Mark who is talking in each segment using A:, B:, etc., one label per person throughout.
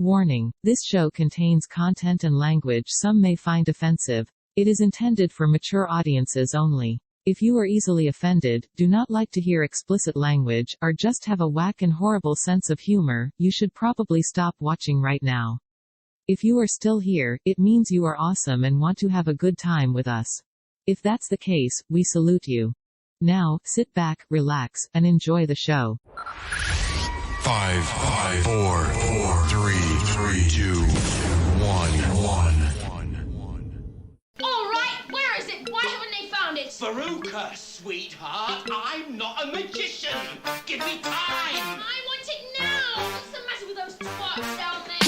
A: Warning: this show contains content and language some may find offensive. It is intended for mature audiences only. If you are easily offended, do not like to hear explicit language, or just have a whack and horrible sense of humor, you should probably stop watching right now. If you are still here, it means you are awesome and want to have a good time with us. If that's the case, we salute you. Now, sit back, relax, and enjoy the show.
B: 5, 4, 3, 2, 1.
C: All right, where is it? Why haven't they found it?
D: Veruca, sweetheart, I'm not a magician. Give me time.
C: I want it now. What's the matter with those twats down there?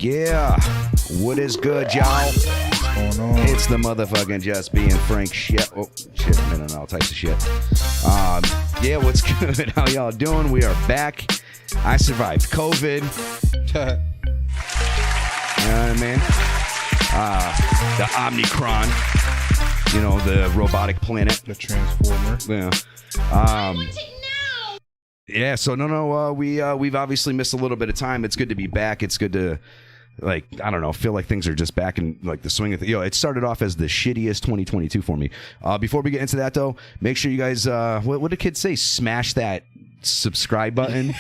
E: Yeah, what is good, y'all?
F: What's going on?
E: It's the motherfucking Just Being Frank shit. Oh, shit, I'm in all types of shit. Yeah, what's good? How y'all doing? We are back. I survived COVID. You know what I mean? The Omnicron. You know, the robotic planet.
F: The Transformer.
E: Yeah.
C: I want it now.
E: Yeah, so we've obviously missed a little bit of time. It's good to be back. It's good to, like, I don't know, feel like things are just back in, like, the swing of it started off as the shittiest 2022 for me. Before we get into that, though, make sure you guys, what do kids say? Smash that subscribe button.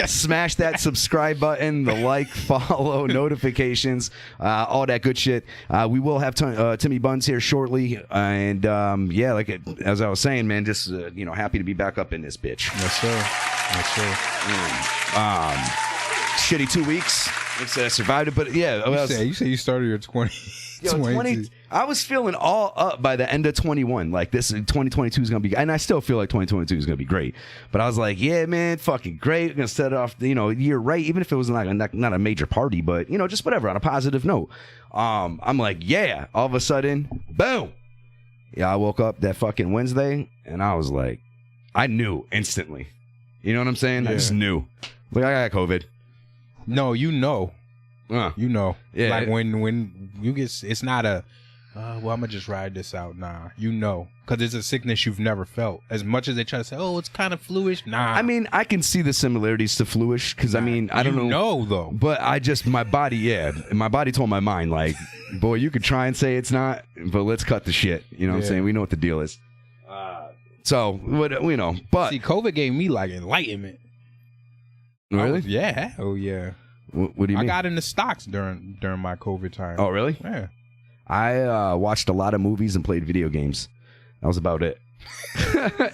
E: Smash that subscribe button, the like, follow, notifications, all that good shit. We will have Timi Bunz here shortly. And, as I was saying, man, just, happy to be back up in this bitch.
F: Yes, sir. Yes, sir.
E: Shitty 2 weeks. I survived it, but yeah.
F: You say you started your 20.
E: 20. I was feeling all up by the end of 21. Like, this 2022 is gonna be, and I still feel like 2022 is gonna be great. But I was like, yeah, man, fucking great. We're gonna set it off, year right, even if it was not a major party, but just whatever on a positive note. I'm like, yeah. All of a sudden, boom. Yeah, I woke up that fucking Wednesday, and I was like, I knew instantly. You know what I'm saying?
F: Yeah.
E: I just knew. Like, I got COVID.
F: No, you know. Yeah. Like when you get, it's not a, I'm gonna just ride this out. Nah, because it's a sickness you've never felt. As much as they try to say, oh, it's kind of fluish. Nah.
E: I mean, I can see the similarities to fluish because I don't know.
F: No, though.
E: But my body told my mind, like, boy, you could try and say it's not, but let's cut the shit. You know what I'm saying? We know what the deal is. But
F: see, COVID gave me like enlightenment.
E: Really?
F: Oh yeah.
E: What do you mean?
F: I got into stocks during my COVID time.
E: Oh, really?
F: Yeah.
E: I watched a lot of movies and played video games. That was about it.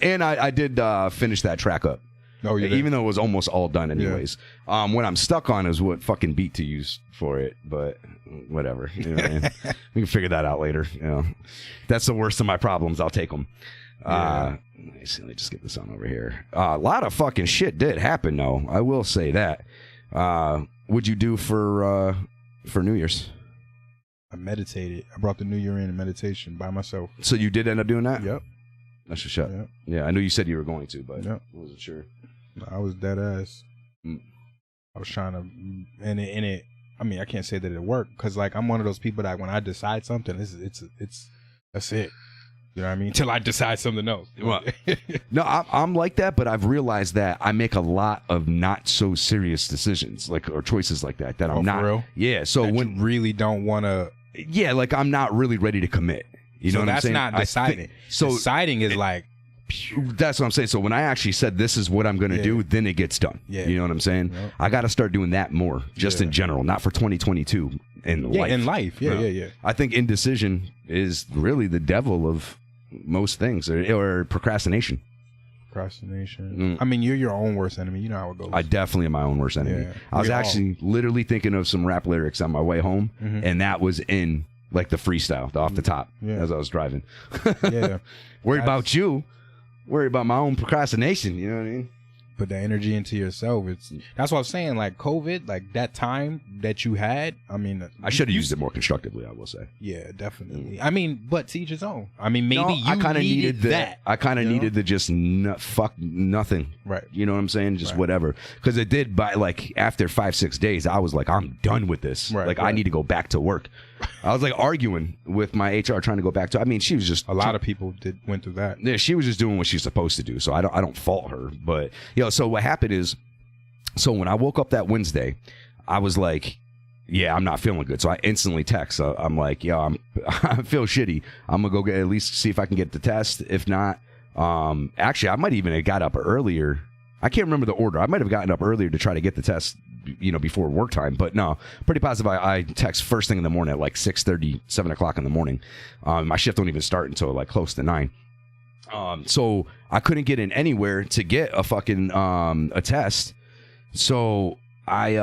E: And I did finish that track up.
F: Oh, yeah.
E: Even though it was almost all done anyways. Yeah. What I'm stuck on is what fucking beat to use for it. But whatever. You know what I mean? We can figure that out later. That's the worst of my problems. I'll take them. Let me just get this on over here. A lot of fucking shit did happen, though. I will say that. What'd you do for New Year's?
F: I meditated. I brought the New Year in meditation by myself.
E: So you did end up doing that?
F: Yep.
E: That's a shot.
F: Yep.
E: Yeah, I knew you said you were going to, but
F: yep.
E: I wasn't sure.
F: I was dead ass. I was trying to, and it. I mean, I can't say that it worked because, like, I'm one of those people that when I decide something, it's that's it. You know what I mean? Till I decide something else.
E: Well, no, I'm like that, but I've realized that I make a lot of not so serious decisions, or choices like that. That I'm not.
F: For real?
E: Yeah. So
F: that
E: when
F: you really don't want to.
E: Yeah, like I'm not really ready to commit. You know what I'm saying?
F: That's not deciding.
E: So
F: deciding is like
E: That's what I'm saying. So when I actually said this is what I'm going to do, then it gets done.
F: Yeah.
E: You know what I'm saying?
F: Yep.
E: I got to start doing that more, just in general, not for 2022 in life.
F: In life, yeah.
E: I think indecision is really the devil of most things, or procrastination.
F: Procrastination. I mean, you're your own worst enemy. You know how it goes.
E: I definitely am my own worst enemy.
F: Yeah.
E: I was actually literally thinking of some rap lyrics on my way home, and that was in like the freestyle, off the top, as I was driving.
F: Yeah.
E: Worried about you. Worried about my own procrastination. You know what I mean?
F: Put that energy into yourself. That's what I'm saying. Like COVID, like that time that you had. I mean,
E: I should have used it more constructively, I will say.
F: Yeah, definitely. I mean, but to each his own. I mean, maybe you
E: I kind of
F: needed that.
E: I kind of needed to just fuck nothing.
F: Right.
E: You know what I'm saying? Just whatever. Because it did, by like after 5-6 days, I was like, I'm done with this.
F: Right,
E: like I need to go back to work. I was like arguing with my HR trying to go back to. I mean, she was just
F: a lot of people went through that.
E: Yeah, she was just doing what she's supposed to do. So I don't fault her. But so what happened is, so when I woke up that Wednesday, I was like, yeah, I'm not feeling good. So I instantly text. I'm like, I feel shitty. I'm gonna go at least see if I can get the test. If not, actually, I might even have got up earlier. I can't remember the order. I might have gotten up earlier to try to get the test, before work time. But no, pretty positive. I text first thing in the morning at like 6:30, 7 o'clock in the morning. My shift don't even start until like close to 9. So I couldn't get in anywhere to get a fucking a test. So I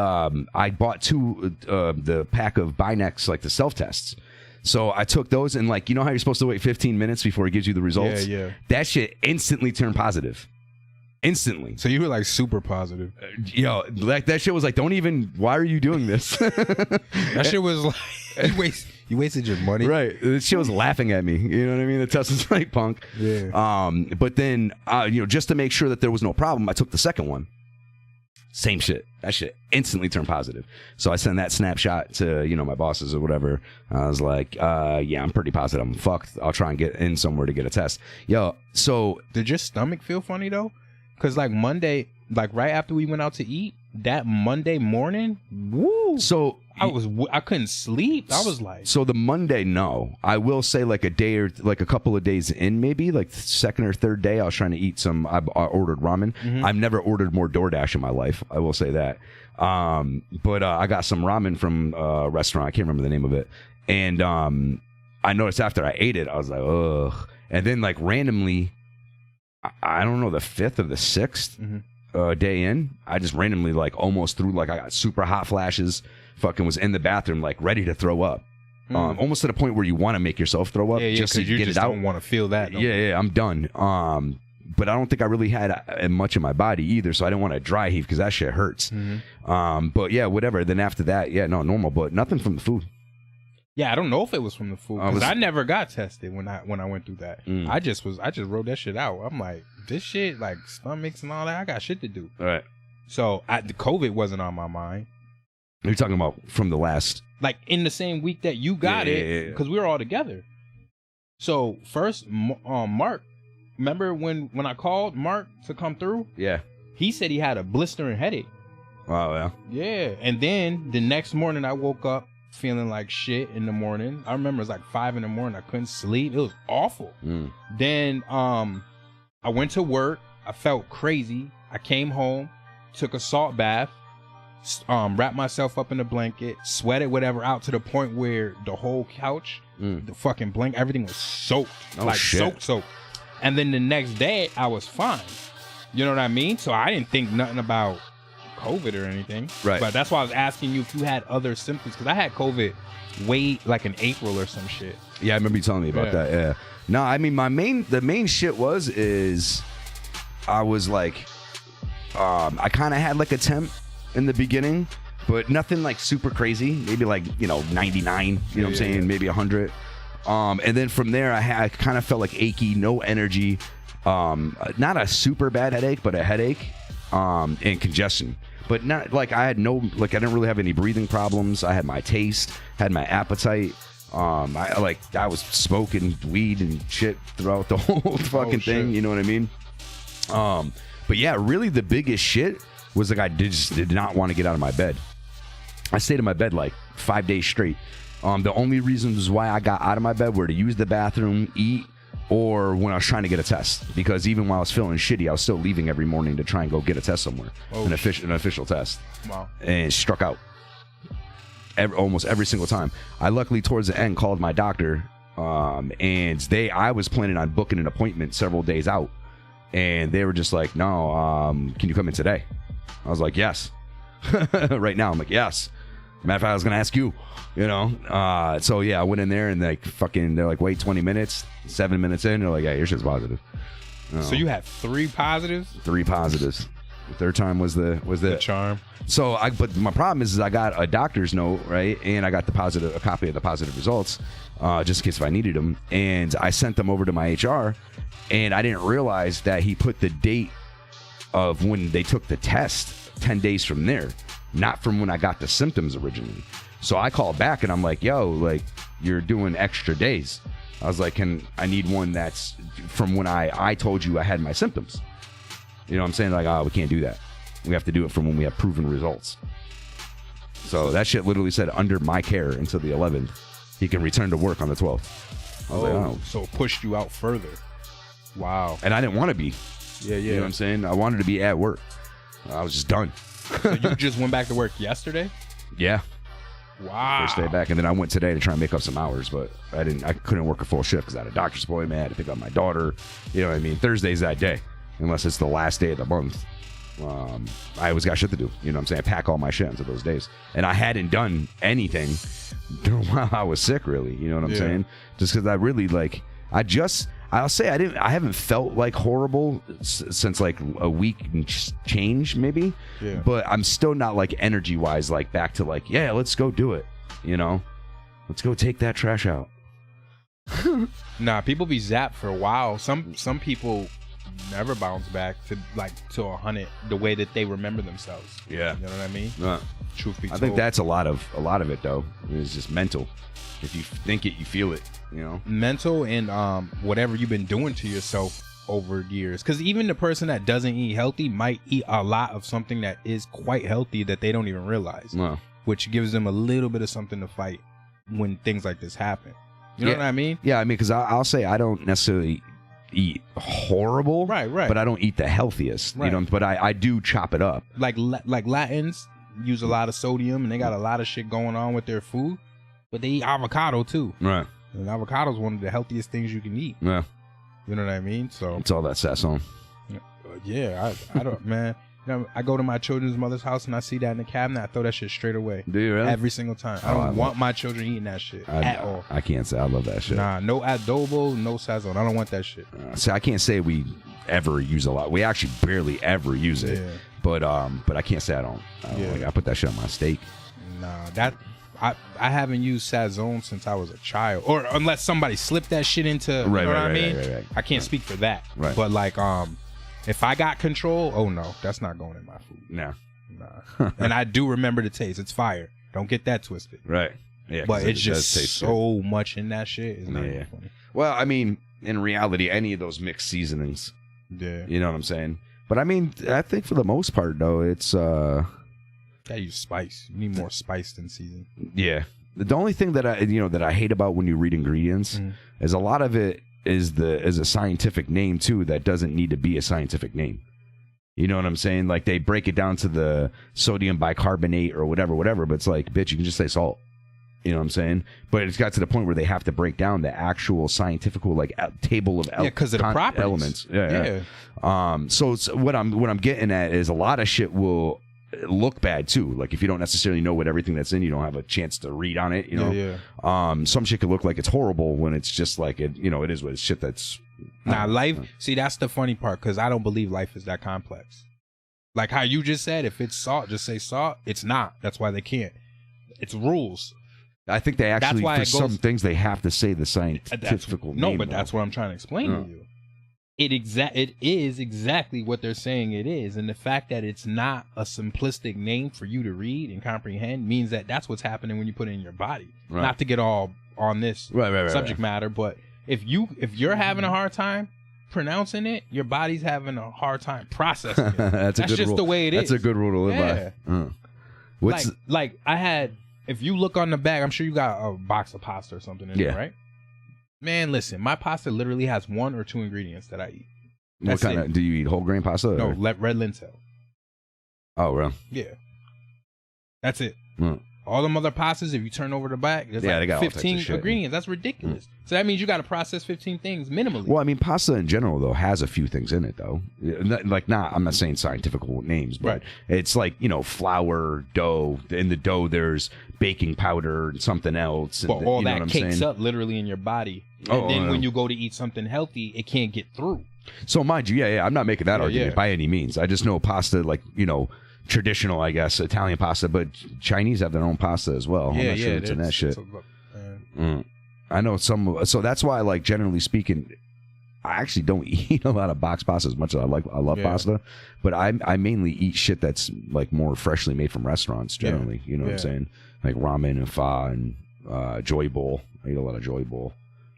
E: bought the pack of Binex, like the self tests. So I took those, and like, you know how you're supposed to wait 15 minutes before it gives you the results?
F: Yeah.
E: That shit instantly turned positive. Instantly.
F: So you were like super positive.
E: Like that shit was like, why are you doing this?
F: That shit was like, you wasted your money.
E: Right. The shit was laughing at me. You know what I mean? The test was like, punk.
F: Yeah.
E: But then, just to make sure that there was no problem, I took the second one. Same shit. That shit instantly turned positive. So I sent that snapshot to, my bosses or whatever. I was like, yeah, I'm pretty positive I'm fucked. I'll try and get in somewhere to get a test. So
F: did your stomach feel funny though? Because like Monday, like right after we went out to eat, that Monday morning, woo.
E: So
F: I couldn't sleep. I was like,
E: so the Monday, no. I will say like a day or like a couple of days in, maybe like the second or third day, I was trying to eat some. I ordered ramen. I've never ordered more DoorDash in my life. I will say that. But I got some ramen from a restaurant. I can't remember the name of it. And I noticed after I ate it, I was like, ugh. And then like randomly, I don't know, the 5th or the 6th day in, I just randomly like almost threw, like I got super hot flashes, fucking was in the bathroom like ready to throw up. Almost to the point where you want to make yourself throw up just to get it out.
F: Don't want to feel that.
E: Yeah, I'm done. But I don't think I really had much in my body either, so I didn't want to dry heave because that shit hurts. But yeah, whatever. Then after that, normal, but nothing from the food.
F: Yeah, I don't know if it was from the food because I never got tested when I went through that. I just wrote that shit out. I'm like, this shit, like stomachs and all that, I got shit to do.
E: All right.
F: So the COVID wasn't on my mind.
E: You're talking about from the last,
F: like in the same week that you got it, because we were all together. So first, Mark, remember when I called Mark to come through?
E: Yeah.
F: He said he had a blistering headache.
E: Wow, yeah.
F: Yeah, and then the next morning I woke up feeling like shit in the morning. I remember it was like 5 in the morning. I couldn't sleep. It was awful. Then I went to work. I felt crazy. I came home, took a salt bath, wrapped myself up in a blanket, sweated whatever out to the point where the whole couch, the fucking blanket, everything was soaked. Soaked. And then the next day I was fine. You know what I mean? So I didn't think nothing about COVID or anything.
E: Right.
F: But that's why I was asking you if you had other symptoms, because I had COVID way like in April or some shit.
E: Yeah, I remember you telling me about that. Yeah. No, I mean the main shit is I was like I kind of had like a temp in the beginning, but nothing like super crazy. Maybe like 99. You know what I'm saying? Maybe 100. And then from there I kind of felt like achy, no energy. Not a super bad headache, but a headache. And congestion, but not like I didn't really have any breathing problems. I had my taste, had my appetite. I was smoking weed and shit throughout the whole fucking thing. You know what I mean? But yeah, really the biggest shit was like I did not want to get out of my bed. I stayed in my bed like 5 days straight. The only reasons why I got out of my bed were to use the bathroom, eat, or when I was trying to get a test. Because even while I was feeling shitty, I was still leaving every morning to try and go get a test somewhere, an official test.
F: Wow.
E: And it struck out almost every single time. I luckily towards the end called my doctor, and I was planning on booking an appointment several days out, and they were just like, no, can you come in today? I was like, yes. Right now, I'm like, yes. Matter of fact, I was gonna ask you, so yeah, I went in there and they're like, wait 20 minutes. 7 minutes in, they're like, yeah, your shit's positive.
F: So you had 3 positives?
E: 3 positives. The third time was the
F: charm.
E: So but my problem is I got a doctor's note, right, and I got a copy of the positive results, just in case if I needed them, and I sent them over to my HR, and I didn't realize that he put the date of when they took the test 10 days from there, not from when I got the symptoms originally. So I called back and I'm like, yo, like, you're doing extra days. I was like, I need one that's from when I told you I had my symptoms. You know what I'm saying? Like, we can't do that. We have to do it from when we have proven results. So that shit literally said under my care until the 11th. He can return to work on the 12th. I was like, oh.
F: So it pushed you out further. Wow.
E: And I didn't want to be.
F: Yeah.
E: You know what I'm saying? I wanted to be at work. I was just done.
F: So you just went back to work yesterday?
E: Yeah.
F: Wow.
E: First day back, and then I went today to try and make up some hours, but I couldn't work a full shift because I had a doctor's appointment. I had to pick up my daughter. You know what I mean? Thursday's that day, unless it's the last day of the month. I always got shit to do. You know what I'm saying? I pack all my shit into those days, and I hadn't done anything while I was sick, really. You know what I'm saying? Just because I really I'll say I haven't felt like horrible since like a week and change maybe, but I'm still not like energy wise like back to like, yeah, let's go do it, let's go take that trash out.
F: Nah, people be zapped for a while. Some people never bounce back to 100 the way that they remember themselves. Yeah, you know what I mean. Truth be told,
E: I think that's a lot of it though. It's just mental. If you think it, you feel it.
F: Mental and whatever you've been doing to yourself over years. Because even the person that doesn't eat healthy might eat a lot of something that is quite healthy that they don't even realize, which gives them a little bit of something to fight when things like this happen. You know what I mean? Yeah, I mean,
E: because I'll say I don't necessarily eat horrible, right, but I don't eat the healthiest, but I do chop it up.
F: Like Latins use a lot of sodium and they got a lot of shit going on with their food, but they eat avocado too. Right. And avocado is one of the healthiest things you can eat. Yeah. You know what I mean? So
E: it's all that sasson.
F: Yeah, I don't, man. I go to my children's mother's house and I see that in the cabinet. I throw that shit straight away.
E: Do you really?
F: Every single time. I don't want my children eating that shit at all.
E: I can't say I love that shit.
F: Nah, no adobo, no sazon. I don't want that shit.
E: See, I can't say we ever use a lot. We actually barely ever use it. Yeah. But I can't say I don't. I put that shit on my steak.
F: Nah, I haven't used sazon since I was a child, or unless somebody slipped that shit into. You know what I mean? Right. I can't speak for that. Right. But like, if I got control, oh no, that's not going in my food. Nah. And I do remember the taste. It's fire. Don't get that twisted.
E: Right. Yeah.
F: But it's just so much in that shit. It's not even funny.
E: Well, I mean, in reality, any of those mixed seasonings. Yeah. You know what I'm saying? But I mean, I think for the most part, though, it's
F: gotta use spice. You need more spice than season.
E: Yeah. The only thing that I hate about when you read ingredients is a lot of it is a scientific name too that doesn't need to be a scientific name. You know what I'm saying? Like they break it down to the sodium bicarbonate or whatever, but it's like, bitch, you can just say salt. You know what I'm saying? But it's got to the point where they have to break down the actual scientific table of
F: because of the properties.
E: Elements. Yeah. So what I'm getting at is a lot of shit will look bad too. Like if you don't necessarily know what everything that's in, you don't have a chance to read on it. Some shit could look like it's horrible when it's just like it. It is what it's shit that's.
F: Life. See, that's the funny part because I don't believe life is that complex. Like how you just said, if it's salt, just say salt. It's not. That's why they can't. It's rules.
E: I think they actually, for some things, they have to say the scientific name.
F: No, but that's what I'm trying to explain to you. It is exactly what they're saying it is, and the fact that it's not a simplistic name for you to read and comprehend means that that's what's happening when you put it in your body. Right. Not to get all on this subject matter, but if you're having a hard time pronouncing it, your body's having a hard time processing it. That's just
E: rule.
F: The way it is.
E: That's a good rule to live
F: by. Like I had. If you look on the back, I'm sure you got a box of pasta or something in there, right? Man, listen, my pasta literally has 1 or 2 ingredients that I eat.
E: What kind of? Do you eat whole grain pasta?
F: No,
E: or?
F: red lentil.
E: Oh, really?
F: Yeah. That's it.
E: Mm.
F: All them other pastas, if you turn over the back, there's
E: Yeah, they got all
F: like
E: types of
F: 15
E: shit.
F: ingredients. That's ridiculous. So that means you got to process 15 things minimally.
E: Well, I mean, pasta in general though has a few things in it though. I'm not saying scientific names, but
F: Right.
E: it's like flour, dough. In the dough, there's baking powder and something else. And
F: But all
E: you know
F: that
E: what I'm
F: cakes
E: saying?
F: up literally in your body. And
E: Oh,
F: then
E: yeah.
F: when you go to eat something healthy, it can't get through.
E: So mind you, yeah, I'm not making that argument
F: yeah.
E: by any means. I just know pasta, traditional, I guess, Italian pasta, but Chinese have their own pasta as well. I'm not sure it's in that shit. I know some, so that's why, like, generally speaking, I actually don't eat a lot of box pasta as much as I love pasta, but I mainly eat shit that's like more freshly made from restaurants generally. You know what I'm saying? Like ramen and pho and Joy Bowl. I eat a lot of Joy Bowl.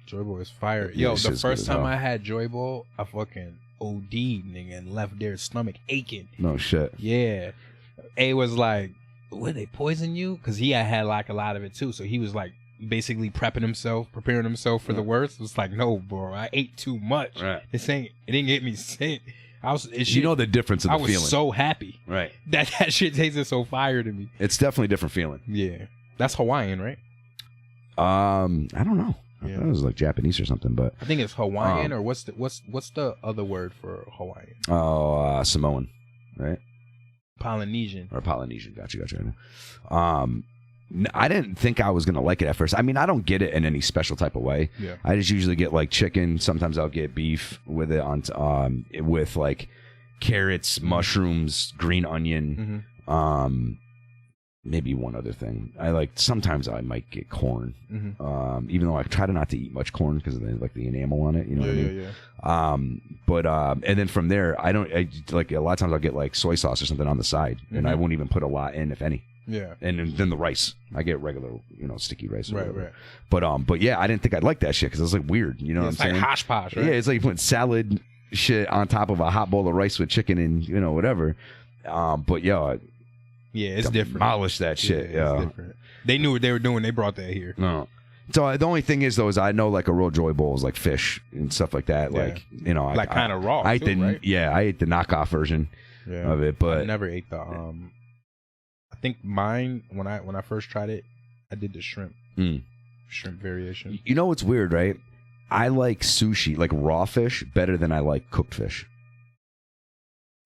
F: Joy Bowl is fire.
E: Yeah,
F: Yo,
E: it's
F: the
E: just
F: first
E: good as
F: time
E: hell.
F: I had Joy Bowl, I fucking OD'd, nigga, and left their stomach aching.
E: No shit.
F: Yeah. A was like, would they poison you? Because he had like a lot of it too. So he was like basically preparing himself for the worst. It was like, no, bro, I ate too much.
E: Right.
F: It didn't get me sick.
E: You know the difference in the
F: I was
E: feeling.
F: so happy.
E: Right.
F: That shit tasted so fire to me.
E: It's definitely a different feeling.
F: Yeah. That's Hawaiian, right?
E: I don't know. I
F: Yeah.
E: thought it was like Japanese or something, but
F: I think it's Hawaiian, or what's the other word for Hawaiian?
E: Samoan, right?
F: Polynesian.
E: Or Polynesian. Gotcha. I didn't think I was gonna like it at first. I mean, I don't get it in any special type of way.
F: Yeah.
E: I just usually get like chicken. Sometimes I'll get beef with it with like carrots, mushrooms, green onion, maybe one other thing. Sometimes I might get corn, even though I try to not to eat much corn because of the enamel on it. You know what I mean? But and then from there, a lot of times I'll get like soy sauce or something on the side, and I won't even put a lot in, if any.
F: Yeah.
E: And then the rice, I get regular, sticky rice. Or whatever.
F: Right.
E: But yeah, I didn't think I'd like that shit because it was like weird. You know what I'm saying?
F: It's like hosh posh, right?
E: Yeah, it's like putting salad shit on top of a hot bowl of rice with chicken and whatever. But yeah,
F: it's different.
E: Demolish that shit. Yeah,
F: it's different. They knew what they were doing. They brought that here.
E: No. So the only thing is though is I know like a real Joy Bowl is like fish and stuff like that.
F: Yeah.
E: Like
F: Like kind of raw.
E: I ate
F: too, right?
E: I ate the knockoff version of it, but
F: I never ate the I think mine when I first tried it, I did the shrimp variation.
E: You know what's weird, right? I like sushi, like raw fish, better than I like cooked fish.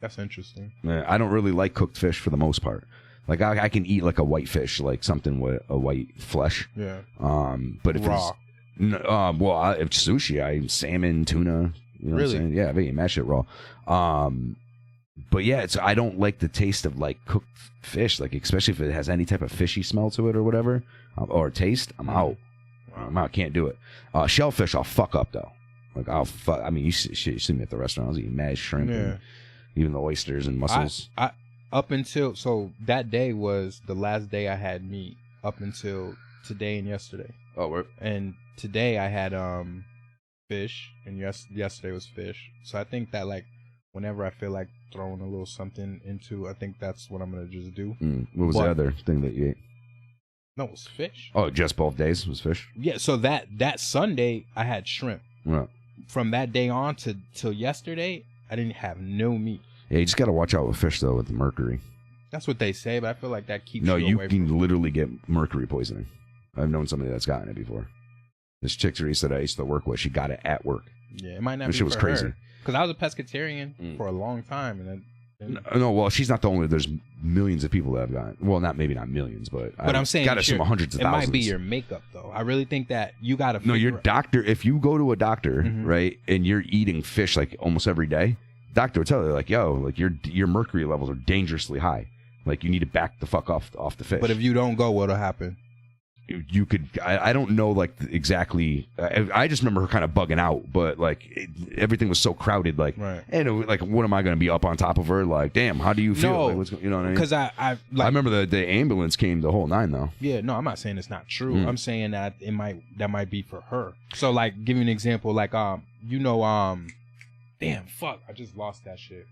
F: That's interesting.
E: I don't really like cooked fish for the most part. Like I can eat like a white fish, like something with a white flesh.
F: Yeah.
E: But if
F: raw.
E: If sushi, I salmon, tuna. You know
F: Really?
E: what I'm saying? Yeah, I mean, that shit raw. But yeah, I don't like the taste of like cooked fish, like especially if it has any type of fishy smell to it or whatever, or taste. I'm out. Can't do it. Shellfish, I'll fuck up though. Like I'll fuck. I mean, you see me at the restaurant. I was eating mad shrimp, and even the oysters and mussels.
F: I up until that day was the last day I had meat up until today and yesterday.
E: Oh,
F: and today I had fish, and yesterday was fish. So I think that like whenever I feel like throwing a little something into, I think that's what I'm gonna just do.
E: What was the other thing that you ate?
F: No, it was fish.
E: Oh, just both days was fish.
F: Yeah. So that Sunday I had shrimp.
E: Right.
F: From that day on till yesterday, I didn't have no meat.
E: Yeah, you just got to watch out with fish though, with the mercury.
F: That's what they say, but I feel like that keeps
E: No,
F: you
E: you
F: away
E: can
F: from
E: literally get mercury poisoning. I've known somebody that's gotten it before. This chick Teresa that I used to work with, she got it at work.
F: Yeah, it might not
E: That
F: be
E: shit was
F: for
E: crazy.
F: Because I was a pescatarian for a long time, and then
E: No, well, she's not the only. There's millions of people that have gotten. Well, maybe not millions, but
F: I'm saying
E: got to assume hundreds of
F: it
E: thousands.
F: might be your makeup, though. I really think that you got to.
E: No, your doctor. If you go to a doctor, right, and you're eating fish like almost every day, doctor will tell you like, yo, like your mercury levels are dangerously high. Like you need to back the fuck off the fish.
F: But if you don't go, what'll happen?
E: You could. I don't know like exactly. I just remember her kind of bugging out, but like everything was so crowded. Like,
F: Right.
E: and it was, like, what am I going to be up on top of her? Like, damn, how do you feel?
F: No,
E: like, what's, you know what I mean?
F: Because I
E: remember the ambulance came the whole nine though.
F: Yeah, no, I'm not saying it's not true. I'm saying that that might be for her. So like, give me an example. Like, damn, fuck, I just lost that shit.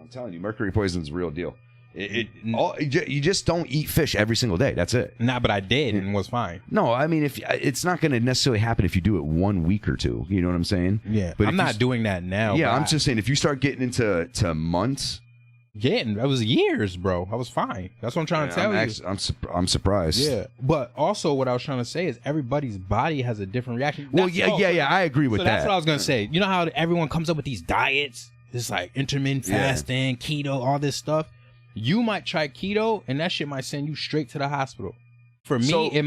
E: I'm telling you, mercury poison is a real deal. You just don't eat fish every single day. That's it.
F: Nah, but I did and was fine.
E: No, I mean, if it's not going to necessarily happen if you do it 1 week or two. You know what I'm saying?
F: Yeah,
E: but
F: I'm not doing that now.
E: Yeah, I'm just saying if you start getting into months.
F: Yeah, and that was years, bro. I was fine. That's what I'm trying to tell you.
E: I'm surprised.
F: Yeah, but also what I was trying to say is everybody's body has a different reaction.
E: Well, yeah, I agree with that.
F: That's what I was gonna say. You know how everyone comes up with these diets, this like intermittent fasting, keto, all this stuff. You might try keto, and that shit might send you straight to the hospital. For me, it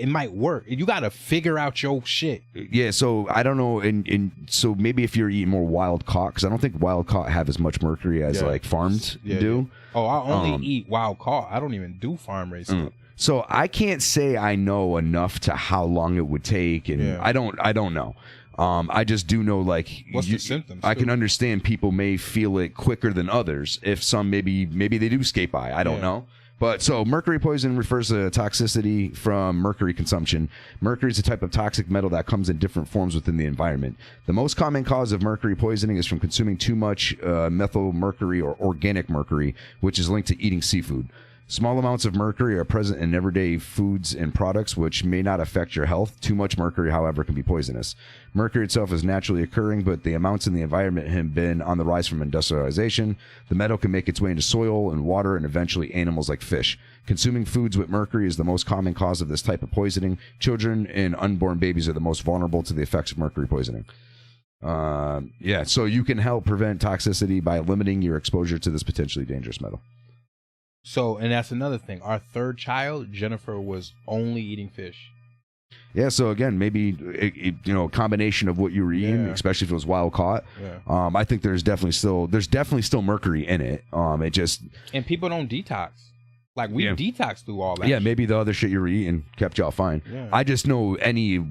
F: might work. You got to figure out your shit.
E: Yeah, so I don't know, and so maybe if you're eating more wild caught, because I don't think wild caught have as much mercury as like farmed do.
F: Yeah. Oh, I only eat wild caught. I don't even do farm raised stuff.
E: So I can't say I know enough to how long it would take, and I don't know. I just do know, like,
F: what's the symptoms?
E: I can understand people may feel it quicker than others. If some maybe they do skate by. I don't know. But so mercury poison refers to toxicity from mercury consumption. Mercury is a type of toxic metal that comes in different forms within the environment. The most common cause of mercury poisoning is from consuming too much methyl mercury or organic mercury, which is linked to eating seafood. Small amounts of mercury are present in everyday foods and products, which may not affect your health. Too much mercury, however, can be poisonous. Mercury itself is naturally occurring, but the amounts in the environment have been on the rise from industrialization. The metal can make its way into soil and water and eventually animals like fish. Consuming foods with mercury is the most common cause of this type of poisoning. Children and unborn babies are the most vulnerable to the effects of mercury poisoning. So you can help prevent toxicity by limiting your exposure to this potentially dangerous metal.
F: So, and that's another thing. Our third child, Jennifer, was only eating fish.
E: Yeah, so again, maybe a combination of what you were eating, especially if it was wild caught. Yeah. I think there's definitely still mercury in it. And
F: people don't detox. Like we detox through all that.
E: Yeah, maybe the other shit you were eating kept y'all fine. Yeah. I just know any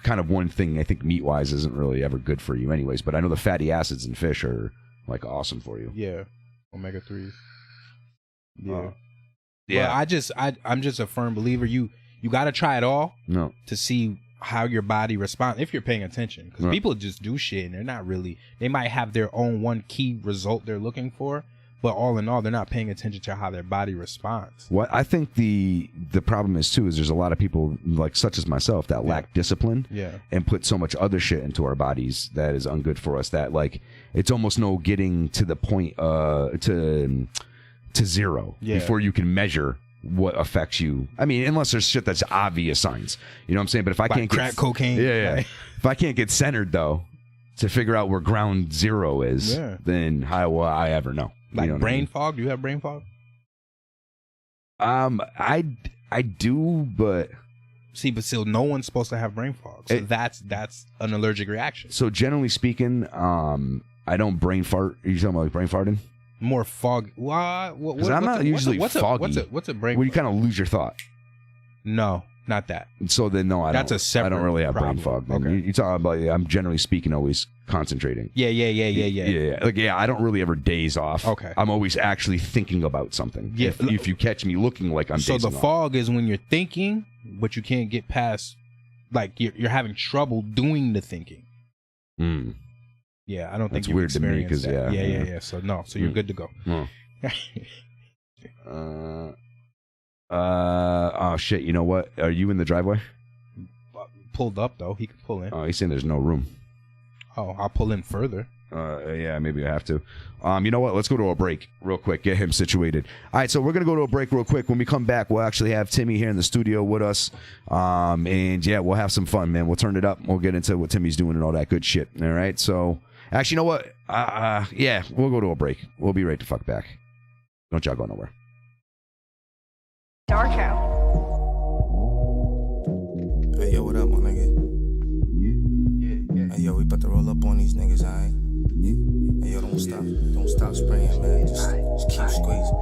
E: kind of one thing. I think meat wise isn't really ever good for you, anyways. But I know the fatty acids in fish are like awesome for you.
F: Yeah, omega 3s. Yeah. But I'm just a firm believer. You got to try it all to see how your body responds if you're paying attention. Because people just do shit and they're not really. They might have their own one key result they're looking for, but all in all, they're not paying attention to how their body responds.
E: What I think the problem is too is there's a lot of people like such as myself that lack discipline and put so much other shit into our bodies that is ungood for us that like it's almost no getting to the point to zero before you can measure what affects you. I mean, unless there's shit that's obvious signs. You know what I'm saying? But if I can't
F: crack cocaine.
E: Yeah. If I can't get centered though to figure out where ground zero is, then how will I ever know?
F: Like brain fog? Do you have brain fog?
E: I do, but
F: see, but still no one's supposed to have brain fog. So that's an allergic reaction.
E: So generally speaking, I don't brain fart. Are you talking about like brain farting?
F: More fog.
E: Because I'm not usually foggy.
F: What's a brain?
E: Where you kind of lose your thought.
F: No, not that.
E: So then, no,
F: That's a separate
E: I don't really have
F: problem.
E: brain fog.
F: Okay.
E: You talking about? I'm generally speaking always concentrating.
F: Yeah.
E: Like I don't really ever daze off.
F: Okay.
E: I'm always actually thinking about something. Yeah. If you catch me looking like I'm dazing
F: So the fog is when you're thinking, but you can't get past. Like you're having trouble doing the thinking. Yeah, I don't think you've
E: weird to me because
F: yeah. So no, so you're good to go.
E: Oh shit! You know what? Are you in the driveway?
F: Pulled up though. He can pull in.
E: Oh, he's saying there's no room.
F: Oh, I'll pull in further.
E: Yeah, maybe I have to. You know what? Let's go to a break real quick. Get him situated. All right, so we're gonna go to a break real quick. When we come back, we'll actually have Timi here in the studio with us. And yeah, we'll have some fun, man. We'll turn it up. We'll get into what Timi's doing and all that good shit. All right, so. Actually, you know what? Yeah, we'll go to a break. We'll be right the fuck back. Don't y'all go nowhere.
G: Darko.
H: Hey, yo, what up, my nigga? Yeah. Hey, yo, we about to roll up on these niggas, alright? Yeah. Hey, yo, don't stop spraying, man. Just keep squeezing.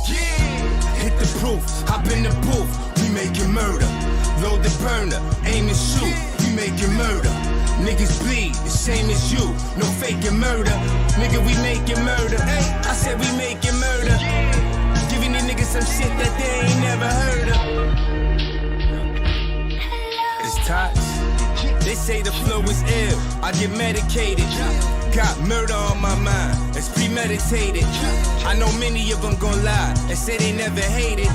I: Yeah! Hit the proof, hop in the booth. We making murder. Load the burner, aim and shoot. We making murder. Niggas bleed, the same as you. No faking murder. Nigga, we making murder. I said we making murder. Giving these niggas some shit that they ain't never heard of. It's tox. They say the flow is ill. I get medicated. Got murder on my mind, it's premeditated. I know many of them gon' lie and say they never hated.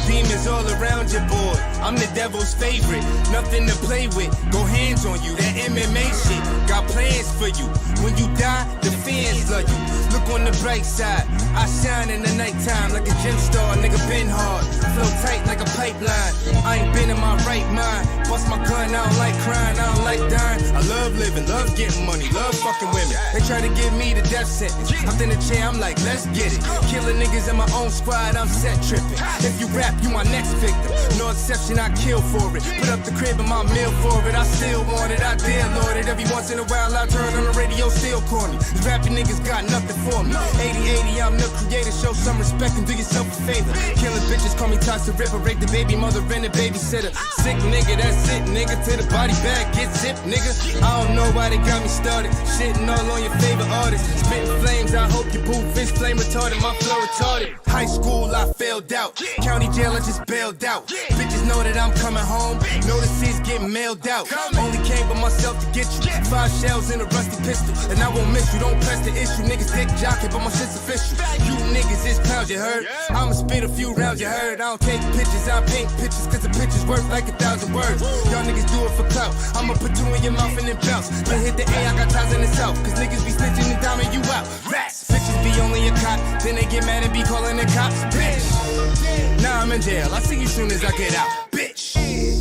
I: Demons all around your boy, I'm the devil's favorite. Nothing to play with, go hands on you, that MMA shit. Got plans for you, when you die, the fans love you. Look on the bright side, I shine in the nighttime like a gym star, nigga been hard. Flow tight like a pipeline, I ain't been in my right mind. Bust my gun, I don't like crying, I don't like dying. I love living, love getting money, love fucking women. They try to give me the death sentence. I'm in the chair, I'm like, let's get it. Killing niggas in my own squad, I'm set tripping. If you rap, you my next victim. No exception, I kill for it. Put up the crib and my meal for it. I still want it, I dare lord it. Every once in a while, I turn on the radio, still corny. These rapping niggas got nothing for me. 80-80, I'm the creator, show some respect and do yourself a favor. Killing bitches, call me Toss the Ripper, rape the baby mother and the babysitter. Sick nigga, that's it, nigga. To the body bag, get zipped, nigga. I don't know why they got me started. Shitting all on your favorite artist. Spitting flames, I hope your boo fish flame retarded. My flow retarded. High school, I failed out. County jail, I just bailed out. Bitches know that I'm coming home. Notices getting mailed out. Only came by myself to get you. 5 shells in a rusty pistol. And I won't miss you, don't press the issue. Niggas dick jockey, but my shit's official. You niggas is pounds, you heard? I'ma spit a few rounds, you heard? I don't take pictures, I paint pictures. Cause the picture's worth like 1,000 words. Y'all niggas do it for clout. I'ma put 2 in your mouth and then bounce. Then hit the A, I got ties in the south. Cause niggas be snitching and diming you out. Rats, bitches be only a cop. Then they get mad and be calling the cops. Bitch, now I'm in jail. I see you soon as I get out. Bitch,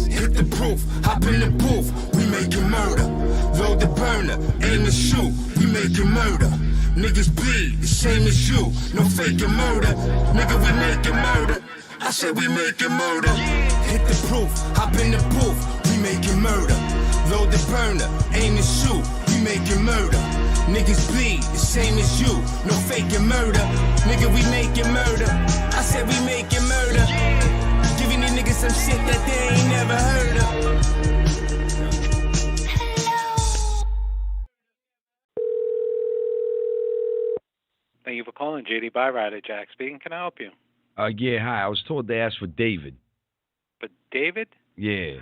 I: hit the proof, hop in the booth. We making murder. Load the burner, aim and shoot. We making murder. Niggas bleed, the same as you. No faking murder. Nigga, we making murder. I said we making murder. Hit the proof, hop in the booth. We making murder. Load the burner, aim and shoot. We making murder. Niggas bleed, the same as you. No faking murder. Nigga, we making murder. I said we making murder. Giving these niggas some shit that they ain't never heard of.
G: Thank you for calling JD Byrider. Jack speaking. Can I help you?
J: Yeah, hi. I was told to ask for David.
G: But David?
J: Yeah.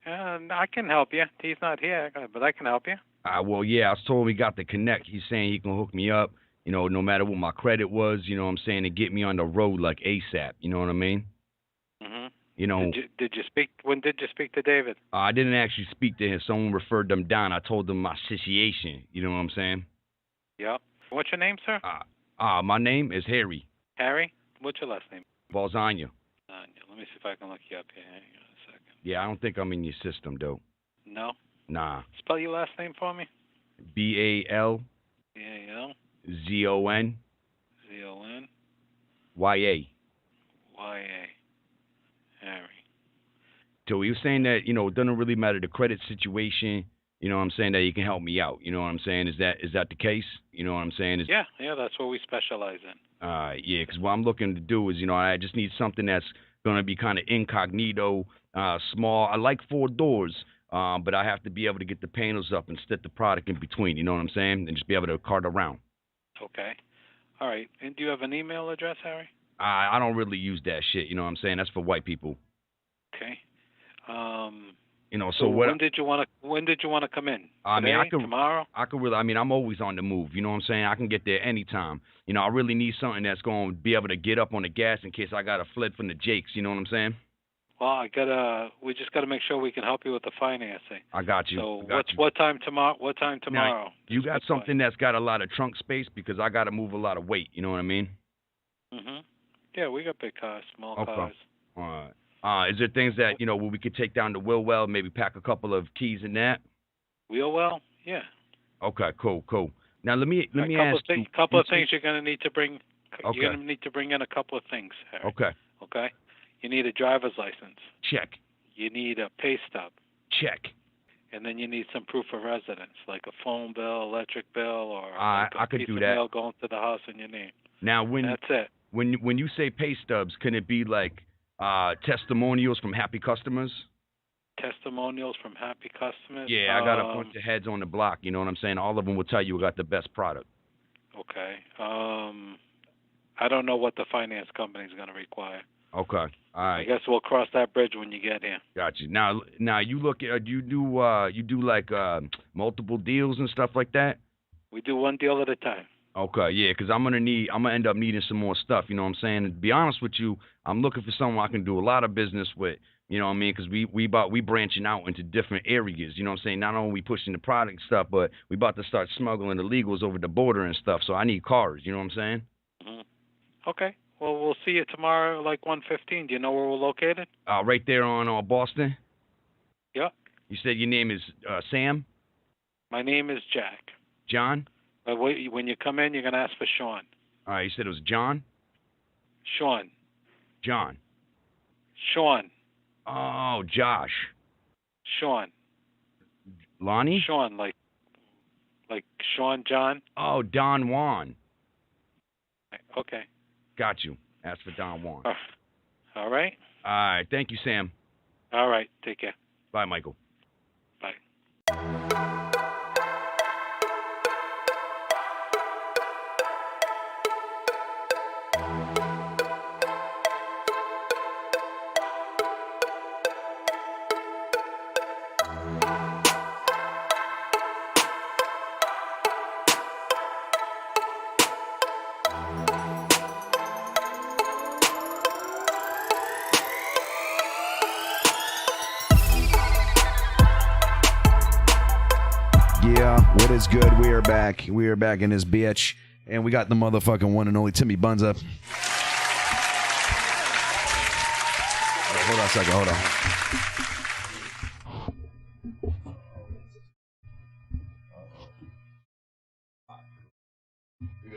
G: I can help you. He's not here, but I can help you.
J: Well, yeah, I was told we got the connect. He's saying he can hook me up, you know, no matter what my credit was, you know what I'm saying, to get me on the road like ASAP. You know what I mean?
G: Mm-hmm.
J: You know.
G: Did you speak? When did you speak to David?
J: I didn't actually speak to him. Someone referred them down. I told them my situation. You know what I'm saying?
G: Yep. What's your name, sir?
J: My name is Harry.
G: Harry? What's your last name?
J: Balzania.
G: Let me see if I can look you up here. Hang on a second.
J: Yeah, I don't think I'm in your system, though.
G: No?
J: Nah.
G: Spell your last name for me.
J: BALZON.
G: ZON.
J: YA.
G: Harry.
J: So he was saying that, you know, it doesn't really matter the credit situation. You know what I'm saying, that you can help me out. You know what I'm saying? Is that the case? You know what I'm saying?
G: Yeah, that's what we specialize in.
J: Yeah, because what I'm looking to do is, you know, I just need something that's going to be kind of incognito, small. I like 4 doors, but I have to be able to get the panels up and stick the product in between. You know what I'm saying? And just be able to cart around.
G: Okay. All right. And do you have an email address, Harry?
J: I don't really use that shit. You know what I'm saying? That's for white people.
G: Okay.
J: You know, so what?
G: When did you want to come in?
J: I mean,
G: Today? Tomorrow?
J: I could really. I mean, I'm always on the move. You know what I'm saying? I can get there anytime. You know, I really need something that's going to be able to get up on the gas in case I got to fled from the Jakes. You know what I'm saying?
G: Well, we just got to make sure we can help you with the financing.
J: I got you.
G: So what time tomorrow? What time tomorrow?
J: Now, you got something that's got a lot of trunk space because I got to move a lot of weight. You know what I mean?
G: Mhm. Yeah, we got big cars, small cars.
J: All right. Is there things that, you know, where we could take down to Willwell, maybe pack a couple of keys in that?
G: Willwell? Yeah.
J: Okay, cool. Now let me ask you.
G: A couple of things you're going to need to bring.
J: Okay.
G: You're going to need to bring in a couple of things, Harry.
J: Okay.
G: You need a driver's license.
J: Check.
G: You need a pay stub.
J: Check.
G: And then you need some proof of residence, like a phone bill, electric bill, or
J: I could
G: piece
J: do
G: of
J: that.
G: mail going to the house in your name.
J: Now,
G: That's it.
J: When you say pay stubs, can it be like testimonials from happy customers?
G: Testimonials from happy customers?
J: Yeah, I got a bunch of heads on the block. You know what I'm saying? All of them will tell you we got the best product.
G: Okay. I don't know what the finance company is going to require.
J: Okay. All right.
G: I guess we'll cross that bridge when you get here.
J: Got you. Now you look at you do like multiple deals and stuff like that?
G: We do one deal at a time.
J: Okay, yeah, because I'm gonna end up needing some more stuff. You know what I'm saying? To be honest with you, I'm looking for someone I can do a lot of business with. You know what I mean? Because we branching out into different areas. You know what I'm saying? Not only we pushing the product stuff, but we about to start smuggling illegals over the border and stuff. So I need cars. You know what I'm saying?
G: Mm-hmm. Okay. Well, we'll see you tomorrow, like 1:15. Do you know where we're located?
J: Right there on Boston.
G: Yep.
J: You said your name is Sam?
G: My name is Jack.
J: John?
G: But when you come in, you're gonna ask for Sean.
J: All right. You said it was John?
G: Sean.
J: John.
G: Sean.
J: Oh, Josh.
G: Sean.
J: Lonnie?
G: Sean, like Sean John.
J: Oh, Don Juan.
G: Okay.
J: Got you. Ask for Don Juan.
G: All right.
J: All right. Thank you, Sam.
G: All right. Take care.
J: Bye, Michael.
G: Bye.
E: Yeah, what is good? We are back. We are back in this bitch. And we got the motherfucking one and only Timi Bunz up. Hold on a second. Hold on.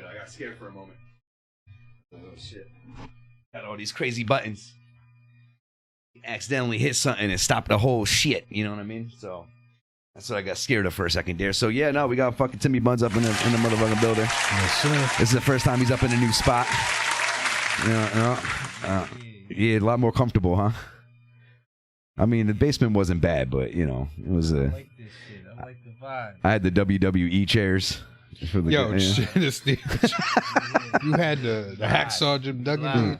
E: I got scared for a moment. Oh, shit. Got all these crazy buttons. Accidentally hit something and stopped the whole shit. You know what I mean? So... that's what I got scared of for a second there. So, yeah, no, we got fucking Timi Bunz up in the motherfucking building. Yes, sir. This is the first time he's up in a new spot. Yeah, a lot more comfortable, huh? I mean, the basement wasn't bad, but, you know, it was a... I like this shit. I like the vibe. I had the WWE chairs. For the
F: shit. You had the hacksaw Jim Duggan.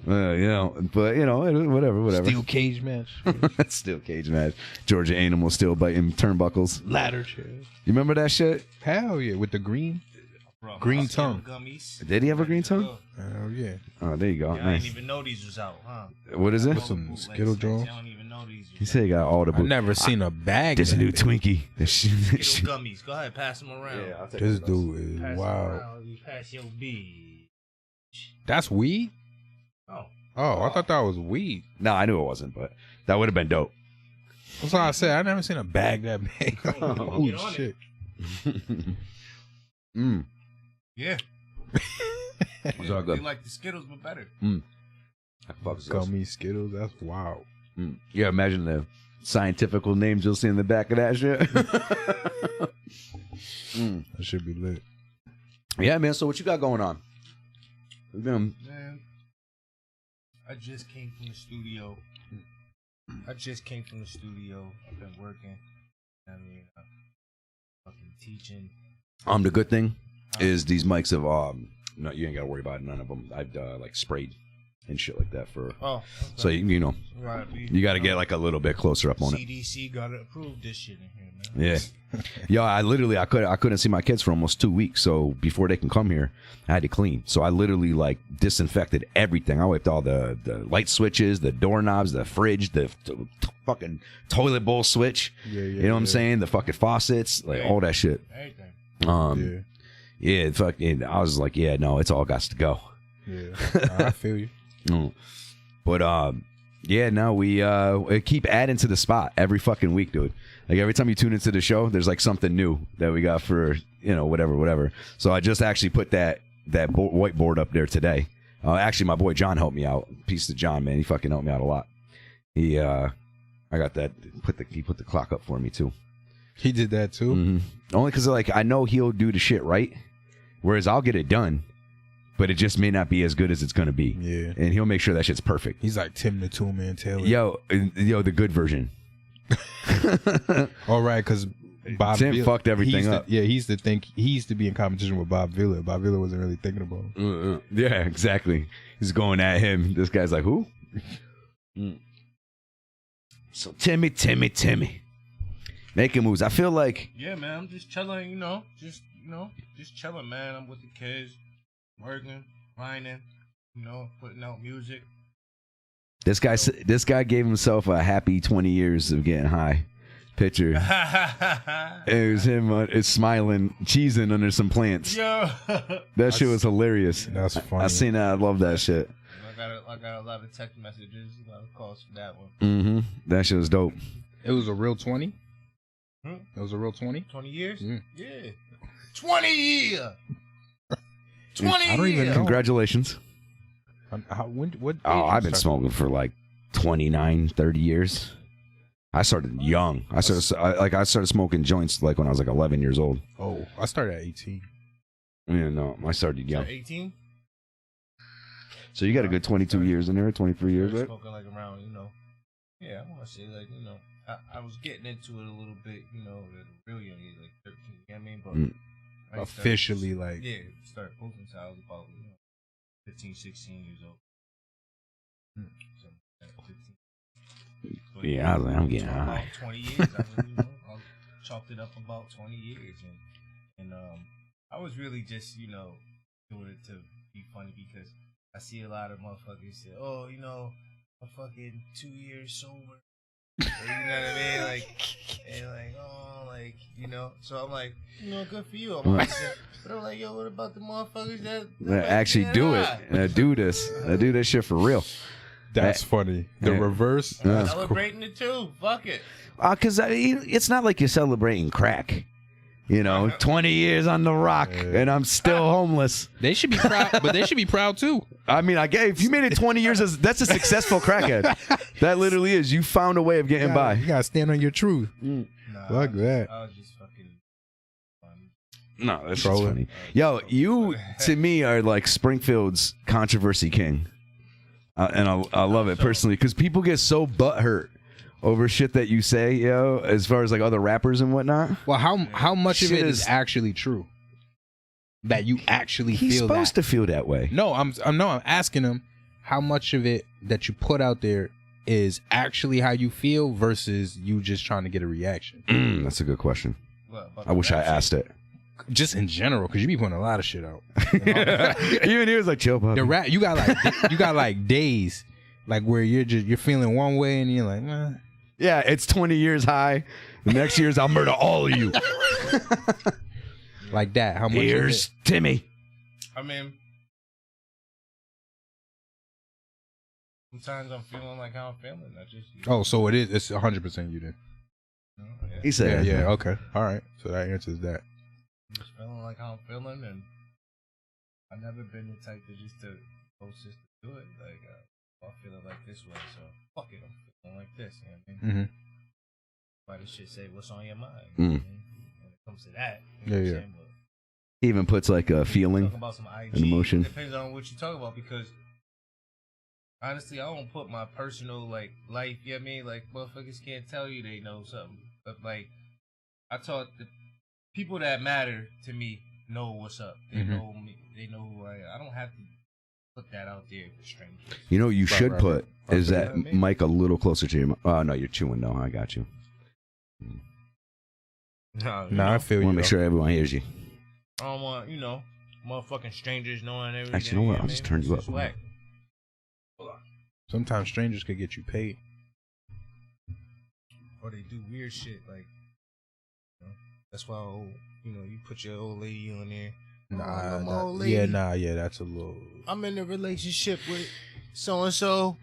E: You know, but, you know, whatever.
F: Steel cage match.
E: Steel cage match. Georgia Animal still biting turnbuckles.
F: Ladder chair.
E: You remember that shit?
F: Hell yeah, with the green tongue.
E: Did he have a green tongue?
F: Hell yeah.
E: Oh, there you go.
K: Yeah, nice. I didn't even know these was out, huh?
E: What is it?
F: With some Skittle Jones.
K: I don't even know these.
E: He said he got all the...
F: I've never seen a bag.
E: There's a new Twinkie.
K: Skittle gummies. Go ahead, pass them around.
E: Yeah, I'll take
F: this dude is wow.
K: Pass your bead.
F: That's weed?
K: Oh,
F: I thought that was weed.
E: No, I knew it wasn't, but that would have been dope.
F: That's why I said I never seen a bag that big. Holy shit.
K: Yeah.
E: It's all good.
K: You like the Skittles, but better.
F: Gummy Skittles, that's wild.
E: Yeah, imagine the scientifical names you'll see in the back of that shit.
F: That should be lit.
E: Yeah, man. So what you got going on?
K: Man, I just came from the studio. I've been working. I mean, fucking teaching.
E: The good thing is these mics have no, you ain't gotta worry about it. None of them. I've like sprayed and shit like that for.
K: Oh. Okay.
E: So you know,
K: right,
E: you got to get like a little bit closer up on it.
K: CDC got to approve this shit in here, man.
E: Yeah. Yo, I couldn't see my kids for almost 2 weeks. So before they can come here, I had to clean. So I literally like disinfected everything. I wiped all the light switches, the doorknobs, the fridge, the fucking toilet bowl switch. You know what I'm saying? The fucking faucets, like all that shit.
K: Everything.
E: Yeah, fucking. I was like, yeah, no, it's all got to go.
F: Yeah, I feel you.
E: But yeah, no, we keep adding to the spot every fucking week, dude. Like every time you tune into the show, there's like something new that we got for, you know, whatever. So I just actually put that whiteboard up there today. Actually, my boy John helped me out. Peace to John, man. He fucking helped me out a lot. I got that. He put the clock up for me too.
F: He did that too.
E: Mm-hmm. Only because like I know he'll do the shit right, whereas I'll get it done. But it just may not be as good as it's going to be.
F: Yeah.
E: And he'll make sure that shit's perfect.
F: He's like Tim the Toolman Taylor.
E: Yo, the good version.
F: All right, because Bob
E: Tim
F: Villa,
E: fucked everything up.
F: He used to be in competition with Bob Villa. Bob Villa wasn't really thinking about him.
E: Yeah, exactly. He's going at him. This guy's like, who? So Timmy. Making moves. I feel like...
K: Yeah, man. I'm just chilling, you know. Just just chilling, man. I'm with the kids, working, grinding, putting out music.
E: This guy gave himself a happy 20 years of getting high. Picture. It was him smiling, cheesing under some plants.
K: Yo.
E: That shit was hilarious.
F: That's funny.
E: I seen that. I love that shit.
K: I got a lot of text messages, a lot of calls for that one.
E: Mm-hmm. That shit was dope.
F: It was a real 20?
K: Hmm?
F: It was a real 20?
K: 20 years?
F: Mm.
K: Yeah. 20 years! 20
F: I don't even know.
E: Congratulations.
F: What
E: I've been smoking for like 29, 30 years. I started young. I started smoking joints like when I was like 11 years old.
F: Oh, I started at 18.
E: Yeah, no, I started young.
K: 18?
E: So you got a good 22 years in there, 23 years, right?
K: Smoking like around, yeah, I want to say like, I was getting into it a little bit, at a real young age, like 13, you know what I mean? But
F: officially,
K: started posting since I was about 15, 16 years old. So, 15. But,
E: yeah, I was like, I'm getting high.
K: About 20 years, I chalked it up about 20 years, and I was really just doing it to be funny because I see a lot of motherfuckers say, "Oh, I'm fucking 2 years sober." You know what I mean? So I'm like, good for you. I'm like, but I'm like, yo, what about the motherfuckers that
E: actually do it? Do this shit for real.
F: That's funny. The reverse.
K: Celebrating it too. Fuck it.
E: Because it's not like you're celebrating crack. 20 years on the rock, and I'm still homeless.
F: They should be proud, but they should be proud too.
E: I mean, if you made it 20 years, that's a successful crackhead. That literally is. You found a way of getting by.
F: You gotta stand on your truth. Fuck that.
K: I was just fucking funny.
E: No, that's just funny. Yo, you to me are like Springfield's controversy king, and I love it personally because people get so butthurt over shit that you say, as far as like other rappers and whatnot.
F: Well, how much of it is actually true? That you actually feel that? He's
E: supposed to feel that way.
F: No, I'm asking him how much of it that you put out there is actually how you feel versus you just trying to get a reaction.
E: That's a good question. I wish I asked it.
F: Just in general, because you be putting a lot of shit out.
E: Even he was like, chill, puppy.
F: The rap, you got like days, like where you're feeling one way and you're like, nah.
E: Yeah, it's 20 years high. The next year's I'll murder all of you.
F: Like that. How much?
E: Here's Timmy.
K: I mean, sometimes I'm feeling like how I'm feeling.
F: Oh, so it's 100% you then.
E: He said,
F: yeah, okay, all right. So that answers that.
K: I'm just feeling like how I'm feeling, and I've never been the type to just to post just to do it. Like I'm feeling like this way, so fuck it. I'm feeling like this. You know what I mean? Why this shit say what's on your mind? You know what I mean? When it comes to that, you know what I'm saying? But
E: he even puts like a feeling,
K: about some IG,
E: an emotion.
K: It depends on what you talk about because honestly, I don't put my personal like life. You know what I mean? Like motherfuckers can't tell you they know something, but like I taught the people that matter to me know what's up. They know me. They know who I am. I don't have to put that out there for strangers.
E: You know what you should put is that mic a little closer to your. Oh no, you're chewing. No, I got you.
K: No,
F: I feel you.
E: I want to make sure everyone hears you.
K: I don't want motherfucking strangers knowing everything.
E: Actually, you know what? I'll just turn you up.
K: Hold on.
F: Sometimes strangers could get you paid.
K: Or they do weird shit like. That's why you put your old lady on there.
F: Yeah, that's a little.
K: I'm in a relationship with so and so.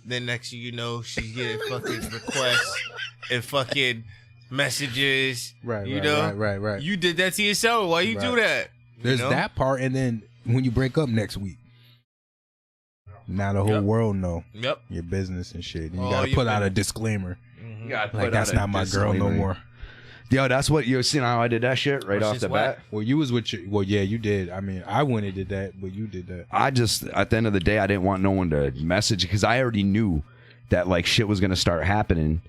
K: Then next thing you know, she's getting fucking requests and fucking messages.
F: Right.
K: You did that to yourself. Why you do that?
F: There's that part, and then when you break up next week, now the whole world know your business and shit. And you gotta put out a disclaimer.
E: You gotta
F: like that's not my girl no more.
E: Yo, that's what you seen how I did that shit right off the bat.
F: Well, you was with your. Well, yeah, you did. I mean, I went and did that, but you did that.
E: I just at the end of the day, I didn't want no one to message because I already knew that like shit was gonna start happening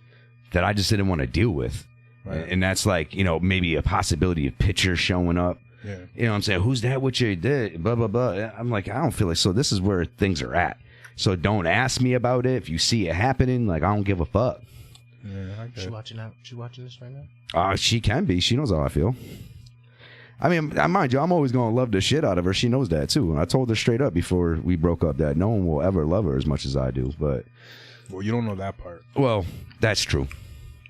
E: that I just didn't want to deal with, and that's like maybe a possibility of pictures showing up.
F: Yeah.
E: You know what I'm saying? Who's that? What you did? Blah blah blah. I'm like, I don't feel like so. This is where things are at. So don't ask me about it if you see it happening. Like I don't give a fuck.
F: Yeah, I
K: She watching this right now?
E: She can be. She knows how I feel. I mean, mind you, I'm always going to love the shit out of her. She knows that, too. And I told her straight up before we broke up that no one will ever love her as much as I do. But
F: Well, you don't know that part.
E: Well, that's true.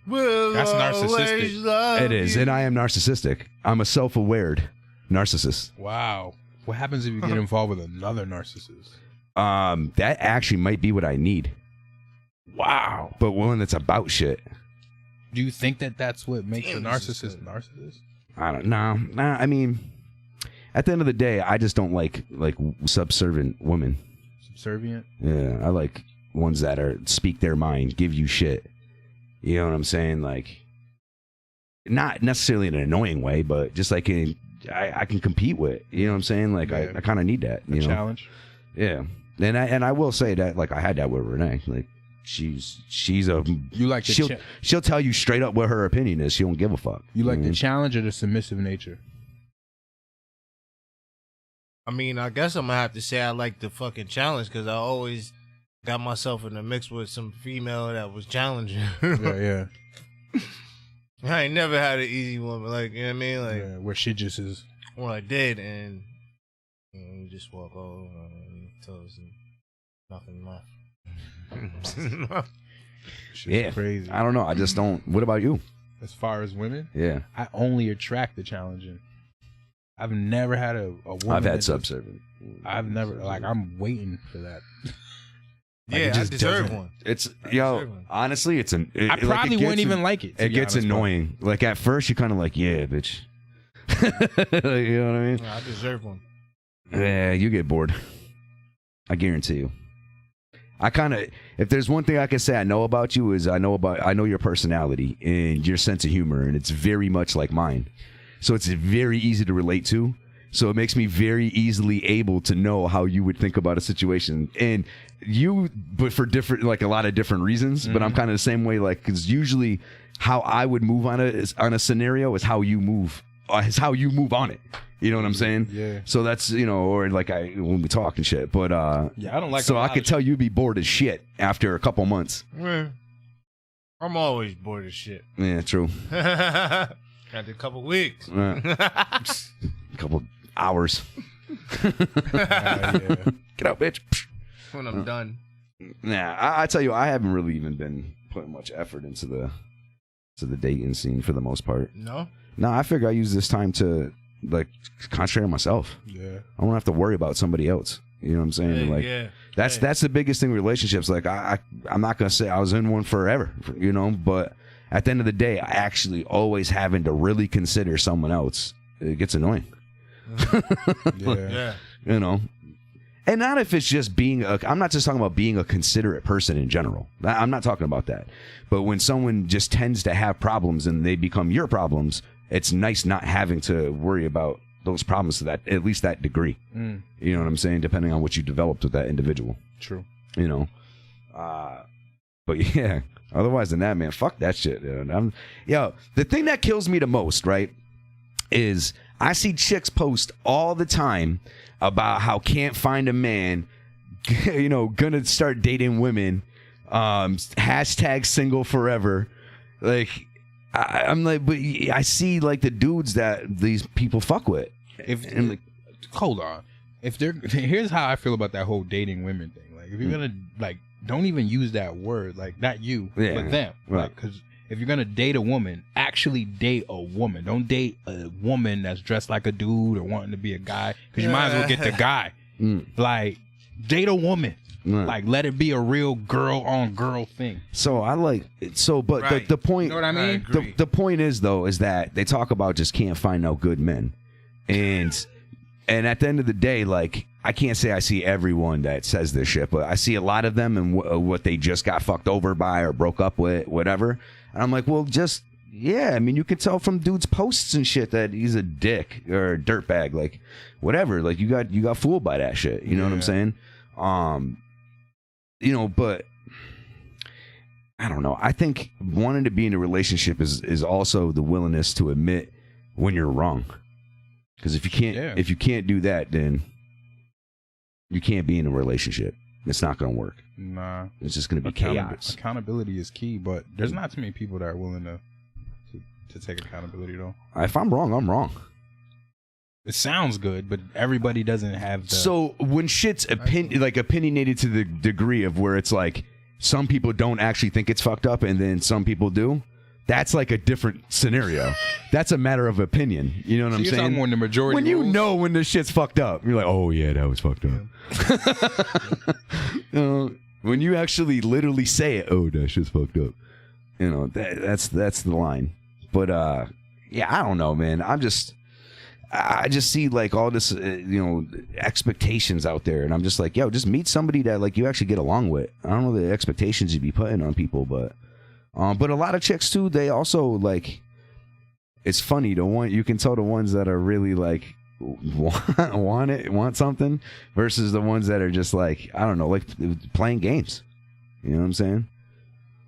F: That's narcissistic.
E: It is. And I am narcissistic. I'm a self-aware narcissist.
F: Wow. What happens if you get involved with another narcissist?
E: That actually might be what I need.
F: Wow.
E: But one that's about shit.
F: Do you think that that's what makes a narcissist narcissist?
E: I don't know. Nah, I mean, at the end of the day, I just don't like subservient women.
F: Subservient?
E: Yeah, I like ones that speak their mind, give you shit. You know what I'm saying? Like, not necessarily in an annoying way, but just like I can compete with. You know what I'm saying? Like, I kind of need that. You know?
F: Challenge.
E: Yeah, and I will say that, like, I had that with Renee. Like, she's a
F: you like the
E: she'll tell you straight up what her opinion is. She don't give a fuck.
F: You like the challenge or the submissive nature?
K: I mean, I guess I'm gonna have to say I like the fucking challenge because I always got myself in the mix with some female that was challenging.
F: yeah.
K: I ain't never had an easy woman, like, you know what I mean? Like,
F: where she just is.
K: Well, I did, and you just walk over and tell us nothing left.
E: Yeah,
F: crazy.
E: I don't know. I just don't. What about you?
F: As far as women,
E: yeah,
F: I only attract the challenging. I've never had a woman.
E: I've had subservient.
F: I've never I'm waiting for that.
K: Like, yeah, I deserve one.
E: It's honestly, it's an.
F: I probably wouldn't even like it.
E: It gets annoying. Like at first, you're kind of like, yeah, bitch. You know what I mean?
K: I deserve one.
E: Yeah, you get bored. I guarantee you. If there's one thing I can say I know about you is I know your personality and your sense of humor, and it's very much like mine. So it's very easy to relate to. So it makes me very easily able to know how you would think about a situation. And but for different, like a lot of different reasons, but I'm kind of the same way, like, because usually how I would move on a scenario is how you move on it. You know what I'm saying?
F: Yeah.
E: So that's, or like when we talk and shit. But
F: yeah, I don't like.
E: So I could tell you'd be bored as shit after a couple months.
K: Yeah. I'm always bored as shit.
E: Yeah, true.
K: After a couple weeks.
E: A couple hours.
F: Yeah.
E: Get out, bitch.
K: When I'm done.
E: Nah, I tell you, I haven't really even been putting much effort into the dating scene for the most part.
K: No?
E: No, I figure I use this time to like concentrate on myself.
F: Yeah.
E: I don't have to worry about somebody else. You know what I'm saying?
K: Hey,
E: like
K: yeah.
E: that's the biggest thing in relationships. Like I'm not gonna say I was in one forever, but at the end of the day, I actually always having to really consider someone else. It gets annoying.
F: Yeah.
E: And not if it's just I'm not just talking about being a considerate person in general. I'm not talking about that. But when someone just tends to have problems and they become your problems, it's nice not having to worry about those problems to that, at least that degree. You know what I'm saying? Depending on what you developed with that individual.
F: True.
E: But yeah, otherwise than that, man, fuck that shit. The thing that kills me the most, right, is I see chicks post all the time about how can't find a man, gonna start dating women, hashtag single forever. Like, I'm like, but I see like the dudes that these people fuck with.
F: Hold on. Here's how I feel about that whole dating women thing. Like, if you're gonna don't even use that word. Like, not you, but them.
E: Right.
F: Because if you're gonna date a woman, actually date a woman. Don't date a woman that's dressed like a dude or wanting to be a guy. Because you might as well get the guy. Like, date a woman. Like, let it be a real girl on girl thing.
E: So right. The point,
F: you know what I mean?
E: The point is though, is that they talk about just can't find no good men, and at the end of the day, like, I can't say I see everyone that says this shit, but I see a lot of them and what they just got fucked over by or broke up with, whatever. And I'm like, well, I mean, you can tell from dudes' posts and shit that he's a dick or a dirtbag, like, whatever. Like, you got fooled by that shit. You know what I'm saying? But I don't know. I think wanting to be in a relationship is also the willingness to admit when you're wrong. Because if you can't do that, then you can't be in a relationship. It's not going to work.
F: Nah.
E: It's just going to be chaos.
F: Accountability is key, but there's not too many people that are willing to take accountability, though.
E: If I'm wrong, I'm wrong.
F: It sounds good, but everybody doesn't have the...
E: So when shit's opinionated to the degree of where it's like some people don't actually think it's fucked up and then some people do, that's like a different scenario. That's a matter of opinion. You know what I'm saying?
F: Talking when the majority
E: when you know when this shit's fucked up, you're like, oh yeah, that was fucked up. When you actually literally say it, oh, that shit's fucked up. You know, that's the line. But yeah, I don't know, man. I just see like all this, expectations out there, and I'm just like, yo, just meet somebody that like you actually get along with. I don't know the expectations you'd be putting on people, but a lot of chicks too, they also like. It's funny, you can tell the ones that are really like want something versus the ones that are just like, I don't know, like playing games. You know what I'm saying?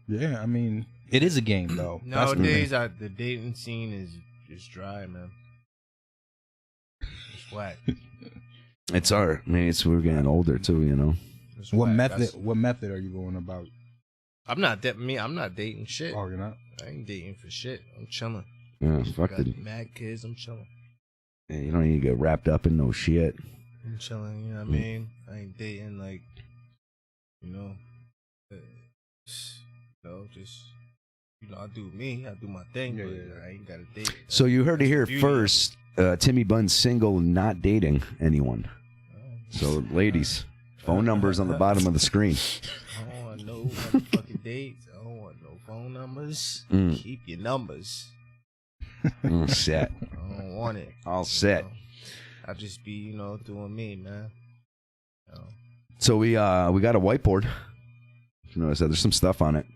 F: Yeah, I mean, it is a game though.
K: Nowadays, the dating scene is just dry, man. It's whack.
E: It's our, man. We're getting older too, you know.
F: What method are you going about?
K: I'm not dating shit.
F: Oh, you're not?
K: I ain't dating for shit. I'm chilling.
E: Yeah, fuck it.
K: Mad kids. I'm chilling.
E: Yeah, you don't need to get wrapped up in no shit.
K: I'm chilling. You know what I mean? I ain't dating like, I do me. I do my thing, but I ain't got to date.
E: So you heard it here first. Timi Bunz single, not dating anyone. So ladies, phone numbers on the bottom of the screen.
K: I don't want no motherfucking dates. I don't want no phone numbers. Keep your numbers.
E: All set.
K: I don't want it.
E: All set.
K: I'll just be, doing me, man.
E: So we got a whiteboard. You notice that there's some stuff on it.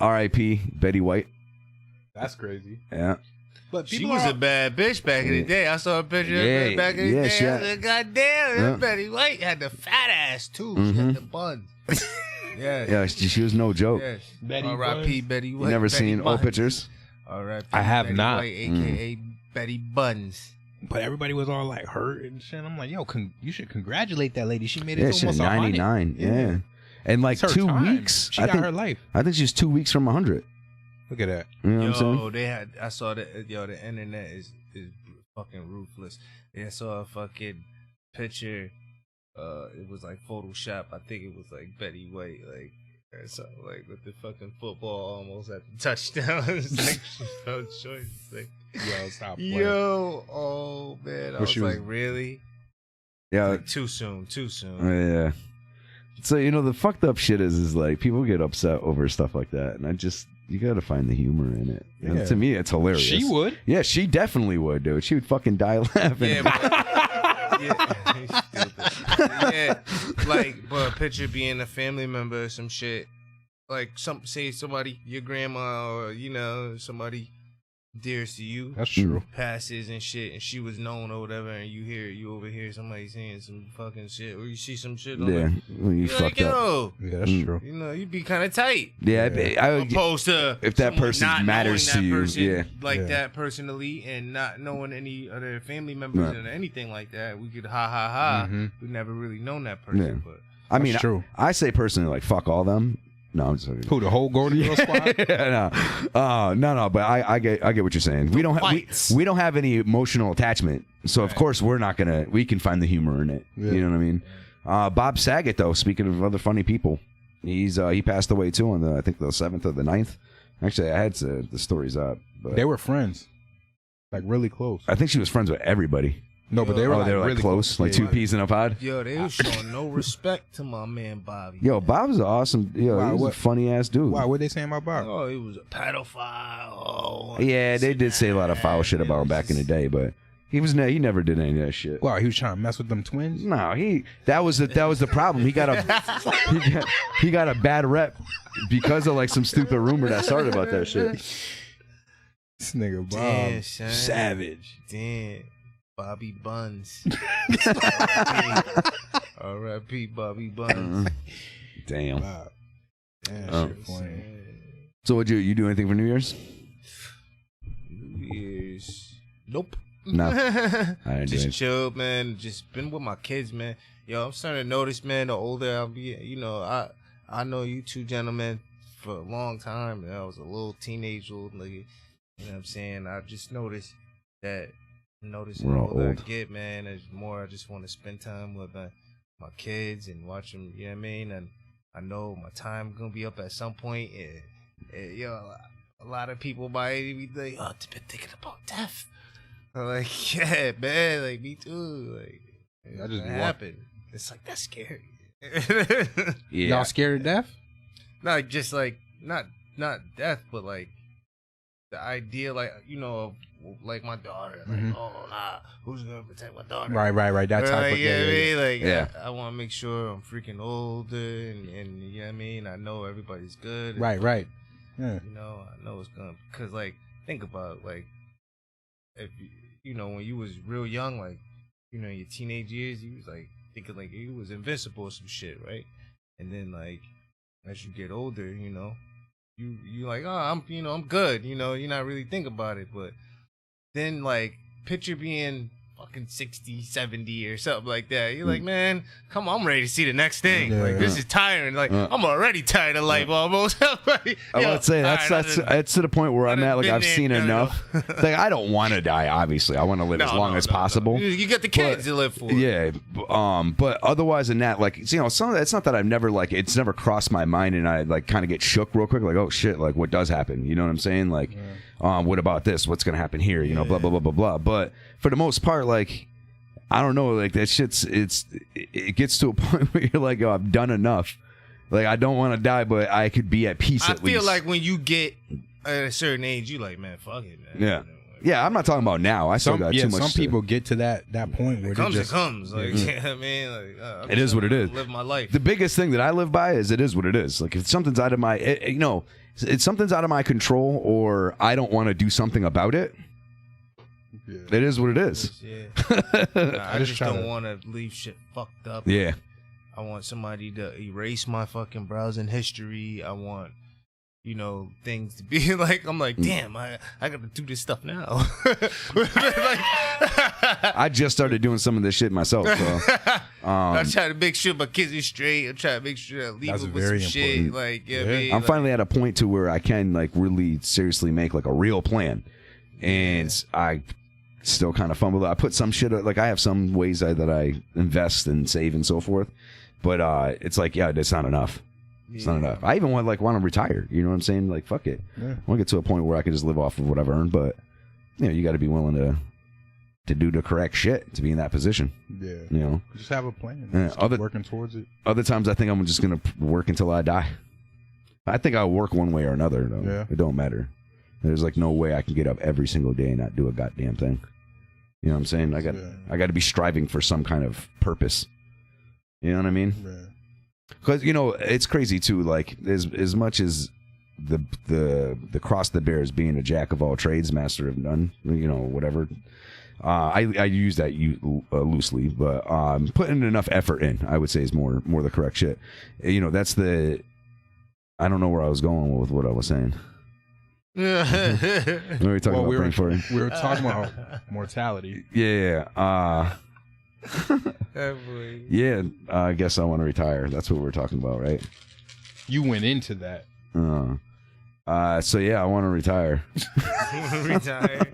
E: R.I.P. Betty White.
F: That's crazy.
E: Yeah.
K: But she was a bad bitch back in the day. I saw a picture of her back in the day. I said, goddamn, that Betty White had the fat ass too. She had the buns.
E: Yeah, she was no joke.
K: Yes. R.I.P. Betty White.
E: You never seen old pictures?
K: R.I.P.
F: I have
K: Betty
F: not.
K: White, a.k.a. Betty Buns.
F: But everybody was all like hurt and shit. I'm like, yo, you should congratulate that lady. She made it to
E: she's
F: almost
E: 99. Yeah. And like 2 weeks.
F: She got her life.
E: I think she's 2 weeks from 100.
F: Look at that.
E: You know what I'm saying?
K: I saw that. The internet is fucking ruthless. I saw a fucking picture. It was like Photoshop. I think it was like Betty White, like or something, like with the fucking football almost at the touchdown. It's like she felt short. It's like,
F: yo, stop playing.
K: Yo, oh man, I was like, really?
E: Yeah.
K: Like, too soon.
E: Yeah. So the fucked up shit is like people get upset over stuff like that, and you gotta find the humor in it. And to me, it's hilarious.
F: She would.
E: Yeah, she definitely would, dude. She would fucking die laughing.
K: Yeah, like, but a picture being a family member or some shit, like say somebody, your grandma or somebody dearest to you.
F: That's true.
K: Passes and shit, and she was known or whatever, and you overhear somebody saying some fucking shit, or you see some shit.
E: When you fucked up.
F: Yeah, that's true.
K: You'd be kind of tight.
E: Yeah,
K: opposed to
E: if that person matters to you,
K: that personally, and not knowing any other family members or anything like that, we could ha. We never really known that person.
E: Yeah.
K: But
E: I mean, I say personally, like fuck all them. No, I'm sorry.
F: Who, the whole Golden Girl squad?
E: No. But I get what you're saying. We don't have any emotional attachment, so of course we can find the humor in it. Yeah. You know what I mean? Bob Saget, though. Speaking of other funny people, he passed away too on I think the 7th or the 9th. Actually, I had the stories up. But
F: they were friends, like really close.
E: I think she was friends with everybody.
F: No, but they were
E: really
F: really
E: close, like two peas in a pod.
K: Yo, they was showing no respect to my man Bobby.
E: Yo, Bob's awesome. Yo, he was a funny ass dude.
F: Why? What they saying about Bob?
K: Oh, he was a pedophile.
E: Yeah, they did say a lot of foul shit about him back in the day, but he never did any of that shit.
F: Wow, he was trying to mess with them twins.
E: No, that was the problem. He got a bad rep because of like some stupid rumor that started about that shit.
F: This nigga Bob,
E: savage.
K: Damn. Bobby Buns. R.I.P. Bobby Buns.
E: Damn.
F: Wow. Damn, funny.
E: So would you do anything for New Year's?
K: New Year's. Nope.
E: No. I didn't
K: just chilled, man. Just been with my kids, man. Yo, I'm starting to notice, man, the older I'll be, I know you two gentlemen for a long time. And I was a little teenage little nigga. You know what I'm saying? I just noticed that noticing
E: We're
K: the
E: all
K: older I
E: old.
K: get, man, there's more I just want to spend time with my kids and watch them, you know what I mean? And I know my time gonna be up at some point. A lot of people might be like, oh, I've been thinking about death. I'm like, yeah, man, like, me too. Like,
F: I just
K: happened. It's like, that's scary.
E: Yeah.
F: Y'all scared of death?
K: Not just like, not death, but like, the idea, like, you know, of like my daughter, like, oh nah, who's gonna protect my daughter?
F: Right. That type of
K: yeah. Like,
E: yeah.
K: I want to make sure I'm freaking older, and you know what I mean. I know everybody's good.
F: Right. Yeah.
K: You know, I know it's gonna, cause like, think about it, like, if you know, when you was real young, like, you know, in your teenage years, you was like thinking like you was invincible or some shit, right? And then like, as you get older, you know, you like, oh, I'm good. You know, you're not really thinking about it, but then like, picture being fucking 60, 70 or something like that. You're like, man, come on, I'm ready to see the next thing. This is tiring. Like, I'm already tired of life almost. Like,
E: I would say that's to the point where I'm at. Like, I've seen enough. Like, I don't want to die. Obviously, I want to live as long as possible.
K: You got the kids to live for.
E: Yeah. But otherwise than that, like, you know, it's not that I've never like it's never crossed my mind, and I like kind of get shook real quick. Like, oh shit, like what does happen? You know what I'm saying? Like, what about this? What's gonna happen here? You know, blah blah blah blah blah. But for the most part, like, I don't know, like that shit's it gets to a point where you're like, oh, I've done enough. Like, I don't want to die, but I could be at peace at least.
K: I feel like when you get at a certain age, you like, man, fuck it, man.
E: Yeah. Yeah, I'm not talking about now. I still got too much.
F: Some people get to that point where
K: it comes.
F: Just,
K: it comes. Like, you know what I mean? Like,
E: it is what it is.
K: Live my life.
E: The biggest thing that I live by is it is what it is. Like, if something's out of my, you know, it's something's out of my control, or I don't want to do something about it. Yeah. It is what it is.
K: Yeah. I just don't want to leave shit fucked up.
E: Yeah.
K: I want somebody to erase my fucking browsing history. I want, you know, things to be like, I'm like, damn, I got to do this stuff now.
E: I just started doing some of this shit myself. So,
K: I'm trying to make sure my kids are straight. I'm trying to make sure I leave them with some shit. Like, yeah, man,
E: I'm finally at a point to where I can like really seriously make like a real plan, and I still kind of fumble. I put some shit like I have some ways that I invest and save and so forth, but it's like, yeah, it's not enough. It's not enough. I even want to retire. You know what I'm saying? Like, fuck it. Yeah. I want to get to a point where I can just live off of what I've earned, but you know, you got to be willing to do the correct shit to be in that position. Yeah. You know,
F: just have a plan. Just keep working towards it.
E: Other times, I think I'm just gonna work until I die. I think I'll work one way or another. Though. Yeah. It don't matter. There's like no way I can get up every single day and not do a goddamn thing. You know what I'm saying? I got to be striving for some kind of purpose. You know what I mean? Yeah. Because, you know, it's crazy too. Like, as much as the cross that bears being a jack of all trades, master of none, you know, whatever. I use that loosely, but putting enough effort in, I would say, is more the correct shit. You know, that's the. I don't know where I was going with what I was saying. We were talking about brain farting.
F: We were talking about mortality.
E: Yeah. Yeah, I guess I want to retire. That's what we're talking about, right?
F: You went into that.
E: So yeah, I want to retire.
K: Retire.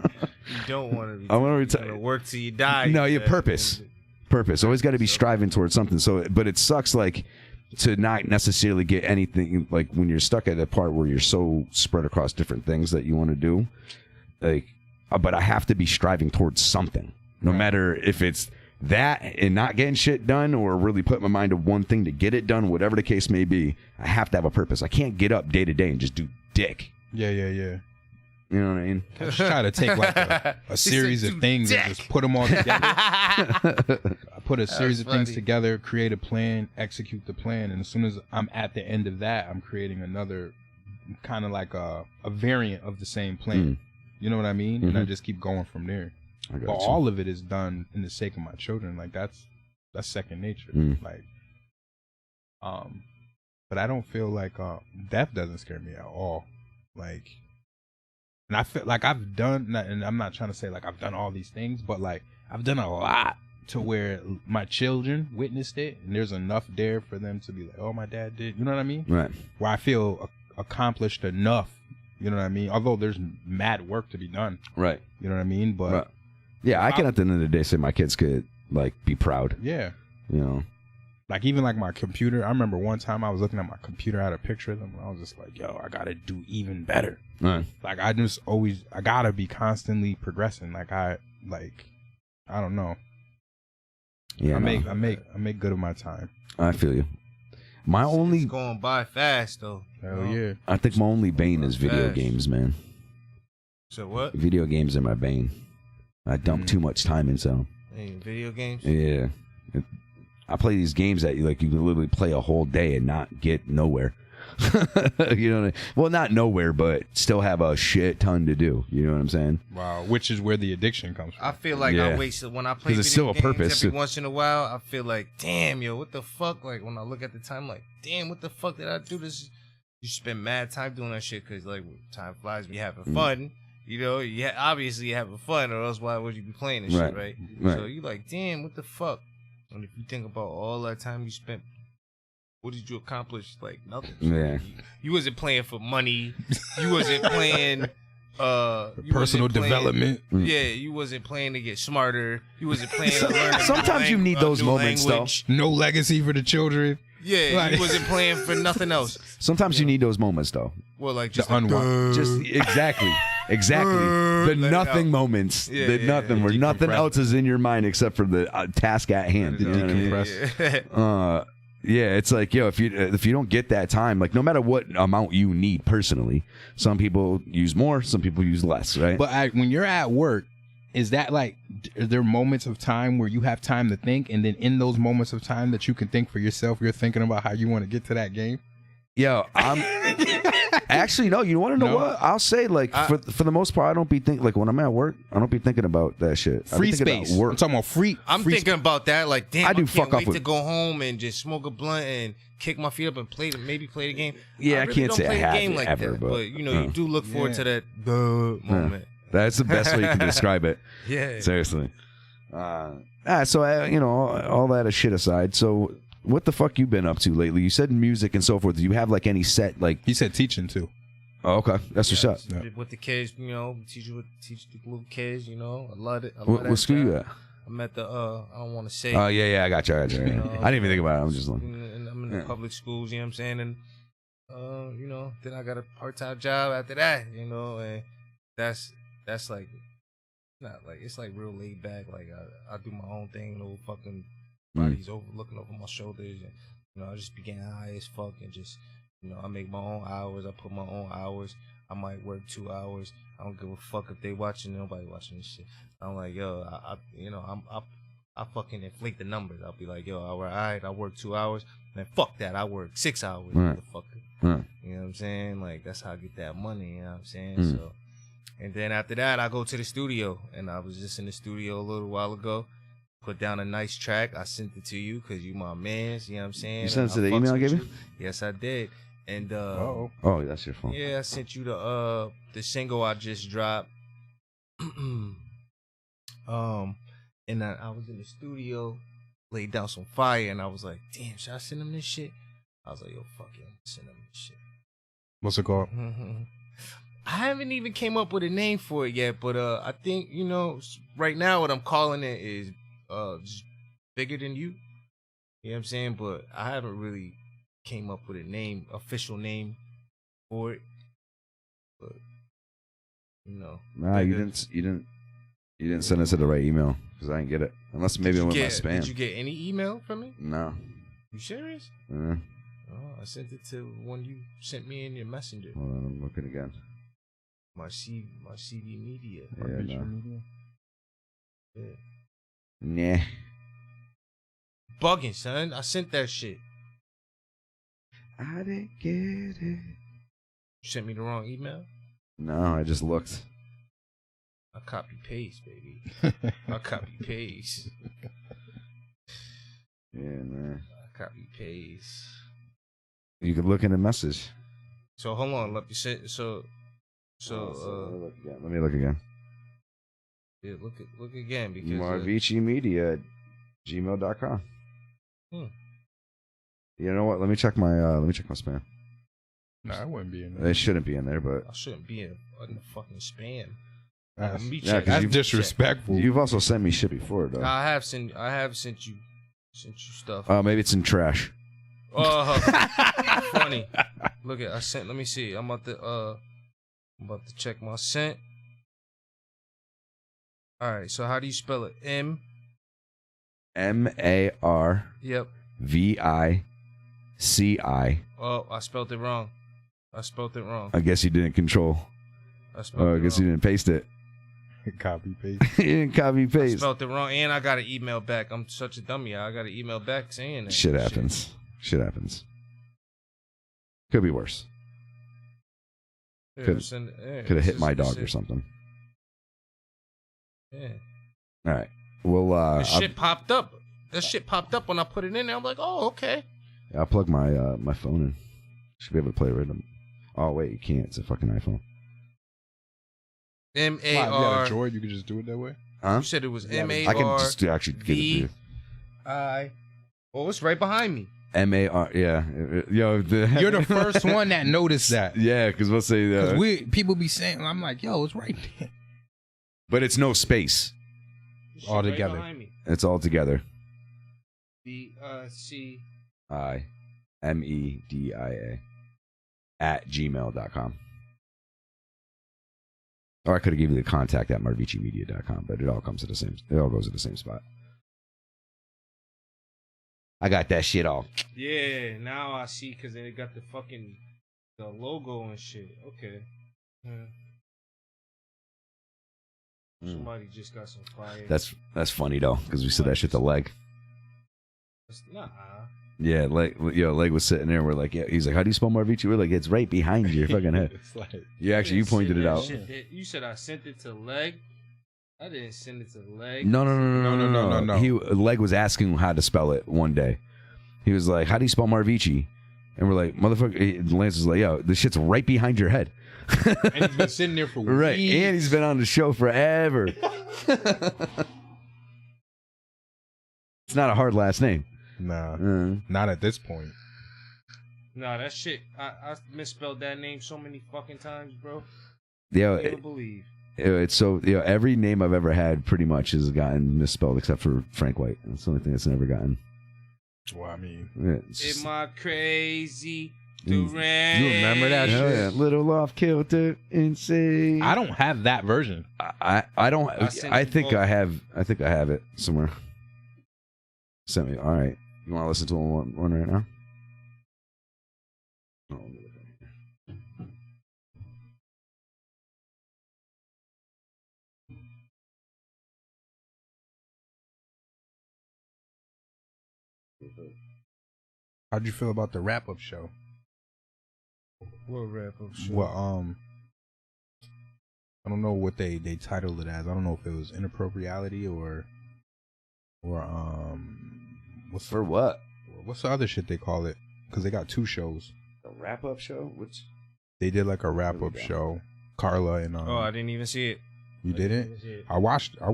K: You don't want to retire.
E: I want to retire.
K: You work till you die.
E: No, your purpose. Always got to be striving towards something. So, but it sucks, like, to not necessarily get anything, like when you're stuck at a part where you're so spread across different things that you want to do. Like, but I have to be striving towards something, no matter if it's that and not getting shit done, or really put my mind to one thing to get it done, whatever the case may be. I have to have a purpose. I can't get up day to day and just do dick.
F: Yeah.
E: You know what I mean?
F: I just try to take like a series of things and just put them all together. I put a series of things together, create a plan, execute the plan, and as soon as I'm at the end of that, I'm creating another kind of like a variant of the same plan. You know what I mean? And I just keep going from there. But all of it is done in the sake of my children. Like, that's second nature. Like, but I don't feel like death doesn't scare me at all. Like, and I feel like I've done, and I'm not trying to say like I've done all these things, but like I've done a lot to where my children witnessed it, and there's enough there for them to be like, oh, my dad did. You know what I mean?
E: Right.
F: Where I feel accomplished enough. You know what I mean? Although there's mad work to be done.
E: Right.
F: You know what I mean? But
E: Yeah, I can at the end of the day say my kids could like be proud.
F: Yeah.
E: You know.
F: Like even like my computer. I remember one time I was looking at my computer, I had a picture of them, and I was just like, yo, I gotta do even better.
E: Right.
F: Like I gotta be constantly progressing. I don't know.
E: Yeah.
F: I make good of my time.
E: I feel you.
K: It's going by fast though.
F: Hell yeah.
E: I think my only bane is video games, man.
K: So what?
E: Video games are my bane. I dump too much time into them.
K: Hey, video games?
E: Yeah. I play these games that you can literally play a whole day and not get nowhere. You know what I mean? Well, not nowhere, but still have a shit ton to do. You know what I'm saying?
F: Wow, which is where the addiction comes from.
K: I feel like I wasted when I play video
E: it's still a
K: games
E: purpose.
K: every once in a while. I feel like, damn, yo, what the fuck? Like when I look at the time, like, damn, what the fuck did I do this? You spend mad time doing that shit because like time flies. We having fun. You know, obviously you're having fun, or else why would you be playing this shit, right? So you like, damn, what the fuck? And if you think about all that time you spent, what did you accomplish? Like nothing.
E: Yeah.
K: You wasn't playing for money. You wasn't playing
F: personal development.
K: Yeah, you wasn't playing to get smarter. You wasn't playing to learn.
E: Sometimes you need those moments
K: language.
E: though.
F: No legacy for the children.
K: Yeah,
F: Like-
K: you wasn't playing for nothing else.
E: Sometimes you need those moments though.
K: Well, like just
F: The unwind.
E: Just exactly. The
K: Let it
E: nothing
K: out.
E: moments.
K: Yeah,
E: The
K: yeah,
E: nothing
K: yeah.
E: where nothing
F: Decompress.
E: else is in your mind except for the task at hand. You know what I mean?
F: Decompress.
E: Yeah, it's like, yo, if you don't get that time, like no matter what amount you need personally, some people use more, some people use less, right?
F: But when you're at work, is that like, are there moments of time where you have time to think, and then in those moments of time that you can think for yourself, you're thinking about how you want to get to that game?
E: Yo, I'm actually no. You want to know what? I'll say like for the most part, I don't be thinking like when I'm at work, I don't be thinking about that shit. I be
F: Free
E: thinking
F: space.
E: about work.
F: I'm talking about free.
K: I'm thinking about that. Like, damn,
E: I do
K: can't
E: fuck off
K: wait
E: with-
K: to go home and just smoke a blunt and kick my feet up and maybe play the game.
E: Yeah, I
K: really
E: can't
K: don't
E: say I
K: play the
E: have
K: game
E: it
K: like
E: ever,
K: that,
E: but,
K: you know, you do look forward to that moment.
E: That's the best way you can describe it.
K: Yeah.
E: Seriously. So you know, all that shit aside. So, what the fuck you been up to lately? You said music and so forth. Do you have like any set like?
F: He said teaching too.
E: Oh, okay, that's what's up.
K: With the kids, you know, teach the little kids, you know. I love it.
E: What school you at?
K: I'm at the I don't want to say.
E: Oh yeah, I got you. Yeah. I didn't even think about it. I'm just like,
K: and I'm in the public schools, you know what I'm saying, and you know, then I got a part-time job after that, you know, and that's like not like it's like real laid back. Like I do my own thing, no fucking body's looking over my shoulders, and you know, I just be getting high as fuck and just. You know, I make my own hours. I put my own hours. I might work 2 hours. I don't give a fuck if they watching. Nobody watching this shit. I'm like, yo, I fucking inflate the numbers. I'll be like, yo, all right, I work 2 hours. Man, fuck that. I work 6 hours, motherfucker. You know what I'm saying? Like, that's how I get that money. You know what I'm saying? So, and then after that, I go to the studio. And I was just in the studio a little while ago. Put down a nice track. I sent it to you because you my mans. You know what I'm saying?
E: You sent it to the email I gave you?
K: Yes, I did. And
E: oh, that's your phone.
K: Yeah, I sent you the single I just dropped. And I was in the studio, laid down some fire, and I was like, damn, should I send him this shit? I was like, yo, fuck it, send him this shit.
F: What's it called?
K: I haven't even came up with a name for it yet, but I think, you know, right now what I'm calling it is just Bigger Than You. You know what I'm saying? But I haven't really came up with a name, official name for it. But you know,
E: nah, you didn't send it to the right email because I didn't get it. Unless maybe it went in my spam.
K: Did you get any email from me?
E: No.
K: You serious?
E: Yeah.
K: Oh, I sent it to one you sent me in your messenger.
E: Hold on, I'm looking again.
K: My CD media.
E: Yeah, no.
K: Yeah.
E: Nah.
K: Bugging, son. I sent that shit.
E: I didn't get it.
K: You sent me the wrong email?
E: No, I just looked.
K: I copy paste, baby. I copy paste.
E: Yeah, man.
K: I copy paste.
E: You could look in the message.
K: So hold on, let me say
E: let me look again.
K: Yeah, look again because
E: MarviciMedia@gmail.com. You know what? Let me check my spam.
F: No, I wouldn't be in there.
E: It shouldn't be in there, but
K: I shouldn't be in the fucking spam.
F: That's,
K: Me
E: Yeah,
K: check.
E: 'cause
F: that's
E: you've-
F: disrespectful.
E: You've also sent me shit before, though.
K: I have sent you stuff.
E: Maybe it's in trash.
K: Funny. Look at I sent. Let me see. I'm about to check my sent. All right. So how do you spell it?
E: MARVICI.
K: Yep. Oh, I spelled it wrong.
E: I guess you didn't control.
K: I spelled
E: I
K: it
E: guess
K: wrong.
E: you didn't paste it.
F: Copy paste.
E: You didn't copy
K: I
E: paste.
K: spelled it wrong, and I got an email back. I'm such a dummy. I got an email back saying that.
E: Shit happens. Shit happens. Could be worse.
K: Yeah,
E: Could have hit my dog or something.
K: Yeah.
E: All right. Well,
K: The shit popped up. That shit popped up when I put it in there. I'm like, oh, okay.
E: I'll plug my my phone in. Should be able to play rhythm. Oh wait, you can't. It's a fucking iPhone.
F: If you had a Droid, you could just do it that way.
E: Huh?
K: You said it was MAR.
E: I can just actually get it to you.
K: Oh, it's right behind me.
E: MAR. Yeah. Yo,
F: You're the first one that noticed that.
E: Yeah, because we'll say that.
F: People be saying, I'm like, yo, it's right there.
E: But it's no space.
F: All together.
K: Right behind me.
E: It's all together.
K: C.
E: IMEDIA @gmail.com. Or I could have given you the contact at marvicimedia.com, but it all comes to the same. It all goes to the same spot. I got that shit all.
K: Yeah, now I see because they got the logo and shit. Okay. Somebody just got some fire.
E: That's funny though, because we said that shit to Leg.
K: Nah.
E: Yeah, Leg was sitting there. We're like, yeah. He's like, how do you spell Marvici? We're like, it's right behind your fucking head.
F: It's like,
E: you pointed it out.
K: You said I sent it to Leg. I didn't send it to Leg.
E: No. Leg was asking how to spell it one day. He was like, how do you spell Marvici? And we're like, motherfucker. Lance was like, yo, this shit's right behind your head.
F: And he's been sitting there for
E: right,
F: weeks.
E: and he's been on the show forever. It's not a hard last name.
F: Nah, not at this point.
K: Nah, that shit. I misspelled that name so many fucking times, bro.
E: Yeah,
K: I can't believe.
E: It's so every name I've ever had pretty much has gotten misspelled except for Frank White. That's the only thing that's never gotten.
F: Well, I mean,
K: Am I crazy?
F: You remember that shit?
E: Yeah, little off kilter, insane.
F: I don't have that version.
E: I don't. I think I have it somewhere. Sent me. All right. You want to listen to one right now?
F: How'd you feel about the wrap-up show?
K: What wrap-up show?
F: Well, I don't know what they titled it as. I don't know if it was inappropriality or what's
E: for what?
F: What's the other shit they call it? Because they got two shows.
E: The wrap-up show? Which?
F: They did like a wrap-up show. Carla and
K: Oh, I didn't even see it.
F: You didn't? I watched it.
K: I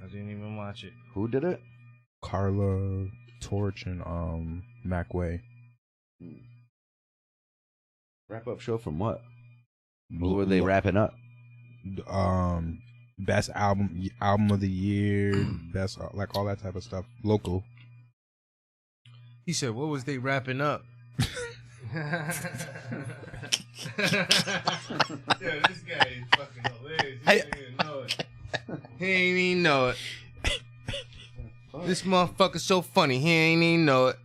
K: didn't even watch it.
E: Who did it?
F: Carla, Torch, and Mac Way.
E: Wrap-up show from what? What were they wrapping up?
F: Best album of the year, best like all that type of stuff. Local.
K: He said, "What was they wrapping up?" Yeah, this guy is fucking hilarious. He ain't even know it. He ain't even know it. This motherfucker's so funny. He ain't even know it.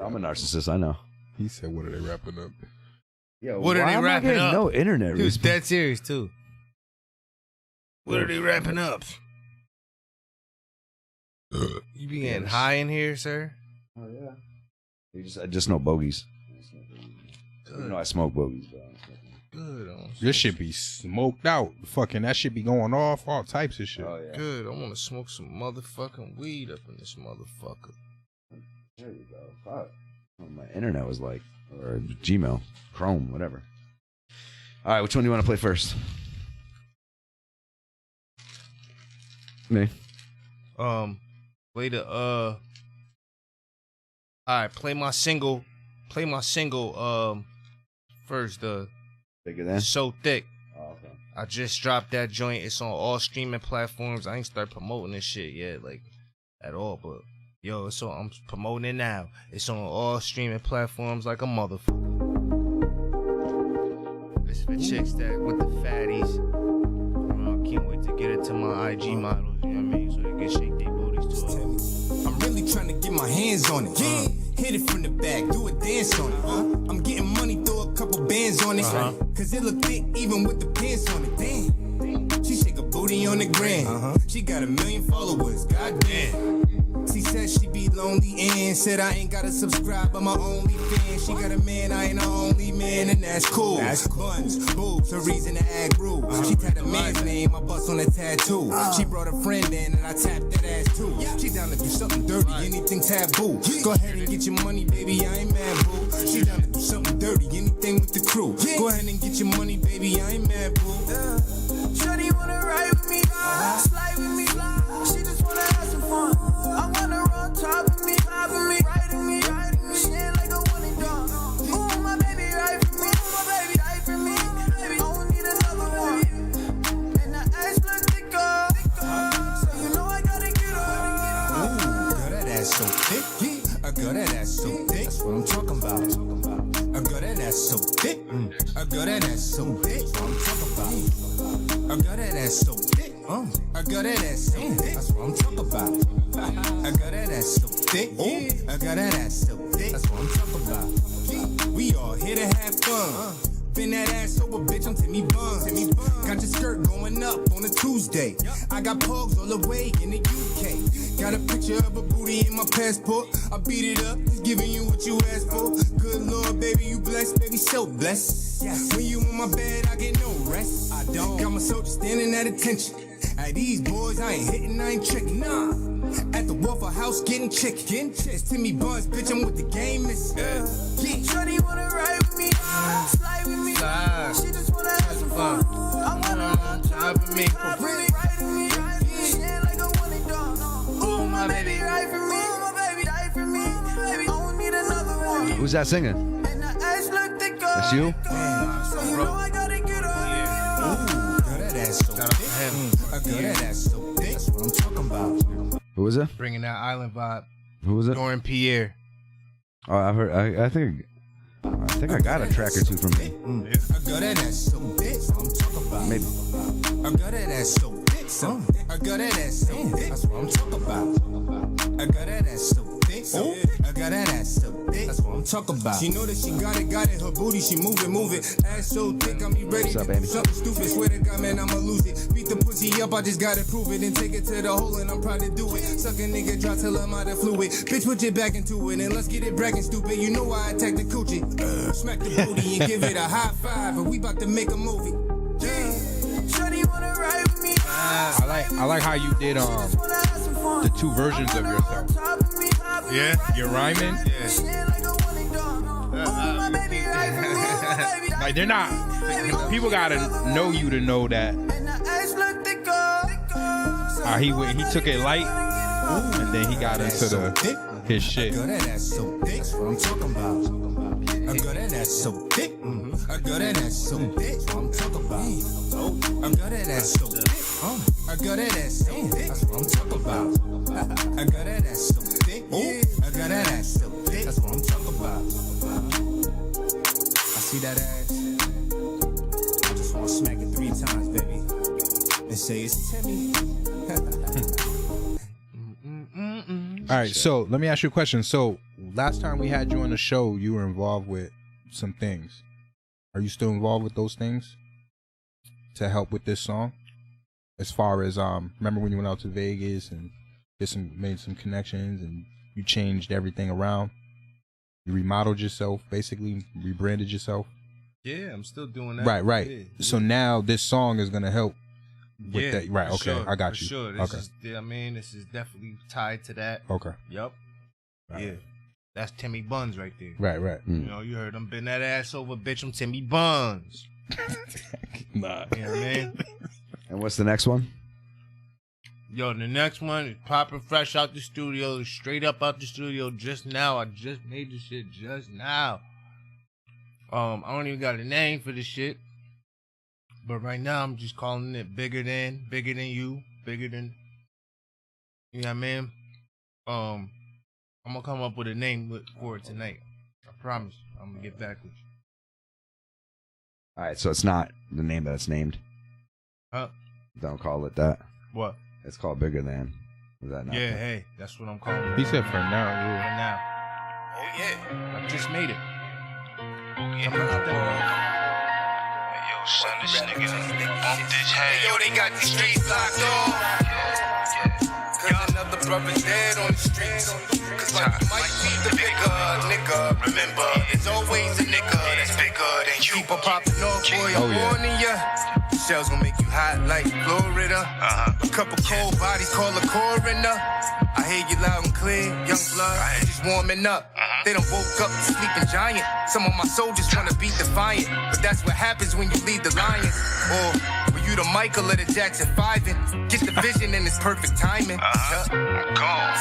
E: I'm a narcissist. I know.
F: He said, "What are they wrapping up?"
E: Yo,
K: what are they wrapping up?
E: No internet.
K: He was dead serious too. What are they wrapping up? You be getting high in here, sir?
E: Oh yeah. I just know bogeys. You know I smoke bogeys.
K: Good.
F: This shit be smoked out. Fucking that shit be going off. All types of shit.
E: Oh yeah.
K: Good. I want to smoke some motherfucking weed up in this motherfucker.
E: There you go. Fuck. Well, my internet was like, or Gmail, Chrome, whatever. All right, which one do you want to play first? Me.
K: Play the all right, play my single first,
E: Bigger than?
K: So Thick.
E: Oh, okay.
K: I just dropped that joint. It's on all streaming platforms. I ain't start promoting this shit yet, like, at all. But, yo, I'm promoting it now. It's on all streaming platforms like a motherfucker. It's for chicks that with the fatties. I can't wait to get it to my IG models, you know what I mean? So they can shake their booties to it.
I: I'm really trying to get my hands on it. Hit it from the back, do a dance on it. I'm getting money, throw a couple bands on it. Cause it look thick even with the pants on it. Damn. She shake a booty on the gram. She got 1 million followers, goddamn. She said she be lonely and said I ain't gotta subscribe, but my only fan. She got a man, I ain't the only man, and that's cool. Buns, boobs, a reason to act rude. She tapped a man's name, I bust on a tattoo. She brought a friend in and I tapped that ass too. She down to do something dirty, anything taboo. Go ahead and get your money, baby, I ain't mad, boo. She down to do something dirty, anything with the crew. Go ahead and get your money, baby, I ain't mad, boo.
L: Shorty wanna ride with me, slide with me. She just wanna have some fun. I want her on top of me, riding me. She ain't like a one and done. Ooh, my baby, ride for me. My baby, die for me. I don't need another one. And the ass look thicker. So you know I gotta get her.
I: Ooh, girl, that ass so thick. A girl, that ass so thick. That's what I'm talking about. A girl, that ass so thick. A girl, that ass so thick. That's what I'm talking about. A girl, that ass so thick. I got that ass so thick. That's what I'm talking about. I got that ass so thick. I got that ass so thick. That's what I'm talking about. We all here to have fun. Bend that ass over, bitch. I'm Timi Bunz. Got your skirt going up on a Tuesday. I got pugs all the way in the UK. Got a picture of a booty in my passport. I beat it up, just giving you what you asked for. Good Lord, baby, you blessed, baby, so blessed. When you in my bed, I get no rest. I don't. Got my soldiers standing at attention. At these boys, I ain't hitting, I ain't tricking. Nah. At the Waffle House, getting chicken. It's Timi Bunz, bitch, I'm with the game, miss.
L: Shorty wanna ride with me, slide with me. She just wanna have some fun. I want her on top of me, riding me. She ain't like a one and done. Ooh, my baby, ride for me. My baby, die for me. I don't need another one.
E: Who's that singing?
L: And the ass look thicker.
E: That's you?
L: So you know I gotta get her.
I: Ooh, girl, that ass so thick. A girl, that ass so thick. That's what I'm talking about.
E: Who was it?
K: Bringing that island vibe.
E: Who was it?
K: Doran Pierre.
E: Oh, I've heard. I think I got a track or two from him.
I: I got that ass so thick. That's what I'm talking about.
E: Maybe.
I: I got that ass so thick. I got that ass so thick. That's what I'm talking about. I got that ass so thick. I got that ass so thick. That's what I'm talking about. She know that she got it. Her booty, she move it. Ass so thick, I'm ready to do something stupid. Swear to God, man, I'ma lose it. Beat the pussy up, I just gotta prove it. And take it to the hole, and I'm proud to do it. Suck a nigga dry till I'm out of fluid. Bitch, put your back into it, and let's get it bragging stupid. You know why I attack the coochie. Smack the booty and give it a high five. And we about to make a movie.
L: Shorty wanna ride with me.
F: I like how you did the two versions of yourself.
K: Yeah,
F: you're rhyming. Like they're not. People gotta know you to know that. He took it light, and then he got into his shit.
I: I got that ass so thick. That's what I'm talking about. I got that ass so thick. I got that ass so thick. That's what I'm talking about. I got that ass so thick. I got that ass so thick. That's what I'm talking about. I got that ass so thick. I got that ass so thick. That's what I'm talking about. I see that ass. I just want to smack it 3 times, baby, and say it's Timi.
F: All right, so let me ask you a question. So last time we had you on the show, you were involved with some things. Are you still involved with those things to help with this song? As far as remember when you went out to Vegas and made some connections and you changed everything around? You remodeled yourself, basically rebranded yourself.
K: Yeah, I'm still doing that.
F: Right.
K: Yeah,
F: so now this song is gonna help with that. Right.
K: For
F: Okay.
K: sure,
F: I got
K: for
F: you.
K: Sure. This is definitely tied to that.
F: Okay.
K: Yep.
F: Right.
K: Yeah. That's Timi Bunz right there.
F: Right.
K: You know, you heard him bend that ass over, bitch. I'm Timi Bunz.
F: Nah.
K: You know what I mean?
E: And what's the next one?
K: Yo, the next one is popping fresh out the studio, straight up out the studio just now. I just made this shit just now. I don't even got a name for this shit, But right now, I'm just calling it bigger than you, bigger than. You know what I mean? I'm gonna come up with a name for it tonight. I promise. I'm gonna get back with you.
E: All right, so it's not the name that it's named.
K: Huh?
E: Don't call it that.
K: What?
E: It's called Bigger Than. Is that not?
K: Yeah, hey, that's what I'm calling it.
F: He said for now, yeah.
K: For now.
H: Oh yeah.
K: I just made it.
H: Oh yeah. Hey, yo, son, this nigga bump this head. Hey, yo, they got the streets locked off. Cause another brother's dead on the streets. Cause like you might be the bigger nigga. Remember, there's always a nigga that's bigger than you. Keep on popping off, boy, I'm warning ya. Shells gon' make you hot like Florida. A couple cold bodies call a coroner. I hear you loud and clear, young blood, just warming up. They done woke up the sleeping giant. Some of my soldiers wanna be defiant, but that's what happens when you lead the lions. Or were you the Michael or the Jackson 5 and get the vision and it's perfect timing.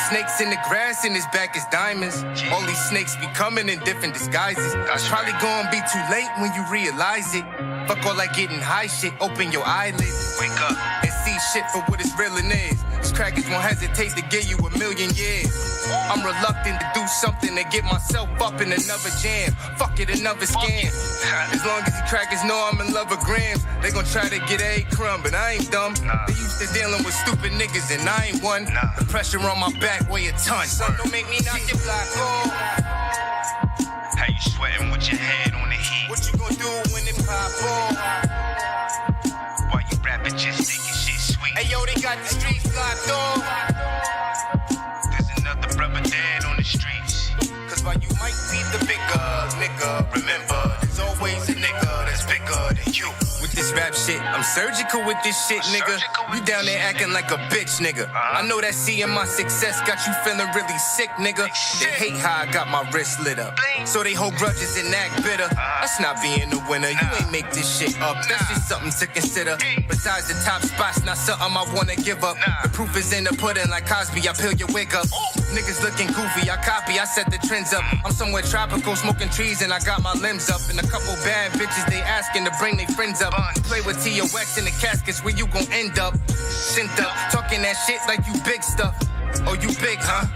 H: Snakes in the grass and his back is diamonds. All these snakes be coming in different disguises. It's probably gonna be too late when you realize it. Fuck all that getting high shit, open your eyelids. Wake up and see shit for what it's really is. These crackers won't hesitate to give you a million years. I'm reluctant to do something to get myself up in another jam. Fuck it, another scam. As long as you crackers know I'm in love with grams, they gon' try to get a crumb, but I ain't dumb. They used to dealing with stupid niggas and I ain't one. The pressure on my back weigh a ton. Son, don't make me knock your block off. How you sweating with your head on the heat? What you gon' do when it pop off? While you rapping, just thinking shit sweet. Hey yo, they got the streets locked off. There's another brother dead on the streets. Cause while you might be the bigger nigga, remember, there's always a nigga that's bigger than you. With this rap shit, I'm surgical with this shit, nigga. You down there acting like a bitch, nigga. I know that seeing my success got you feeling really sick, nigga. They hate how I got my wrist lit up, so they hold grudges and act bitter. That's not being a winner. You ain't make this shit up. That's just something to consider. Besides the top spots, not something I wanna give up. The proof is in the pudding, like Cosby. I peel your wig up. Niggas looking goofy, I copy, I set the trends up. I'm somewhere tropical, smoking trees, and I got my limbs up. And a couple bad bitches, they asking to bring their friends up. Play with TOX in the caskets, where you gon' end up? Sent up, talking that shit like you big stuff. Oh, you big, huh?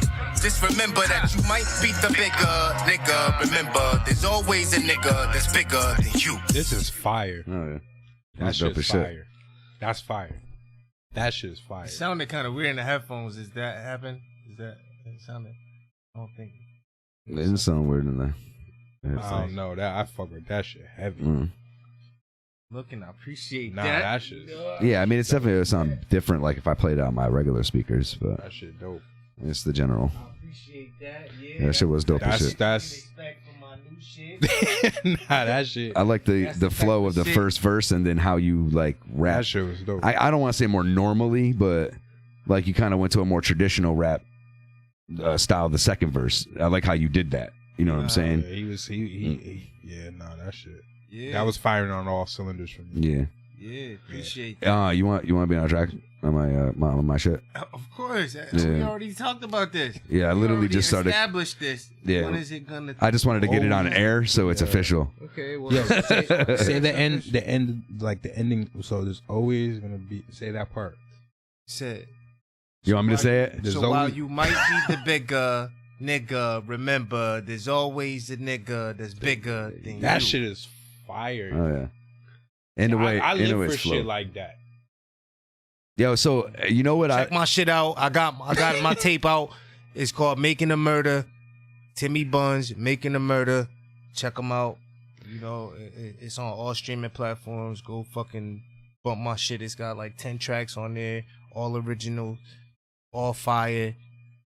H: Just remember that you might be the bigger nigga. Remember, there's always a nigga that's bigger than you.
F: This is fire.
E: Oh yeah,
F: That shit's fire. That's fire. That shit's fire.
K: It sounded kind of weird in the headphones. Is that happen? Is that it sounded? I don't think.
E: It didn't sound weird in there.
F: I don't know that. I fuck with that shit heavy.
K: Looking, I appreciate
F: that.
K: that
F: shit.
E: Yeah, I mean, it's definitely gonna sound different. Like if I played it on my regular speakers, but
F: that shit dope.
E: It's the general.
K: I appreciate that.
E: Yeah, that shit was dope as shit.
F: That's nah, that shit.
E: I like the flow of the first verse and then how you like rap.
F: That shit was dope.
E: I don't want to say more normally, but like you kind of went to a more traditional rap style of the second verse. I like how you did that. You know what I'm saying?
F: Yeah, that shit. Yeah. That was firing on all cylinders for me.
E: Yeah.
K: Yeah, appreciate that.
E: You want to be on a track on my shit?
K: Of course. We already talked about this.
E: Yeah, I literally just started.
K: Established this.
E: Yeah.
K: When is it gonna?
E: I just wanted to get it on air so it's official.
K: Okay. Well,
F: say the end, like the ending. So there's always gonna be. Say that part.
K: Said.
E: You want me to say it?
K: So while you might be the bigger nigga, remember there's always a nigga that's bigger than you.
F: That shit is fire.
E: Oh yeah. In the way,
F: I live for
E: flow.
F: shit like that.
E: Yo, so you know what?
K: Check my shit out. I got my tape out. It's called Making a Murder. Timi Bunz, Making a Murder. Check them out. You know, it's on all streaming platforms. Go fucking bump my shit. It's got like 10 tracks on there, all original, all fire.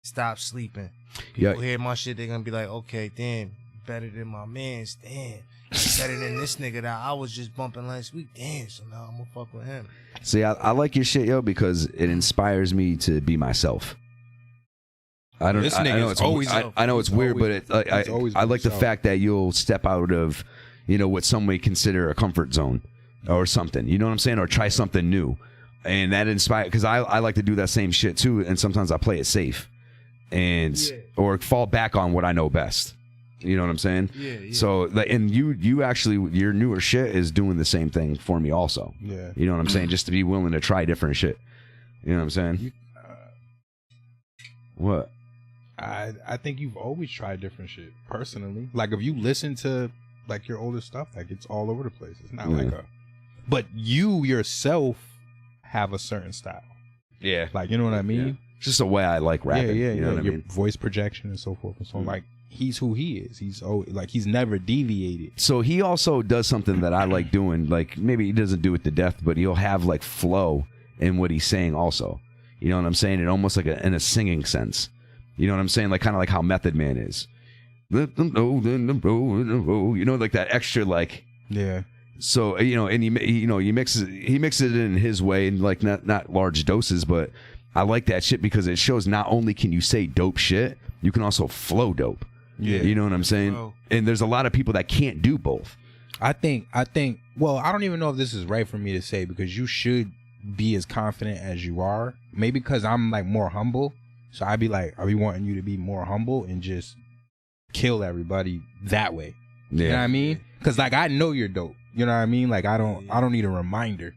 K: Stop sleeping. People hear my shit, they're gonna be like, okay, damn, better than my man's. Damn. Better than this nigga that I was just bumping last week. Damn, so now I'm gonna fuck with him.
E: See, I like your shit, yo, because it inspires me to be myself. I know it's weird, but I like the fact that you'll step out of, what some may consider a comfort zone or something. You know what I'm saying? Or try something new, and that inspires because I like to do that same shit too. And sometimes I play it safe, or fall back on what I know best. You know what I'm saying?
K: Yeah.
E: So, and you actually, your newer shit is doing the same thing for me also.
F: Yeah.
E: You know what I'm saying? Just to be willing to try different shit. You know what I'm saying? What?
F: I think you've always tried different shit, personally. Like, if you listen to, like, your older stuff, like, it's all over the place. It's not like a... But you yourself have a certain style.
E: Yeah.
F: Like, you know what I mean?
E: Yeah. Just the way I like rapping.
F: Yeah.
E: You know what I
F: Your
E: mean?
F: voice projection and so forth and so on. Like, he's who he is. He's never deviated.
E: So he also does something that I like doing. Like, maybe he doesn't do it to death, but he'll have, like, flow in what he's saying also. You know what I'm saying? It almost like in a singing sense. You know what I'm saying? Like, kind of like how Method Man is. You know, like that extra, like...
F: Yeah.
E: So, you know, and he mixes it in his way, and like not large doses, but I like that shit because it shows not only can you say dope shit, you can also flow dope.
F: Yeah.
E: You know what I'm saying? And there's a lot of people that can't do both.
F: I think, well, I don't even know if this is right for me to say, because you should be as confident as you are. Maybe because I'm like more humble. So I'd be wanting you to be more humble and just kill everybody that way.
E: Yeah.
F: You know what I mean? Because like, I know you're dope. You know what I mean? Like, I don't need a reminder.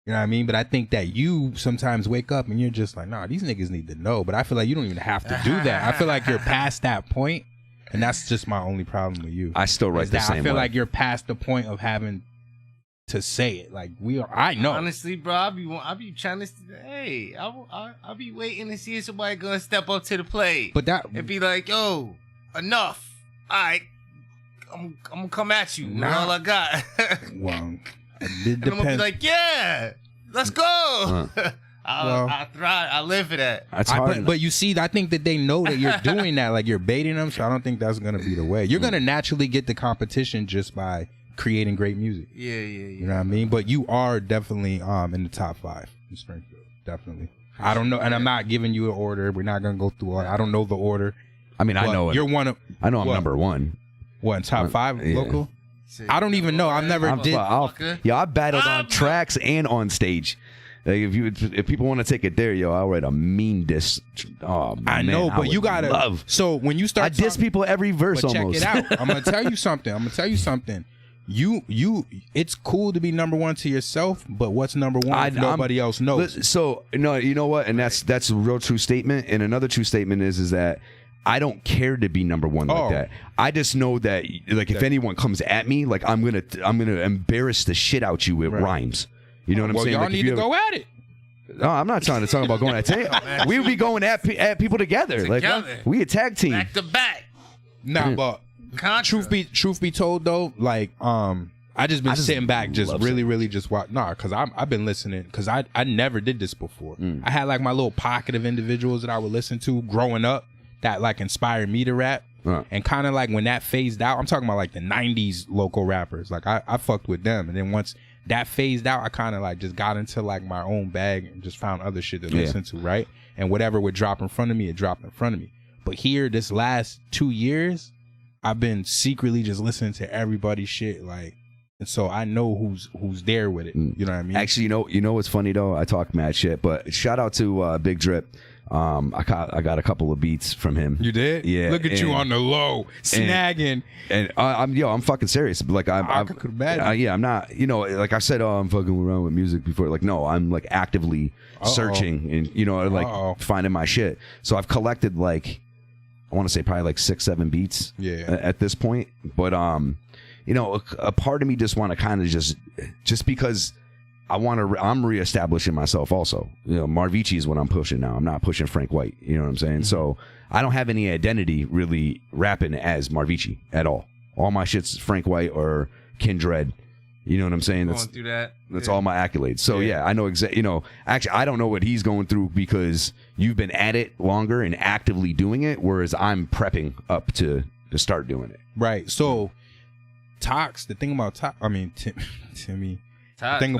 F: You know what I mean? But I think that you sometimes wake up and you're just like, nah, these niggas need to know. But I feel like you don't even have to do that. I feel like you're past that point, and that's just my only problem with you.
E: I still write the same way.
F: I feel like you're past the point of having to say it. Like, I know.
K: Honestly, bro, I be trying to. Hey, I'll be waiting to see if somebody gonna step up to the plate.
F: But that
K: and be like, yo, enough. All right, I'm gonna come at you. That's all I got.
F: Well,
K: and I'm gonna be like, yeah, let's go. I thrive. I live for that.
E: That's hard.
F: But you see, I think that they know that you're doing that. Like, you're baiting them. So I don't think that's gonna be the way. You're gonna naturally get the competition just by creating great music.
K: Yeah.
F: You know what I mean? But you are definitely in the top 5 in Springfield. Definitely. I don't know, and I'm not giving you an order. We're not gonna go through all. I don't know the order.
E: I mean, I know it.
F: You're one of.
E: I know I'm number 1.
F: What, in top 5
E: yeah.
F: local? I don't even know. I've never did.
E: I battled on tracks and on stage. Like, if people want to take it there, I'll write a mean diss. Oh, man,
F: I know, but you gotta
E: love.
F: So when you start,
E: I diss people every verse
F: but
E: almost.
F: Check it out. I'm gonna tell you something. You, it's cool to be number 1 to yourself, but what's number 1 if nobody else knows?
E: So no, you know what? And that's a real true statement. And another true statement is that I don't care to be number 1 like that. I just know that, like, if anyone comes at me, like, I'm gonna embarrass the shit out you with rhymes. You know what I'm saying?
F: Y'all
E: like,
F: need to go at it.
E: No, I'm not trying to talk about going at it. We would be going at people together. Like, we a tag team.
K: Back to back.
F: Nah, but truth be told though, like, I just sitting back, just really just watch. Nah, because I've been listening, because I never did this before. I had like my little pocket of individuals that I would listen to growing up that like inspired me to rap. And kind of like when that phased out, I'm talking about like the 90s local rappers. Like I fucked with them, and then once that phased out, I kind of like just got into like my own bag and just found other shit to listen to, right? And whatever would drop in front of me, it dropped in front of me. But here, this last 2 years, I've been secretly just listening to everybody's shit, like, and so I know who's there with it. You know what I mean?
E: Actually, you know what's funny though? I talk mad shit, but shout out to Big Drip. I got a couple of beats from him.
F: You did?
E: Yeah.
F: Look at you on the low, snagging.
E: And I'm fucking serious. Like, I
F: could imagine.
E: I'm not. Like I said, I'm fucking around with music before. Like, no, I'm like actively searching and like finding my shit. So I've collected like, I want to say probably like 6-7 beats. At this point, but a part of me just want to kind of just because I'm reestablishing myself also. Marvici is what I'm pushing now. I'm not pushing Frank White. You know what I'm saying? So I don't have any identity really rapping as Marvici at all. All my shit's Frank White or Kindred. You know what I'm saying?
K: Going through that.
E: That's all my accolades. So I know exactly. Actually, I don't know what he's going through because you've been at it longer and actively doing it, whereas I'm prepping up to start doing it.
F: Right. So Tox, the thing about Tox, I mean Timmy.
K: That's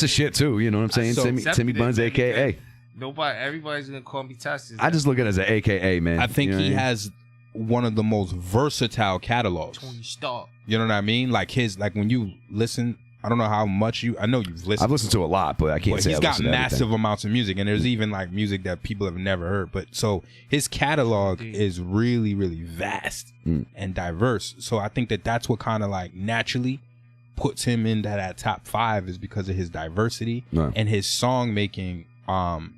E: the shit too. You know what I'm saying? Timi Bunz, AKA.
K: Everybody's gonna call me Tox.
E: I just look at it as an AKA, man.
F: I think he has one of the most versatile catalogs.
K: Tony Stark.
F: You know what I mean? Like when you listen, I don't know how much I know you've listened.
E: I've listened to a lot, but I can't say
F: he's
E: I've
F: got
E: listened to
F: massive
E: everything.
F: amounts of music, and there's even like music that people have never heard. But so his catalog is really, really vast and diverse. So I think that that's what kind of like naturally puts him into that top 5 is because of his diversity and his song making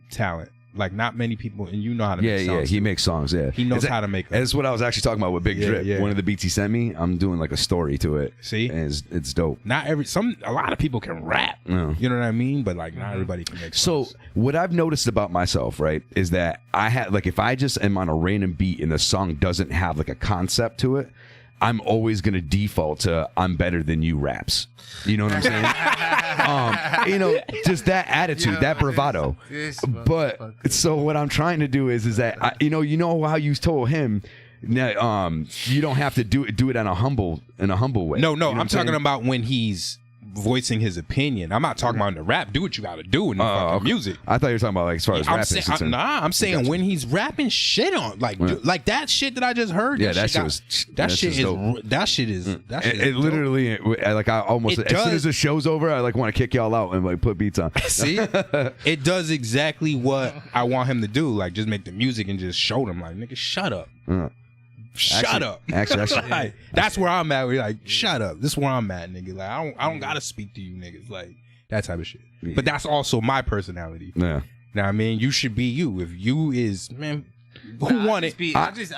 F: talent. Like not many people, and you know how to make songs.
E: He makes songs. Yeah,
F: he knows how to make them.
E: That's what I was actually talking about with Big Drip.
F: Yeah.
E: One of the beats he sent me, I'm doing like a story to it.
F: See,
E: and it's dope.
F: Not a lot of people can rap.
E: Yeah.
F: You know what I mean? But like not everybody can make songs.
E: So what I've noticed about myself, right, is that I had like if I just am on a random beat and the song doesn't have like a concept to it, I'm always gonna default to "I'm better than you" raps. You know what I'm saying? You know, just that attitude, that bravado. But so what I'm trying to do is that you know how you told him. You don't have to do it in a humble way.
F: No,
E: you know
F: I'm talking about when he's voicing his opinion. I'm not talking about in the rap. Do what you got to do in the fucking music.
E: I thought you were talking about like as far as rapping.
F: I'm saying when he's rapping shit on like that shit that I just heard.
E: Yeah, that shit is it literally like I almost as soon as the show's over, I like want to kick y'all out and like put beats on.
F: See, it does exactly what I want him to do. Like just make the music and just show them like nigga, shut up. Shut up.
E: Actually,
F: like, that's where I'm at. We're like, shut up. This is where I'm at, nigga. Like, I don't gotta speak to you niggas. Like, that type of shit. Yeah. But that's also my personality.
E: Yeah.
F: Now, I mean, you should be you. If you is, man, who won it?
K: I just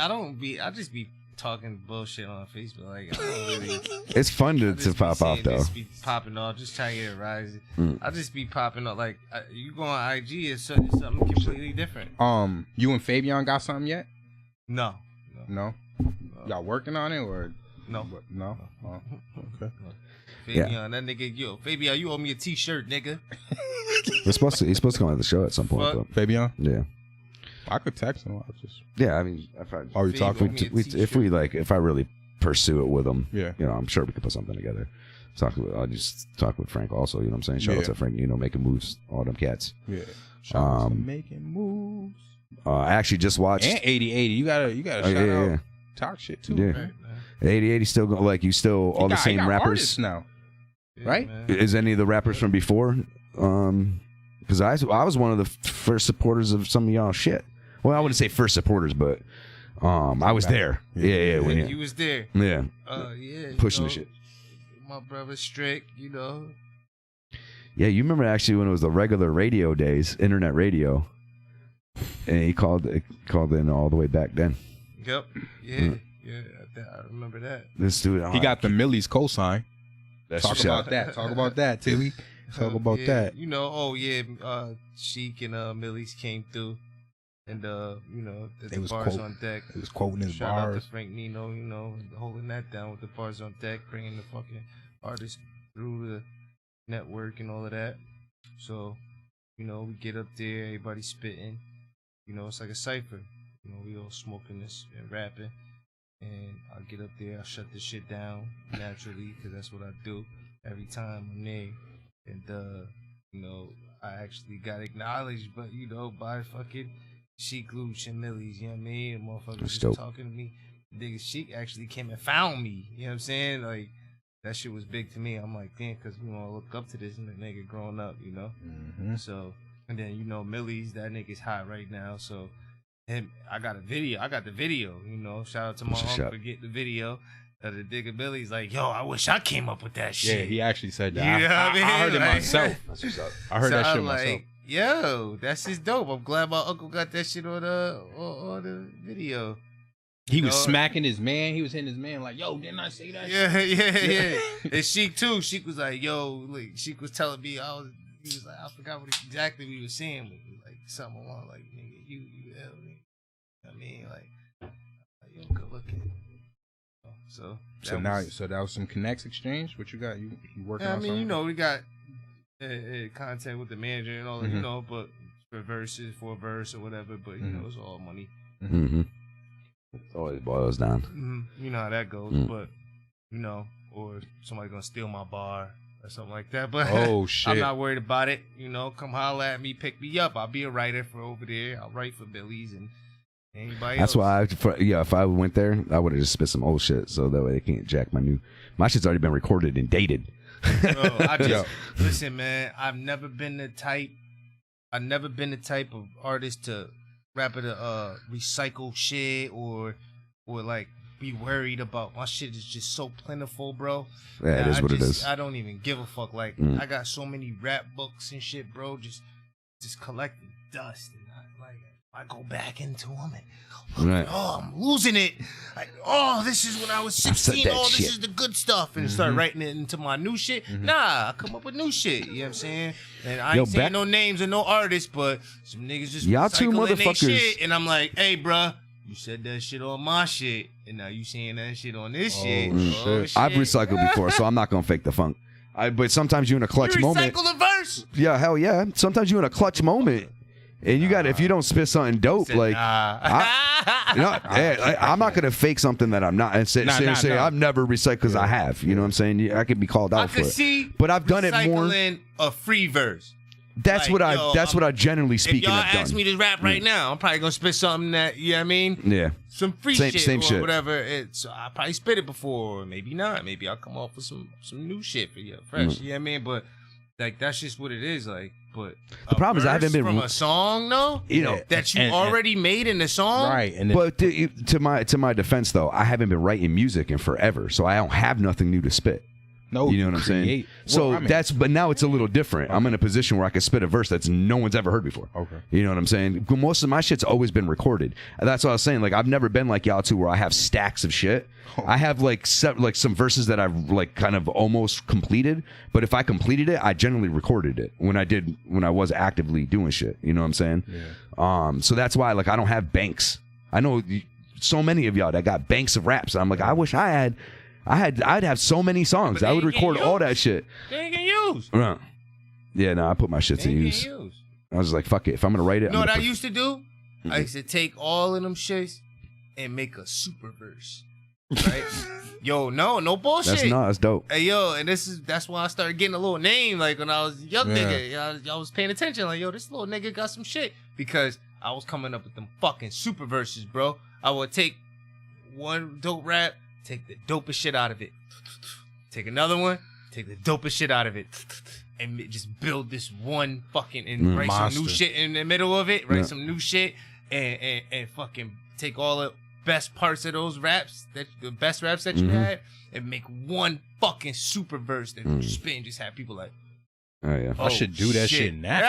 K: be talking bullshit on Facebook. Like, I don't really.
E: It's fun to pop off though.
K: Just be popping off, just trying to get it rising. I just be popping up. Like, you go on IG, it's something completely different.
F: You and Fabian got something yet?
K: No.
F: Y'all working on it or
K: no?
F: No. Oh, okay.
K: Fabian, that nigga, Fabian, you owe me a T-shirt, nigga.
E: He's supposed to come on the show at some point. But,
F: Fabian?
E: Yeah.
F: I could text him.
E: Yeah, I mean, if I really pursue it with him,
F: yeah,
E: you know, I'm sure we could put something together. I'll just talk with Frank also. You know what I'm saying? Shout out to Frank. You know, making moves, all them cats.
F: Yeah. Shout out to making moves.
E: I actually just watched
F: and 8080. You gotta shout out. Talk shit too.
E: Yeah.
F: Right,
E: 8080 still go, like you still all the same rappers
F: now, right?
E: Is any of the rappers from before? Because I was one of the first supporters of some of y'all shit. Well, I wouldn't say first supporters, but I was there. Yeah. When
K: you was there.
E: Yeah.
K: Yeah.
E: Pushing the shit.
K: My brother Strick, you know.
E: Yeah, you remember actually when it was the regular radio days, internet radio. And he called in all the way back then.
K: Yep. Yeah. Yeah. I remember that.
E: This dude,
F: he got the Millie's cosign.
E: Talk
F: about that. Talk about that, Tilly. Talk about that.
K: You know, Sheik and Millie's came through, and you know, the bars on deck.
F: He was quoting his
K: Shout
F: bars.
K: out to Frank Nino, you know, holding that down with the bars on deck, bringing the fucking artists through the network and all of that. So, you know, we get up there, everybody spitting. You know, it's like a cipher. You know, we all smoking this and rapping. And I'll get up there, I'll shut this shit down naturally, because that's what I do every time I'm there. And, you know, I actually got acknowledged, but, you know, by fucking Sheik, Luch, and Millie's, you know what I mean? And motherfuckers just talking to me. The nigga Sheik actually came and found me, you know what I'm saying? Like, that shit was big to me. I'm like, damn, because, you know, I look up to this nigga growing up, you know?
F: Mm-hmm.
K: So, and then, you know, Millie's, that nigga's hot right now, so... And I got the video, you know. Shout out to my uncle for getting the video. The nigga Billy's like, yo, I wish I came up with that shit.
F: Yeah, he actually said that.
K: You know what I mean?
F: I heard it
K: like,
F: myself. That's what's up. I heard that shit myself.
K: Yo, that's just dope. I'm glad my uncle got that shit on the video.
F: He was smacking his man. He was hitting his man like, yo, didn't I say that shit?
K: Yeah. And Sheik too. Sheik was like, yo, like, Sheik was telling me, he was like, I forgot exactly what he was saying. But he was like, something along like, nigga, you hell, nigga. I mean, like you're good looking. So
F: that was some connects exchange. What you got? You working on something?
K: I mean, you know, we got content with the manager and all that, you know, but for verses, for a verse or whatever. But you know, it's all money.
E: Mm-hmm. It always boils down.
K: Mm-hmm. You know how that goes, but you know, or somebody gonna steal my bar or something like that. But
F: oh shit,
K: I'm not worried about it. You know, come holler at me, pick me up. I'll be a writer for over there. I'll write for Billy's and. Anybody
E: That's
K: else?
E: why if I went there, I would have just spit some old shit so that way they can't jack my shit's already been recorded and dated.
K: Bro, I just listen, man. I've never been the type of artist to rapper to recycle shit or like be worried about my shit is just so plentiful, bro.
E: Yeah, it is what it is.
K: I don't even give a fuck. Like I got so many rap books and shit, bro. Just collecting dust, and I go back into them and I'm losing it. Like, this is when I was 16. This is the good stuff, and start writing it into my new shit. Nah, I come up with new shit. You know what I'm saying? And I ain't saying no names or no artists, but some niggas just
E: y'all two
K: recycling they
E: motherfuckers.
K: shit, and I'm like, hey, bruh. You said that shit on my shit, and now you saying that shit on this shit. Shit.
E: I've recycled before, so I'm not gonna fake the funk. But sometimes you're in a clutch moment.
K: Recycle the verse.
E: Yeah, hell yeah. Sometimes you're in a clutch moment, and you got if you don't spit something dope, like I'm not gonna fake something that I'm not and say I've never recycled because I have. You know what I'm saying? I could be called out for it. But I've done it more.
K: Recycling a free verse.
E: That's what I generally speaking have done.
K: If y'all ask me to rap right now, I'm probably gonna spit something that you know what I mean.
E: Yeah.
K: Some free shit or whatever. I probably spit it before, or maybe not. Maybe I'll come off with some new shit for you, fresh. You know what I mean? But like that's just what it is. Like, but
E: the problem is I haven't been
K: from a song though. You know that you already made in the song,
F: right? And
E: but to my defense though, I haven't been writing music in forever, so I don't have nothing new to spit.
F: No,
E: you know what I'm saying? So but now it's a little different. I'm in a position where I can spit a verse that's no one's ever heard before. Okay. You know what I'm saying? Most of my shit's always been recorded. And that's what I was saying. Like I've never been like y'all two where I have stacks of shit. I have like some verses that I've like kind of almost completed. But if I completed it, I generally recorded it when I was actively doing shit. You know what I'm saying? Yeah. So that's why like I don't have banks. I know so many of y'all that got banks of raps. And I'm like, I wish I'd have so many songs. I would record all that shit.
K: They ain't gonna use.
E: Yeah, no, I put my shit to use. I was like, fuck it. If I'm gonna write it,
K: you know what I used to do? I used to take all of them shits and make a super verse. Right? Yo, no bullshit.
E: That's dope.
K: Hey, yo, and that's why I started getting a little name. Like when I was a young nigga, y'all was paying attention. Like, yo, this little nigga got some shit because I was coming up with them fucking super verses, bro. I would take one dope rap. Take the dopest shit out of it. Take another one. Take the dopest shit out of it. And just build this one fucking and write some new shit in the middle of it. Write some new shit and fucking take all the best parts of those raps, the best raps that you had, and make one fucking super verse that you spit and just have people like,
E: oh yeah,
F: I should do that shit now.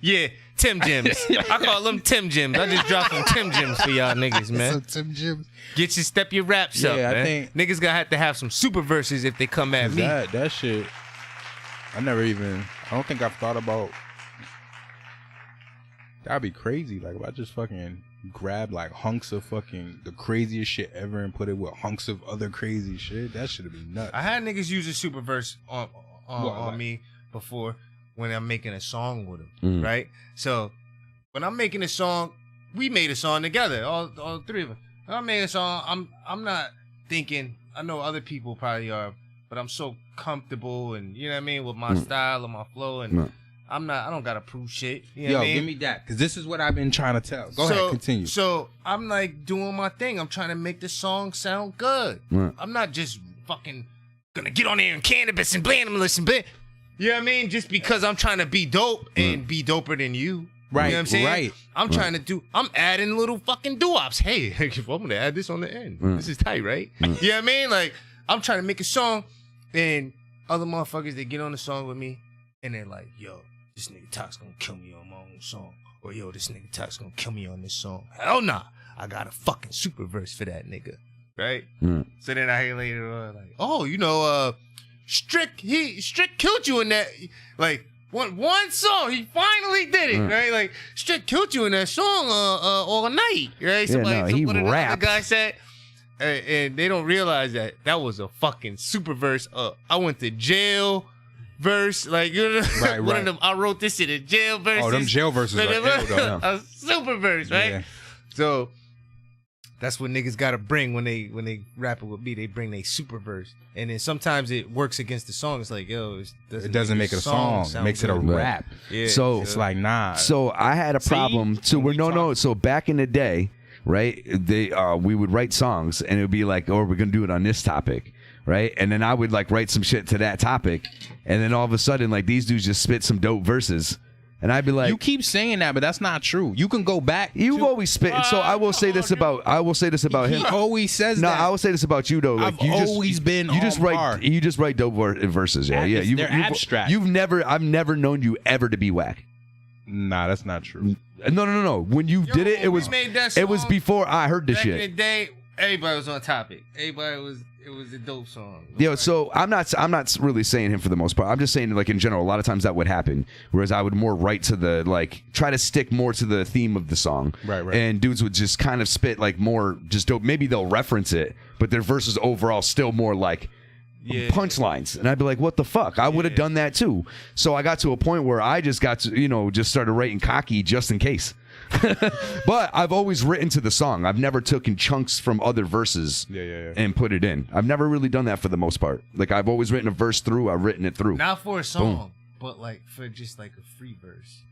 K: Yeah, Tim Jims. I call them Tim Jims. I just dropped some Tim Jims for y'all niggas, man.
F: Some Tim Jims.
K: Step your raps up, man. I think niggas gonna have to have some super verses if they come at me.
F: That shit, I don't think I've thought about. That'd be crazy. Like if I just fucking grab like hunks of fucking the craziest shit ever and put it with hunks of other crazy shit. That should be nuts.
K: I had niggas use a super verse on me before when I'm making a song with them, right? So when I'm making a song, we made a song together, all three of us. When I made a song, I'm not thinking. I know other people probably are, but I'm so comfortable and you know what I mean with my style and my flow, and I don't gotta prove shit. You know what I mean?
F: Give me that, because this is what I've been trying to tell. Go ahead, continue.
K: So I'm like doing my thing. I'm trying to make the song sound good. I'm not just fucking gonna get on there and cannabis and blandimless and bland. You know what I mean? Just because I'm trying to be dope and be doper than you.
F: Right,
K: you know what I'm saying?
F: right.
K: I'm adding little fucking doo-wops. Hey, I'm gonna add this on the end. This is tight, right? You know what I mean? Like, I'm trying to make a song, and other motherfuckers, they get on the song with me, and they're like, yo, this nigga Tox gonna kill me on my own song. Or, yo, this nigga Tox gonna kill me on this song. Hell nah. I got a fucking super verse for that nigga. Right? So then I hear later on, like, oh, you know, Strick killed you in that, like, one song, he finally did it, right? Like, Strick killed you in that song all night, right?
E: He rapped.
K: The guy said, and they don't realize that was a fucking super verse. I went to jail verse, like, you know, one of them, I wrote this in a jail verse.
F: Oh, them jail verses are ill, though.
K: A super verse, right?
F: Yeah.
K: So that's what niggas gotta bring when they rapping with me. They bring their super verse, and then sometimes it works against the song. It's like, yo,
F: it doesn't make it a song. It makes it a rap.
K: Yeah,
E: so
F: it's like, nah.
E: So I had a problem. So back in the day, right? We would write songs, and it would be like, oh, we're gonna do it on this topic. right? And then I would like write some shit to that topic, and then all of a sudden like these dudes just spit some dope verses. And I'd be like,
F: you keep saying that, but that's not true. You can go back.
E: You've always spit. So I will say this about him.
F: He always says that.
E: No, I will say this about you though. Like
F: I've always been
E: you just
F: on
E: write
F: par.
E: you just write dope verses. Yeah, yeah.
F: They're abstract.
E: I've never known you ever to be whack.
F: Nah, that's not true.
E: No. When you did it, it was before I heard the
K: back
E: shit.
K: in the day, everybody was on topic. It was a dope song.
E: Yo, so I'm not really saying him for the most part. I'm just saying like in general, a lot of times that would happen. Whereas I would more write to the like try to stick more to the theme of the song. Right. And dudes would just kind of spit like more just dope. Maybe they'll reference it, but their verses overall still more like punchlines. And I'd be like, what the fuck? I would have done that too. So I got to a point where I just got to, just started writing cocky just in case. But I've always written to the song. I've never taken chunks from other verses and put it in. I've never really done that for the most part. Like I've always written a verse through. I've written it through.
K: Not for a song, but like for just like a free verse.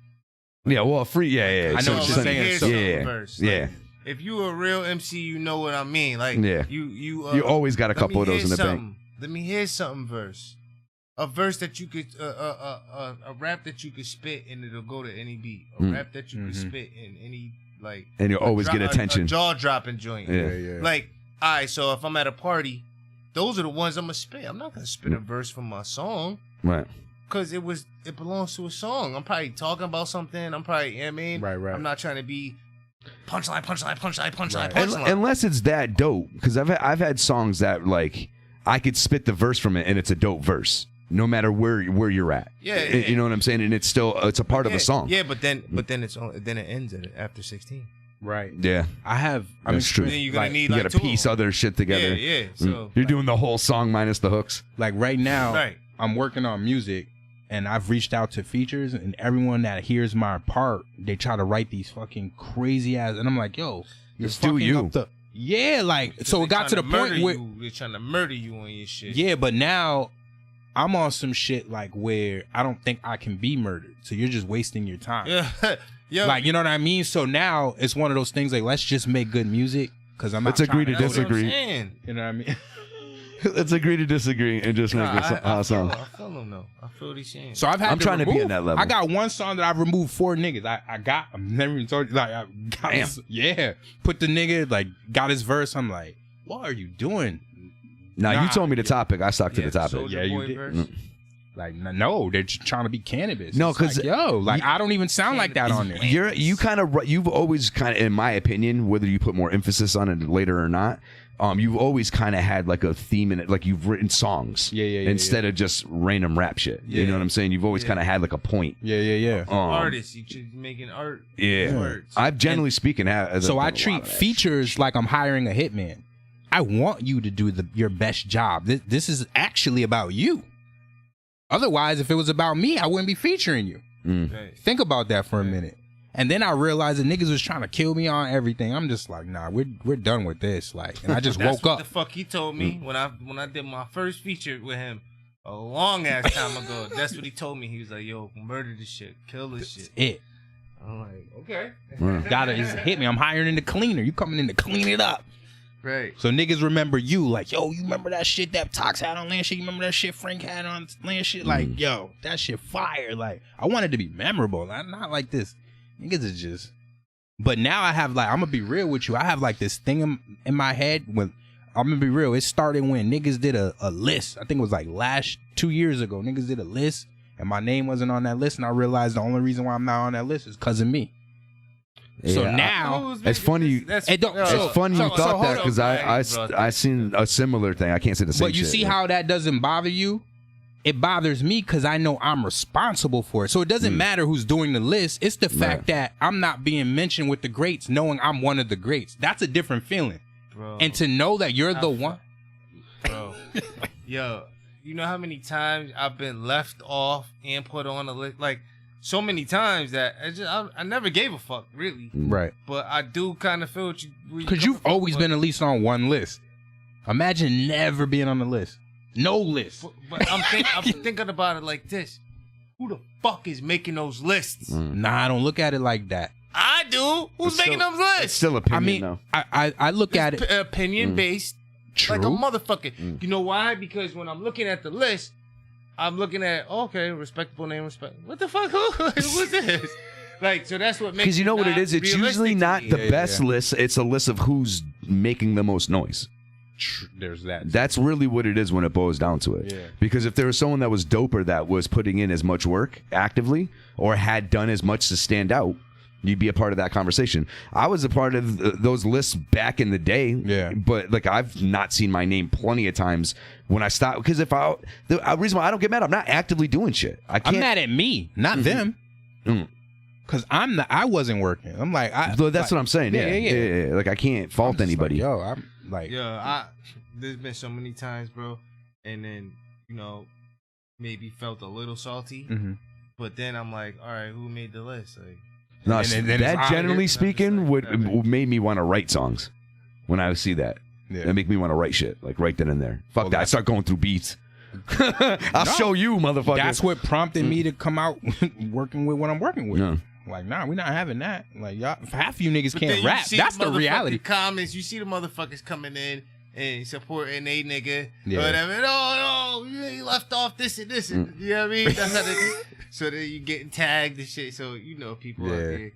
E: Yeah, well, free. Yeah.
F: I know what you're saying.
K: Verse.
E: Yeah.
K: Like, if you a real MC, you know what I mean. Like you
E: always got a couple of those in the bank.
K: Let me hear something verse. A verse that you could, a rap that you could spit and it'll go to any beat. A rap that you could spit in any like.
E: And you'll always get attention.
K: A jaw dropping joint.
E: Yeah.
K: Like, all right, so if I'm at a party, those are the ones I'm gonna spit. I'm not gonna spit a verse from my song.
E: Right.
K: Because it belongs to a song. I'm probably talking about something. I'm probably, Right. I'm not trying to be punchline.
E: Unless it's that dope, because I've had songs that like I could spit the verse from it and it's a dope verse. No matter where you're at, you know what I'm saying, and it's a part of a song.
K: Yeah, but then it ends after 16.
F: Right.
E: Yeah.
F: That's
E: true.
K: Then you're gonna need
E: you
K: like
E: gotta piece other shit together.
K: Yeah. So
E: you're doing the whole song minus the hooks.
F: Like right now, I'm working on music, and I've reached out to features, and everyone that hears my part, they try to write these fucking crazy ass, and I'm like, yo, you're fucking up the. Yeah, like so it got to the point where
K: they're trying to murder you on your shit.
F: Yeah, but now I'm on some shit like where I don't think I can be murdered. So you're just wasting your time.
K: Yeah.
F: Like, you know what I mean? So now it's one of those things like, let's just make good music. Because I'm not
E: Let's agree to disagree.
F: You know what I mean?
E: Let's agree to disagree and just make a song.
K: I feel him though. I feel what he's saying.
F: So I'm
E: trying to be in that level.
F: I got one song that I've removed 4 niggas. I've never even told you. Like, I got put the nigga, like, got his verse. I'm like, what are you doing?
E: Nah, you told me the topic. I stuck to the topic.
F: Yeah, you did. Like, no, they're just trying to be cannabis.
E: No, because
F: like, I don't even sound like that on there.
E: You've always kind of, in my opinion, whether you put more emphasis on it later or not, you've always kind of had like a theme in it, like you've written songs, instead of just random rap shit. You know what I'm saying? You've always kind of had like a point.
K: Artists, you're making art.
E: Yeah,
K: words.
E: I've generally speaking had.
F: So I treat features like I'm hiring a hitman. I want you to do your best job. This is actually about you. Otherwise, if it was about me, I wouldn't be featuring you. Think about that for a minute. And then I realized the niggas was trying to kill me on everything. I'm just like, nah, we're done with this. Like, and I just woke up.
K: The fuck he told me when I did my first feature with him a long ass time ago. That's what he told me. He was like, yo, murder this shit, kill this shit.
F: It.
K: I'm like, okay.
F: Gotta hit me. I'm hiring the cleaner. You coming in to clean it up.
K: Right.
F: So niggas remember you, like, yo, you remember that shit that Tox had on Land Shit? You remember that shit Frank had on Land Shit? Like, yo, that shit fire. Like, I want it to be memorable. Not like this. Niggas is just. But now I have, like, I'm gonna be real with you. I have like this thing in my head when I'm gonna be real. It started when niggas did a list. I think it was like 2 years ago. Niggas did a list and my name wasn't on that list, and I realized the only reason why I'm not on that list is because of me. So now
E: it's funny. It's funny you thought that because I seen a similar thing. I can't say the same.
F: But you see how that doesn't bother you? It bothers me because I know I'm responsible for it. So it doesn't matter who's doing the list. It's the fact that I'm not being mentioned with the greats, knowing I'm one of the greats. That's a different feeling.
K: Bro,
F: and to know that you're the one.
K: Bro, yo, you know how many times I've been left off and put on a list? Like, so many times that I never gave a fuck, really.
F: Right.
K: But I do kind of feel what you...
F: Because you've always been at least on one list. Imagine never being on the list. No list.
K: But I'm thinking about it like this. Who the fuck is making those lists?
F: Nah, I don't look at it like that.
K: I do. Who's making those lists?
E: It's still opinion, though.
F: I look at it...
K: Opinion-based.
F: True.
K: like a motherfucker. You know why? Because when I'm looking at the list, I'm looking at respectable name, What the fuck? What's this? Like, so that's what makes.
E: Because you know what it
K: not
E: is. It's
K: realistic
E: usually
K: to
E: not
K: me.
E: the best list. It's a list of who's making the most noise.
F: There's that.
E: That's really what it is when it boils down to it.
F: Yeah.
E: Because if there was someone that was doper that was putting in as much work actively or had done as much to stand out, you'd be a part of that conversation. I was a part of those lists back in the day.
F: Yeah.
E: But like I've not seen my name plenty of times when I stop. Because the reason why I don't get mad, I'm not actively doing shit.
F: I'm mad at me, not them. Because I wasn't working. I'm like,
E: that's what I'm saying. Yeah. Like I can't fault anybody.
F: Like, yo, I'm like,
K: there's been so many times, bro, and then maybe felt a little salty, but then I'm like, all right, who made the list? Like,
E: No,
F: and then
E: that generally speaking would made me want to write songs when I see that.
F: Yeah.
E: That make me want to write shit, like right then and there. Fuck that. I start going through beats. I'll show you, motherfucker.
F: That's what prompted me to come out working with what I'm working with.
E: Yeah.
F: Like, nah, we're not having that. Like, y'all, half you niggas
K: But
F: can't
K: then you
F: rap.
K: see
F: That's the
K: motherfucking
F: reality.
K: Comments, you see the motherfuckers coming in and supporting a nigga
F: Yeah.
K: or whatever. Oh, no, you left off this and this. And, you know what I mean? That's how so then you getting tagged and shit. So, people out there.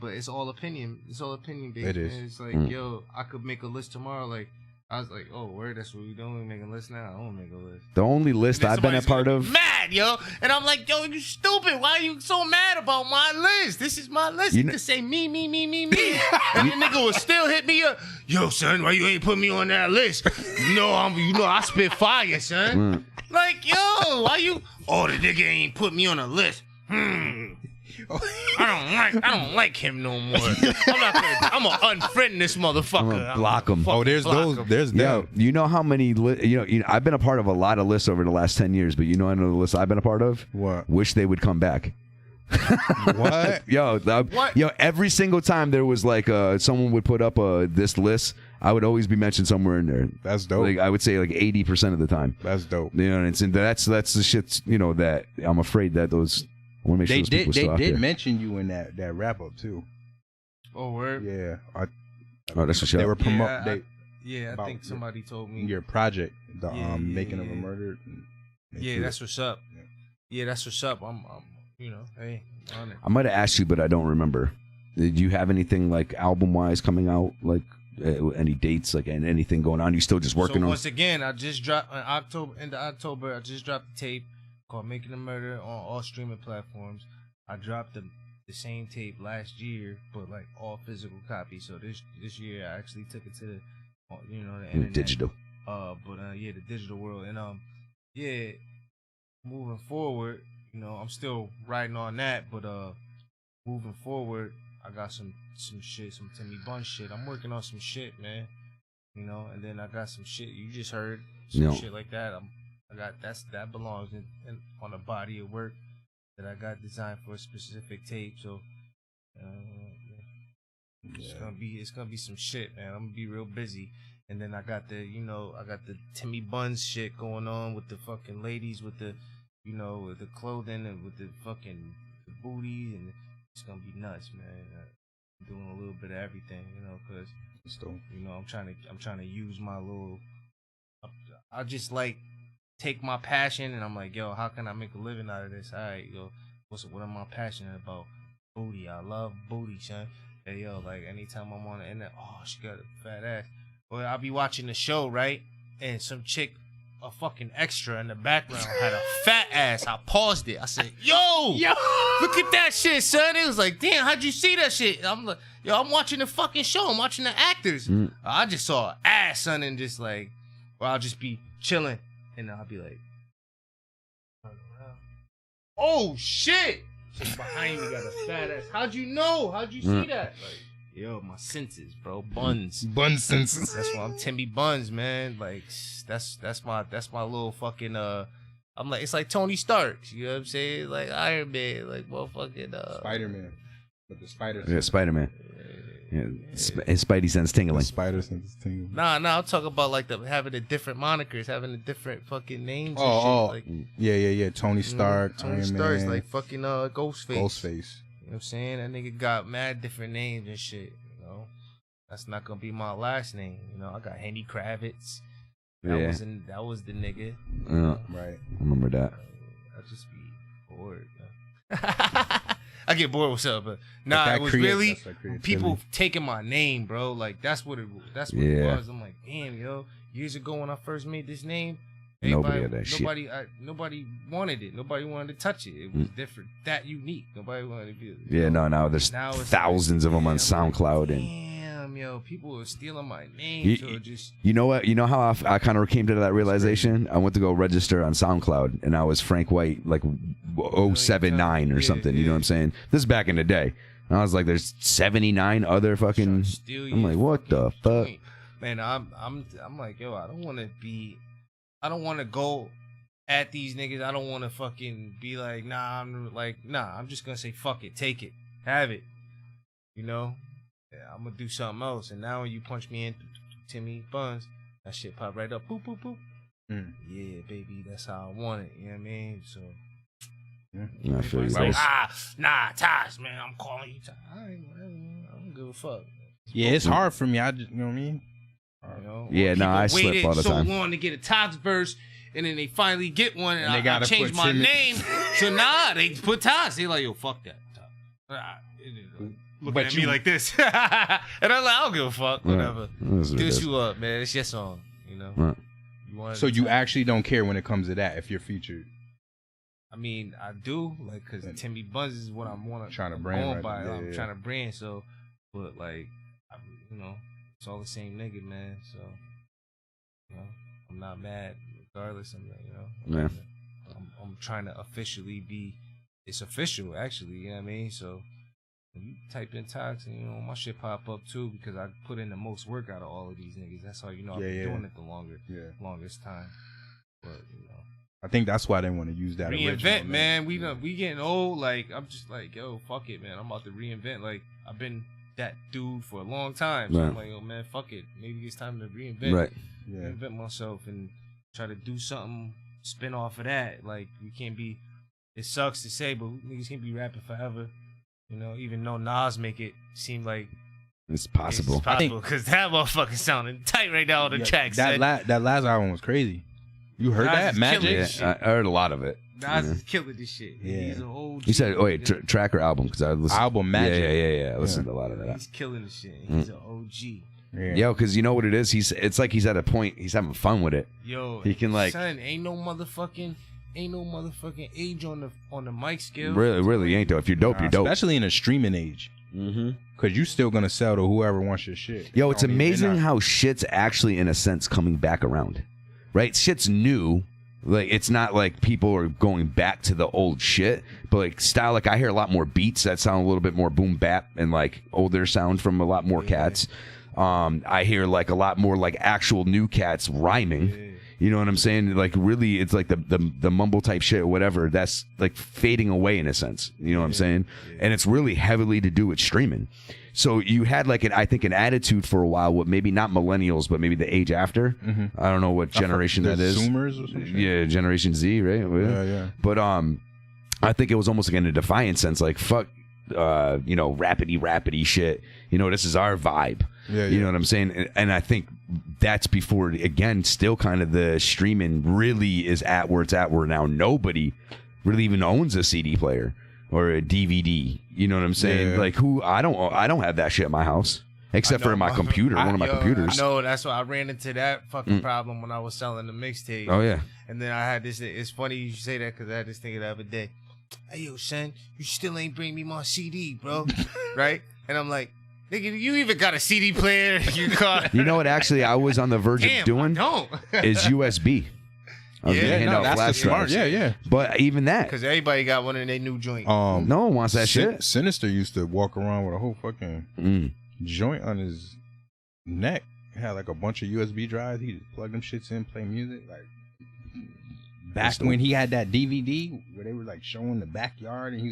K: But it's all opinion. It's all opinion based.
F: It is.
K: Man. It's like, yo, I could make a list tomorrow. Like, I was like, oh, word, that's what we doing. We making a list now. I don't make a list.
E: The only list I've been a part of.
K: Mad, yo. And I'm like, yo, you stupid. Why are you so mad about my list? This is my list. You could say me. And the nigga would still hit me up. Yo, son, why you ain't put me on that list? I spit fire, son. Like, yo, why you? Oh, the nigga ain't put me on a list. I don't like him no more. I'm gonna unfriend this motherfucker.
E: I'm gonna block him.
F: Oh, there's those. There's
E: Yo, you know how many? I've been a part of a lot of lists over the last 10 years, but I know the list I've been a part of.
F: What?
E: Wish they would come back.
F: What?
E: Yo, every single time there was like someone would put up this list, I would always be mentioned somewhere in there.
F: That's dope.
E: Like I would say like 80% of the time.
F: That's dope.
E: And that's the shit. That I'm afraid that those. I want to make sure those people still out
F: They
E: there.
F: did mention you in that wrap up too.
K: Oh, word.
F: Yeah.
E: That's a show.
F: They were promoting.
K: I think somebody told me
F: your project, the making of a murder.
K: Yeah, that's what's up. Yeah, that's what's up. I'm hey, on it.
E: I might have asked you, but I don't remember. Did you have anything like album wise coming out? Like any dates? Like anything going on? You still just working on?
K: Once again, I just dropped in October. I just dropped the tape called "Making a Murder" on all streaming platforms. I dropped the same tape last year, but like all physical copies. So this year, I actually took it to the internet.
E: Digital.
K: The digital world, and moving forward. I'm still riding on that, but moving forward, I got some shit, some Timi Bunz shit. I'm working on some shit, man. And then I got some shit you just heard, some shit like that. That belongs in on a body of work that I got designed for a specific tape. So it's gonna be some shit, man. I'm gonna be real busy. And then I got the Timi Bunz shit going on with the fucking ladies with the with the clothing and with the fucking booty, and it's gonna be nuts, man. I'm doing a little bit of everything, because I'm trying to use my little. I just like take my passion, and I'm like, yo, how can I make a living out of this? All right, yo, what am I passionate about? Booty. I love booty, son. Hey, yo, like anytime I'm on the internet, oh, she got a fat ass. Well, I'll be watching the show, right, and some chick. A fucking extra in the background had a fat ass. I paused it. I said, yo, look at that shit, son. It was like, damn, how'd you see that shit? I'm like, yo, I'm watching the fucking show. I'm watching the actors. I just saw an ass, son, and just like, or I'll just be chilling, and I'll be like, oh shit, she's behind me got a fat ass. How'd you know? How'd you see that? Like, yo, my senses, bro. Bunz
F: senses.
K: That's why I'm Timi Bunz, man. Like that's my little fucking I'm like, it's like Tony Stark. You know what I'm saying? Like Iron Man, like motherfucking
F: Spider-Man. With the spider.
E: Yeah, Spider-Man. Yeah, his Spidey sense tingling.
F: Spider sense tingling.
K: Nah, I'm talking about like having the different monikers, having the different fucking names.
F: Oh,
K: and shit. Like,
F: yeah. Tony Stark,
K: Tony
F: Iron
K: Stark's
F: Man.
K: like fucking Ghostface.
F: Ghostface.
K: You know what I'm saying? That nigga got mad different names and shit. That's not gonna be my last name. I got Henny Kravitz.
E: Yeah.
K: That was the nigga.
E: Yeah.
F: Right.
E: I remember that.
K: I just be bored. I get bored with stuff, but nah,
F: that
K: it was
F: creates-
K: really
F: that's like creativity.
K: people taking my name, bro. Like that's what it
E: Yeah.
K: was. I'm like, damn, yo. Years ago when I first made this name,
E: Nobody had that shit.
K: Nobody wanted it. Nobody wanted to touch it. It was different, that unique. Nobody wanted to be.
E: Yeah, now there's
K: Now it's
E: thousands of them on SoundCloud and.
K: Damn, yo, people are stealing my name. So just
E: You know what? You know how I kind of came to that realization? I went to go register on SoundCloud, and I was Frank White, like 079 or something. You know what I'm saying? This is back in the day. And I was like, there's 79 other fucking. I'm like, what the fuck?
K: Man, I'm like, yo, I don't want to go at these niggas. I don't want to fucking be like, nah, I'm just gonna say fuck it, take it, have it. You know? Yeah, I'm gonna do something else. And now when you punch me in, Timi Bunz, that shit pop right up, boop, boop, boop. Yeah, baby, that's how I want it. You know what I mean? So
E: I feel you.
K: like, nah, Tosh, man, I'm calling you Tosh. I don't give a fuck.
F: Yeah, it's hard for me. I just, you know what I mean?
K: You know?
E: Yeah, no, I slip all the
K: so
E: time.
K: long to get a Tosh verse, and then they finally get one, and
F: they
K: I
F: gotta
K: changed
F: put
K: my
F: Timi.
K: name. So nah, they put Tosh. They like, yo, fuck that. Looking
F: But
K: at
F: you-
K: me like this, and I'm like, I don't give a fuck. Whatever.
E: That's what it
K: Dish
E: is.
K: you up, man. It's your song. You know.
E: Right.
K: You want
F: So you actually don't care when it comes to that if you're featured.
K: I mean, I do, like, because Timi Bunz is what I'm
F: Trying to
K: I'm
F: brand
K: going
F: right
K: by.
F: now.
K: I'm
F: Yeah,
K: trying to brand, so, but, like, you know, it's all the same nigga, man, so, you know, I'm not mad regardless. I'm like, you know, I'm trying to officially be, it's official, actually, you know what I mean? So, when you type in Tox, and, you know, my shit pop up, too, because I put in the most work out of all of these niggas. That's how you know I've been doing it the longest time. But, you know.
F: I think that's why they want to use that.
K: Reinvent,
F: original,
K: man. We getting old. Like, I'm just like, yo, fuck it, man. I'm about to reinvent. Like, I've been that dude for a long time. So
E: Right.
K: I'm like, yo, man, fuck it. Maybe it's time to reinvent.
E: Right.
F: Yeah.
K: Reinvent myself and try to do something, spin off of that. Like, we can't be, it sucks to say, but niggas can't be rapping forever. You know, even though Nas make it seem like
E: It's possible.
K: it's possible. Because that motherfucker sounding tight right now on the tracks.
F: That last album was crazy. You heard
K: Nas
F: that?
K: is
F: Magic?
K: killing this
E: Yeah, I heard a lot of it.
K: Nas is killing this shit.
F: Yeah.
K: He's an old
E: You said, wait, track or album? Because I listened.
F: Album, Magic.
E: Yeah. I listened to a lot of that.
K: He's killing the shit. He's an OG.
F: Yeah.
E: Yo, because you know what it is? It's like he's at a point, he's having fun with it.
K: Yo,
E: He can, like-
K: son, ain't no motherfucking age on the mic scale.
E: Really ain't though. If you're dope, you're dope.
F: Especially in a streaming age.
E: Mm-hmm.
F: Because you still going to sell to whoever wants your shit.
E: Yo, it's
F: I mean, they're
E: amazing
F: not-
E: how shit's actually, in a sense, coming back around. Right? Shit's new. Like, it's not like people are going back to the old shit, but like style, like I hear a lot more beats that sound a little bit more boom bap and like older sound from a lot more cats. I hear like a lot more like actual new cats rhyming. You know what I'm saying? Like really, it's like the mumble type shit or whatever. That's like fading away in a sense. You know what I'm saying? And it's really heavily to do with streaming. So you had like I think an attitude for a while with maybe not millennials, but maybe the age after. I don't know what generation
F: the
E: that is.
F: Zoomers or some shit?
E: Yeah, Generation Z, right?
F: Yeah.
E: But I think it was almost like in a defiant sense, like fuck, you know, rapidy shit. You know, this is our vibe. You know what I'm saying? And I think that's before, again, still kind of the streaming really is at where it's at, where now nobody really even owns a CD player or a DVD. You know what I'm saying?
F: Yeah.
E: Like I don't have that shit at my house. Except for my computer, one of my computers.
K: No, that's why I ran into that fucking problem when I was selling the mixtape.
E: Oh, yeah.
K: And then I had this. It's funny you say that because I had this thing the other day. Hey yo, son, you still ain't bring me my CD, bro. Right? And I'm like, nigga, you even got a CD player in your car?
E: You know what? Actually, I was on the verge
K: Damn,
E: of doing
K: I don't.
E: is USB. I was gonna hand out flash drives.
F: Yeah.
E: But even that,
K: Because everybody got one in their new joint.
E: no one wants that shit.
F: Sinister used to walk around with a whole fucking joint on his neck. He had like a bunch of USB drives. He just plug them shits in, play music. Like back when he had that DVD where they were like showing the backyard and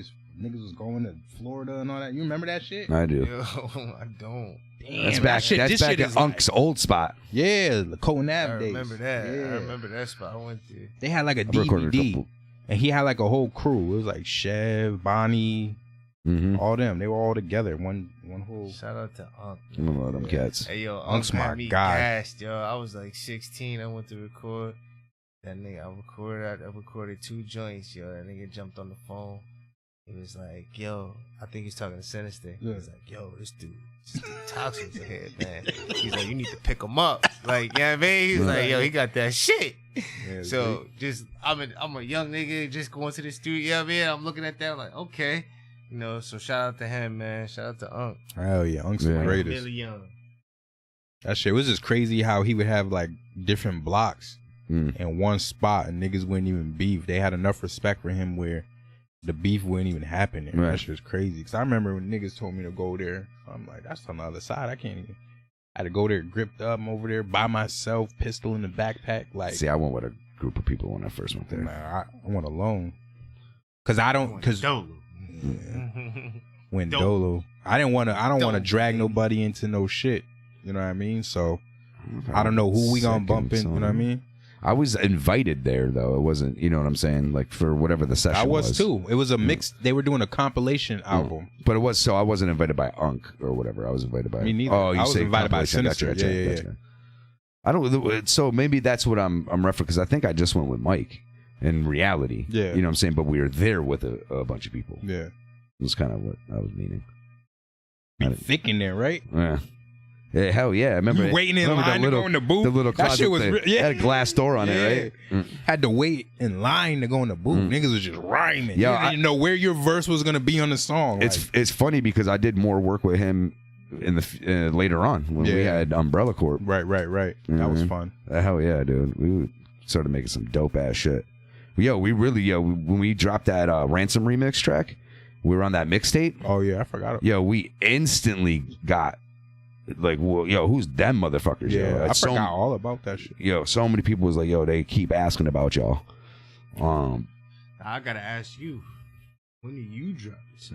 F: niggas was going to Florida and all that. You remember that shit?
E: I do.
K: Yo, I don't.
F: Damn,
E: That's back. That's back at Unk's old spot.
F: Yeah, the Code Nav
K: I
F: days.
K: remember that.
F: Yeah.
K: I remember that spot. I went there.
F: They had like a
E: I've recorded a
F: DVD,
E: couple.
F: and he had like a whole crew. It was like Chev, Bonnie,
E: Mm-hmm.
F: All them, they were all together. One whole.
K: Shout out to Unc.
E: One of them cats.
K: Hey yo,
F: Unc's
K: Unc
F: my
K: had me
F: guy.
K: gassed, yo. I was like 16. I went to record. That nigga, I recorded 2 joints, yo. That nigga jumped on the phone. He was like, yo, I think he's talking to Sinister. He was like, yo, this dude toxic in here, man. He's like, you need to pick him up. Like, you know what I mean? He's like, yo, he got that shit.
F: Yeah,
K: So just, I'm a young nigga just going to the studio, you know what I mean? I'm looking at that, I'm like, okay. You know, so shout out to him, man. Shout out to Unc.
F: Hell yeah, Unc's the greatest.
K: Really young.
F: That shit was just crazy how he would have like different blocks in one spot and niggas wouldn't even beef. They had enough respect for him where the beef wouldn't even happen there.
E: Right.
F: That shit was crazy. Because I remember when niggas told me to go there. I'm like, that's on the other side. I can't even. I had to go there gripped up. I'm over there by myself, pistol in the backpack. Like,
E: See, I went with a group of people when I first went there.
F: nah, I went alone. Because I don't. Because
K: Dolo.
F: when
K: Dope.
F: Dolo. I don't want to
K: Dope,
F: drag
K: baby.
F: nobody into no shit. You know what I mean? So I don't know who we gonna bump in. You know what I mean?
E: I was invited there though. It wasn't, you know what I'm saying? Like for whatever the session
F: I was too. It was a mix. They were doing a compilation album.
E: But it was, so I wasn't invited by Unc or whatever. I was invited by.
F: Me neither.
E: Oh, you
F: I was
E: say
F: invited by
E: compilation. Gotcha,
F: Sinister.
E: gotcha,
F: Yeah.
E: gotcha. I don't. So maybe that's what I'm referring, because I think I just went with Mike. In reality,
F: Yeah.
E: you know what I'm saying. But we were there with a bunch of people.
F: Yeah.
E: It was kind of what I was meaning.
F: Be thick in there, right?
E: Yeah. Yeah, hell yeah! I remember
F: You waiting in
E: remember
F: line
E: that
F: to go in the booth?
E: The little
F: That
E: closet
F: shit was
E: thing.
F: yeah.
E: Had a glass door on it, right?
F: Had to wait in line to go in the booth. Niggas was just rhyming.
E: Yo,
F: You didn't know where your verse was gonna be on the song.
E: It's funny because I did more work with him in the later on when we had Umbrella Corp.
F: Right. That was fun.
E: Hell yeah, dude! We started making some dope ass shit. Yo, we really when we dropped that Ransom remix track, we were on that mixtape.
F: Oh yeah, I forgot.
E: Yo, we instantly got like, well, yo, who's them motherfuckers?
F: Yeah,
E: yo?
F: I forgot all about that shit.
E: Yo, so many people was like, yo, they keep asking about y'all.
K: I gotta ask you, when do you drop this?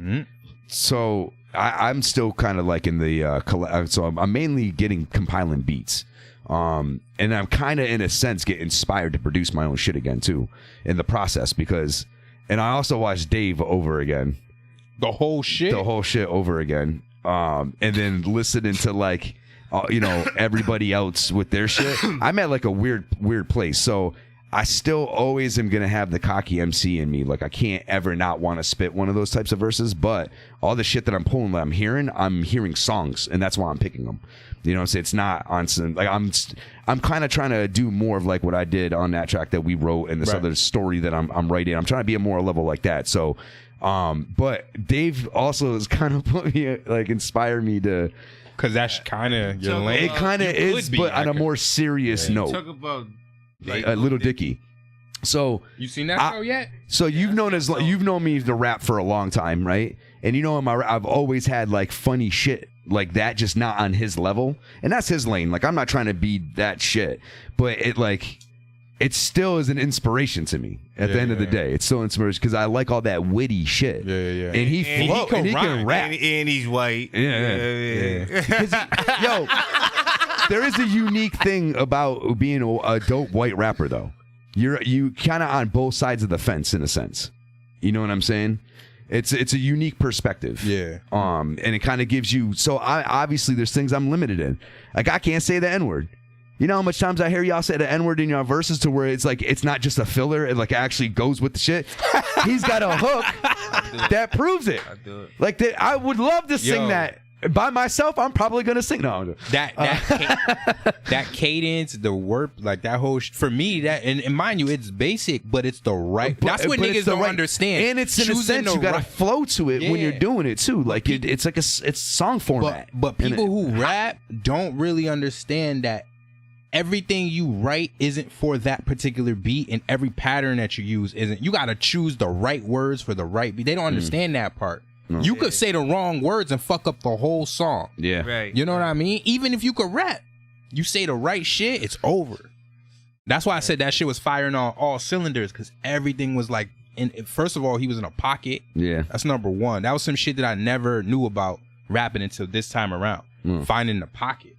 E: So I'm still kind of like in the so I'm mainly compiling beats, and I'm kind of in a sense get inspired to produce my own shit again too in the process, because, and I also watched Dave over again,
F: the whole shit
E: over again, and then listening to like everybody else with their shit. I'm at like a weird place, so I still always am going to have the cocky MC in me. Like, I can't ever not want to spit one of those types of verses, but all the shit that I'm pulling, that I'm hearing songs, and that's why I'm picking them. You know what I'm saying? It's not on some, like, I'm kind of trying to do more of like what I did on that track that we wrote and this other story that I'm writing. I'm trying to be a more level like that. So, but Dave also has kind of put me, like, inspired me to,
F: because that's kind of your lane.
E: It kind of is, but on a more serious note.
K: Talk about
E: Like Little Dicky. So
F: you seen that show yet?
E: So you've known me to rap for a long time, right? And you know, I've always had like funny shit like that, just not on his level, and that's his lane. Like, I'm not trying to be that shit, but it still is an inspiration to me. At the end of the day, it's still inspiration because I like all that witty shit.
F: Yeah.
E: And he can rap,
K: and he's white.
E: Yeah. Yo, there is a unique thing about being a dope white rapper, though. You kind of on both sides of the fence in a sense. You know what I'm saying? It's a unique perspective.
F: Yeah.
E: And it kind of gives you. So obviously there's things I'm limited in. Like, I can't say the N-word. You know how much times I hear y'all say the N-word in your verses to where it's like it's not just a filler, it like actually goes with the shit. He's got a hook that proves it.
K: I do it.
E: Like that, I would love to sing that by myself. I'm probably gonna sing. No,
F: that cadence, the word, like that whole for me, that and mind you, it's basic, but it's the right. That's what niggas don't understand.
E: And it's in a sense you got to flow to it when you're doing it too. Like it's like it's song format.
F: But people who rap don't really understand that everything you write isn't for that particular beat, and every pattern that you use isn't. You got to choose the right words for the right beat. They don't understand that part.
E: No.
F: You could say the wrong words and fuck up the whole song.
E: Yeah.
K: Right.
F: You know what I mean? Even if you could rap, you say the right shit, it's over. That's why I said that shit was firing on all cylinders, because everything was like, first of all, he was in a pocket.
E: Yeah.
F: That's number one. That was some shit that I never knew about rapping until this time around. Finding the pocket.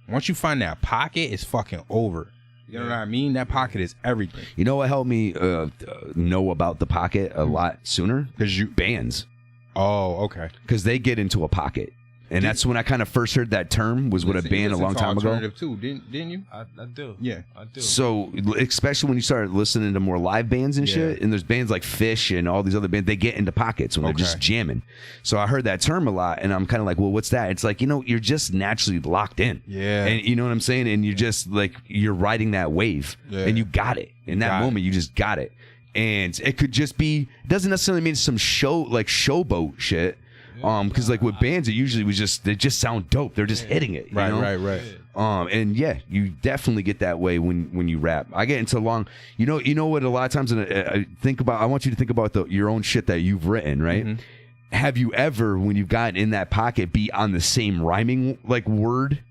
F: Once you find that pocket, it's fucking over. You know what I mean? That pocket is everything.
E: You know what helped me know about the pocket a lot sooner?
F: Because
E: bands.
F: Oh, okay.
E: Because they get into a pocket. And that's when I kind of first heard that term was with a band a long time ago.
F: Alternative too, didn't you?
K: I do.
F: Yeah,
K: I do.
E: So, especially when you start listening to more live bands and shit, and there's bands like Fish and all these other bands, they get into pockets when they're just jamming. So I heard that term a lot, and I'm kind of like, well, what's that? It's like, you're just naturally locked in.
F: Yeah.
E: And you know what I'm saying? And you're just like, you're riding that wave, and you got it. In that moment, you just got it. And it could just be, it doesn't necessarily mean some showboat shit. Because like with bands, it usually was just, they just sound dope. They're just hitting it.
F: Right.
E: And yeah, you definitely get that way when you rap. I get into you know what? A lot of times, I want you to think about your own shit that you've written, right? Mm-hmm. Have you ever, when you've gotten in that pocket, be on the same rhyming like word?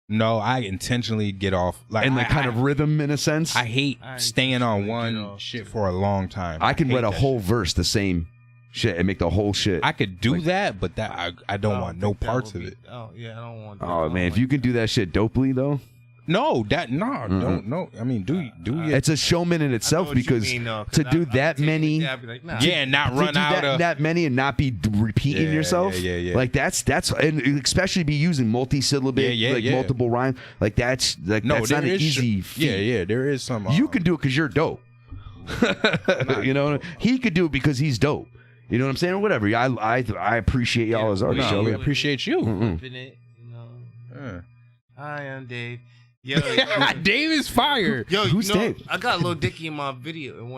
F: No, I intentionally get off
E: kind of rhythm in a sense.
F: I hate staying on one shit for a long time.
E: I can write a whole verse the same shit and make the whole shit.
F: I could do that, but I don't want no parts of it.
K: Oh yeah, I don't want that.
E: Oh man, if you can do that shit dopely though.
F: No, don't no. I mean, do you?
E: It's a showman in itself because to do that many,
F: not run out of
E: that many and not be repeating yourself.
F: Yeah.
E: Like that's and especially be using multi-syllabic, multiple rhyme. Like that's not an easy feat.
F: Yeah. There is some.
E: You can do it because you're dope. He could do it because he's dope. You know what I'm saying? Or whatever. I appreciate y'all as artists.
F: We appreciate you.
K: Hi, I'm Dave. Yo,
F: Dave is fire.
K: Yo,
E: who's Dave?
K: I got Lil Dicky in one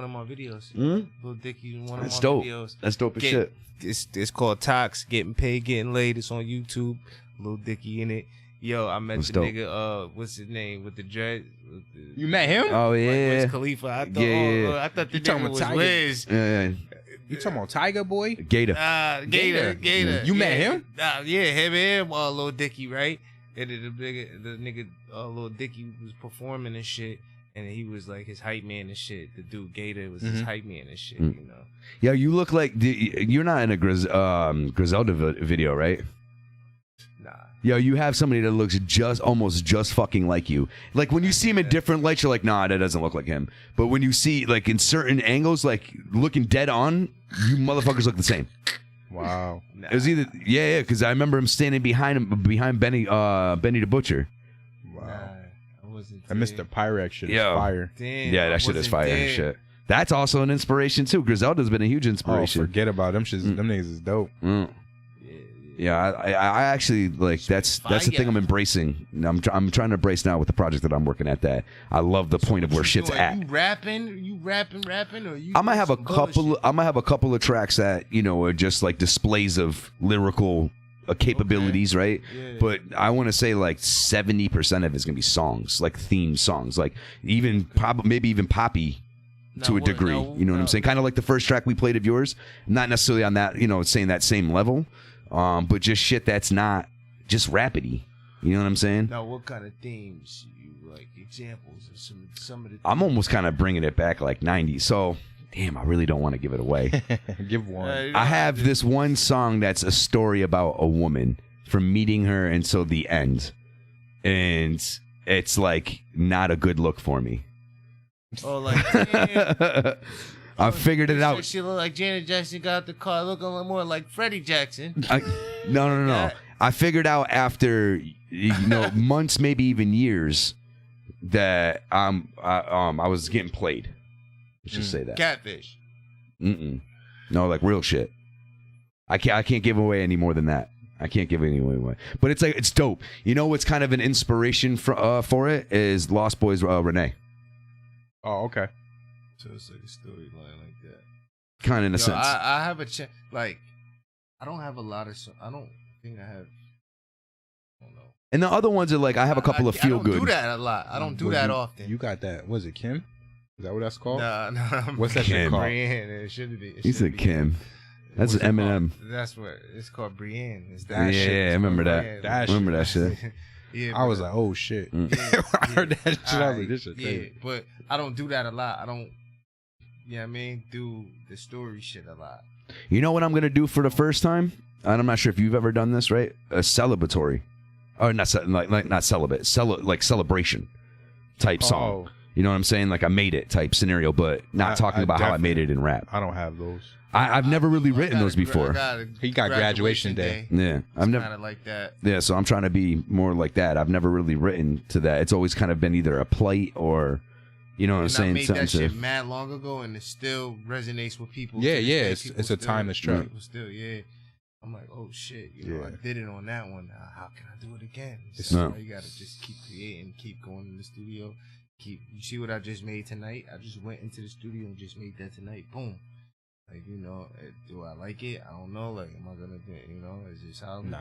K: of my videos. Lil Dicky in one of my videos.
E: That's dope as shit.
K: It's called Tox. Getting paid, getting laid. It's on YouTube. Lil Dicky in it. Yo, I met the nigga. What's his name with the dread?
F: You met him?
E: Oh yeah,
K: Wiz Khalifa. I thought the nigga was Wiz.
E: Yeah.
F: You talking about Tiger Boy?
E: Gator.
K: Gator.
F: You met him?
K: Yeah, him and Lil Dicky, right? And the nigga Lil Dicky was performing and shit, and he was like his hype man and shit. The dude Gator was his hype man and shit.
E: Yeah, you look like you're not in a Griselda video, right?
K: Nah.
E: Yo, you have somebody that looks almost just fucking like you. Like when you see him in different lights, you're like, nah, that doesn't look like him. But when you see like in certain angles, like looking dead on, you motherfuckers look the same.
F: Wow.
E: It was either because I remember him standing behind Benny the Butcher.
F: Wow. And Mr. Pyrex shit is fire.
K: Damn,
E: yeah, that shit is fire and shit. That's also an inspiration too. Griselda's been a huge inspiration.
F: Oh, forget about them. Them niggas is dope.
E: Yeah, I actually like that's the thing I'm embracing. I'm trying to embrace now with the project that I'm working at. That I love the point of where shit's at.
K: You rapping, or you?
E: I might have a couple of tracks that are just like displays of lyrical capabilities, right? Yeah. But I want to say like 70% of it's gonna be songs, like theme songs, like even maybe even poppy. To a degree, you know what I'm saying? Kind of like the first track we played of yours, not necessarily on that, saying that same level, but just shit that's not just rapidy. You know what I'm saying?
K: Now, what kind of themes you like? Examples of some of the.
E: I'm almost kind of bringing it back like 90s. So, damn, I really don't want to give it away.
F: Give one.
E: I have this one song that's a story about a woman from meeting her until the end, and it's like not a good look for me.
K: Oh, like damn.
E: I figured it out.
K: She looked like Janet Jackson got the car looking more like Freddie Jackson.
E: No. I figured out after months, maybe even years, that I was getting played. Let's just say that.
K: Catfish.
E: No, like real shit. I can't give away any more than that. I can't give any away. But it's like it's dope. You know what's kind of an inspiration for it is Lost Boys Renee.
F: Oh, okay.
K: So it's like a storyline like that.
E: Kind of in a sense.
K: I have a like, I don't have a lot of. I don't think I have. I don't know.
E: And the other ones are like I have a couple of feel good.
K: I don't do that a lot. I don't do that often.
F: You got that? Was it Kim? Is that what that's called?
K: Nah.
F: What's that shit called?
K: Brienne. It shouldn't be.
E: He said Kim. That's Eminem.
K: That's what it's called. Brienne. It's
E: that shit. Yeah, I remember that. I remember that shit.
F: Yeah, I was like, oh shit. I heard that shit. I was like, this shit crazy.
K: But I don't do that a lot. I don't, do the story shit a lot.
E: You know what I'm going to do for the first time? And I'm not sure if you've ever done this, right? A celebratory. Or not celibate. Like celebration type song. You know what I'm saying? Like a made it type scenario, but not talking about how I made it in rap.
F: I don't have those.
E: I've never really written those before.
F: He got graduation day.
E: Yeah, I've never
K: kind of like that.
E: Yeah, so I'm trying to be more like that. I've never really written to that. It's always kind of been either a plight or, you know what I'm saying?
K: I made
E: something
K: that shit
E: to,
K: mad long ago, and it still resonates with people.
F: Yeah,
K: to this
F: yeah,
K: day.
F: it's
K: People
F: a timeless track.
K: People still, yeah. I'm like, oh shit, you know, I did it on that one. Now, how can I do it again? So you gotta just keep creating, keep going in the studio. You see what I just made tonight? I just went into the studio and just made that tonight. Boom. Like, you know, do I like it? I don't know. Like, am I gonna do it? You know, is this how?
F: Nah,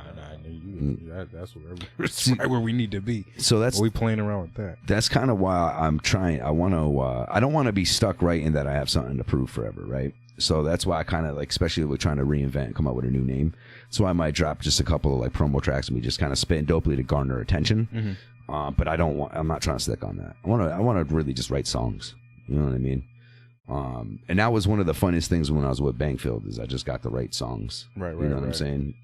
F: that's right where we need to be.
E: So that's
F: we playing around with that.
E: That's kind of why I'm trying. I want to. I don't want to be stuck right in that I have something to prove forever, right? So that's why I kind of like, especially with trying to reinvent and come up with a new name. That's why I might drop just a couple of like promo tracks and we just kind of spitting dopely to garner attention.
F: Mm-hmm.
E: But I'm not trying to stick on that. I want to really just write songs. You know what I mean? And that was one of the funnest things when I was with Bankfield is I just got to write songs.
F: Right.
E: You know what I'm saying?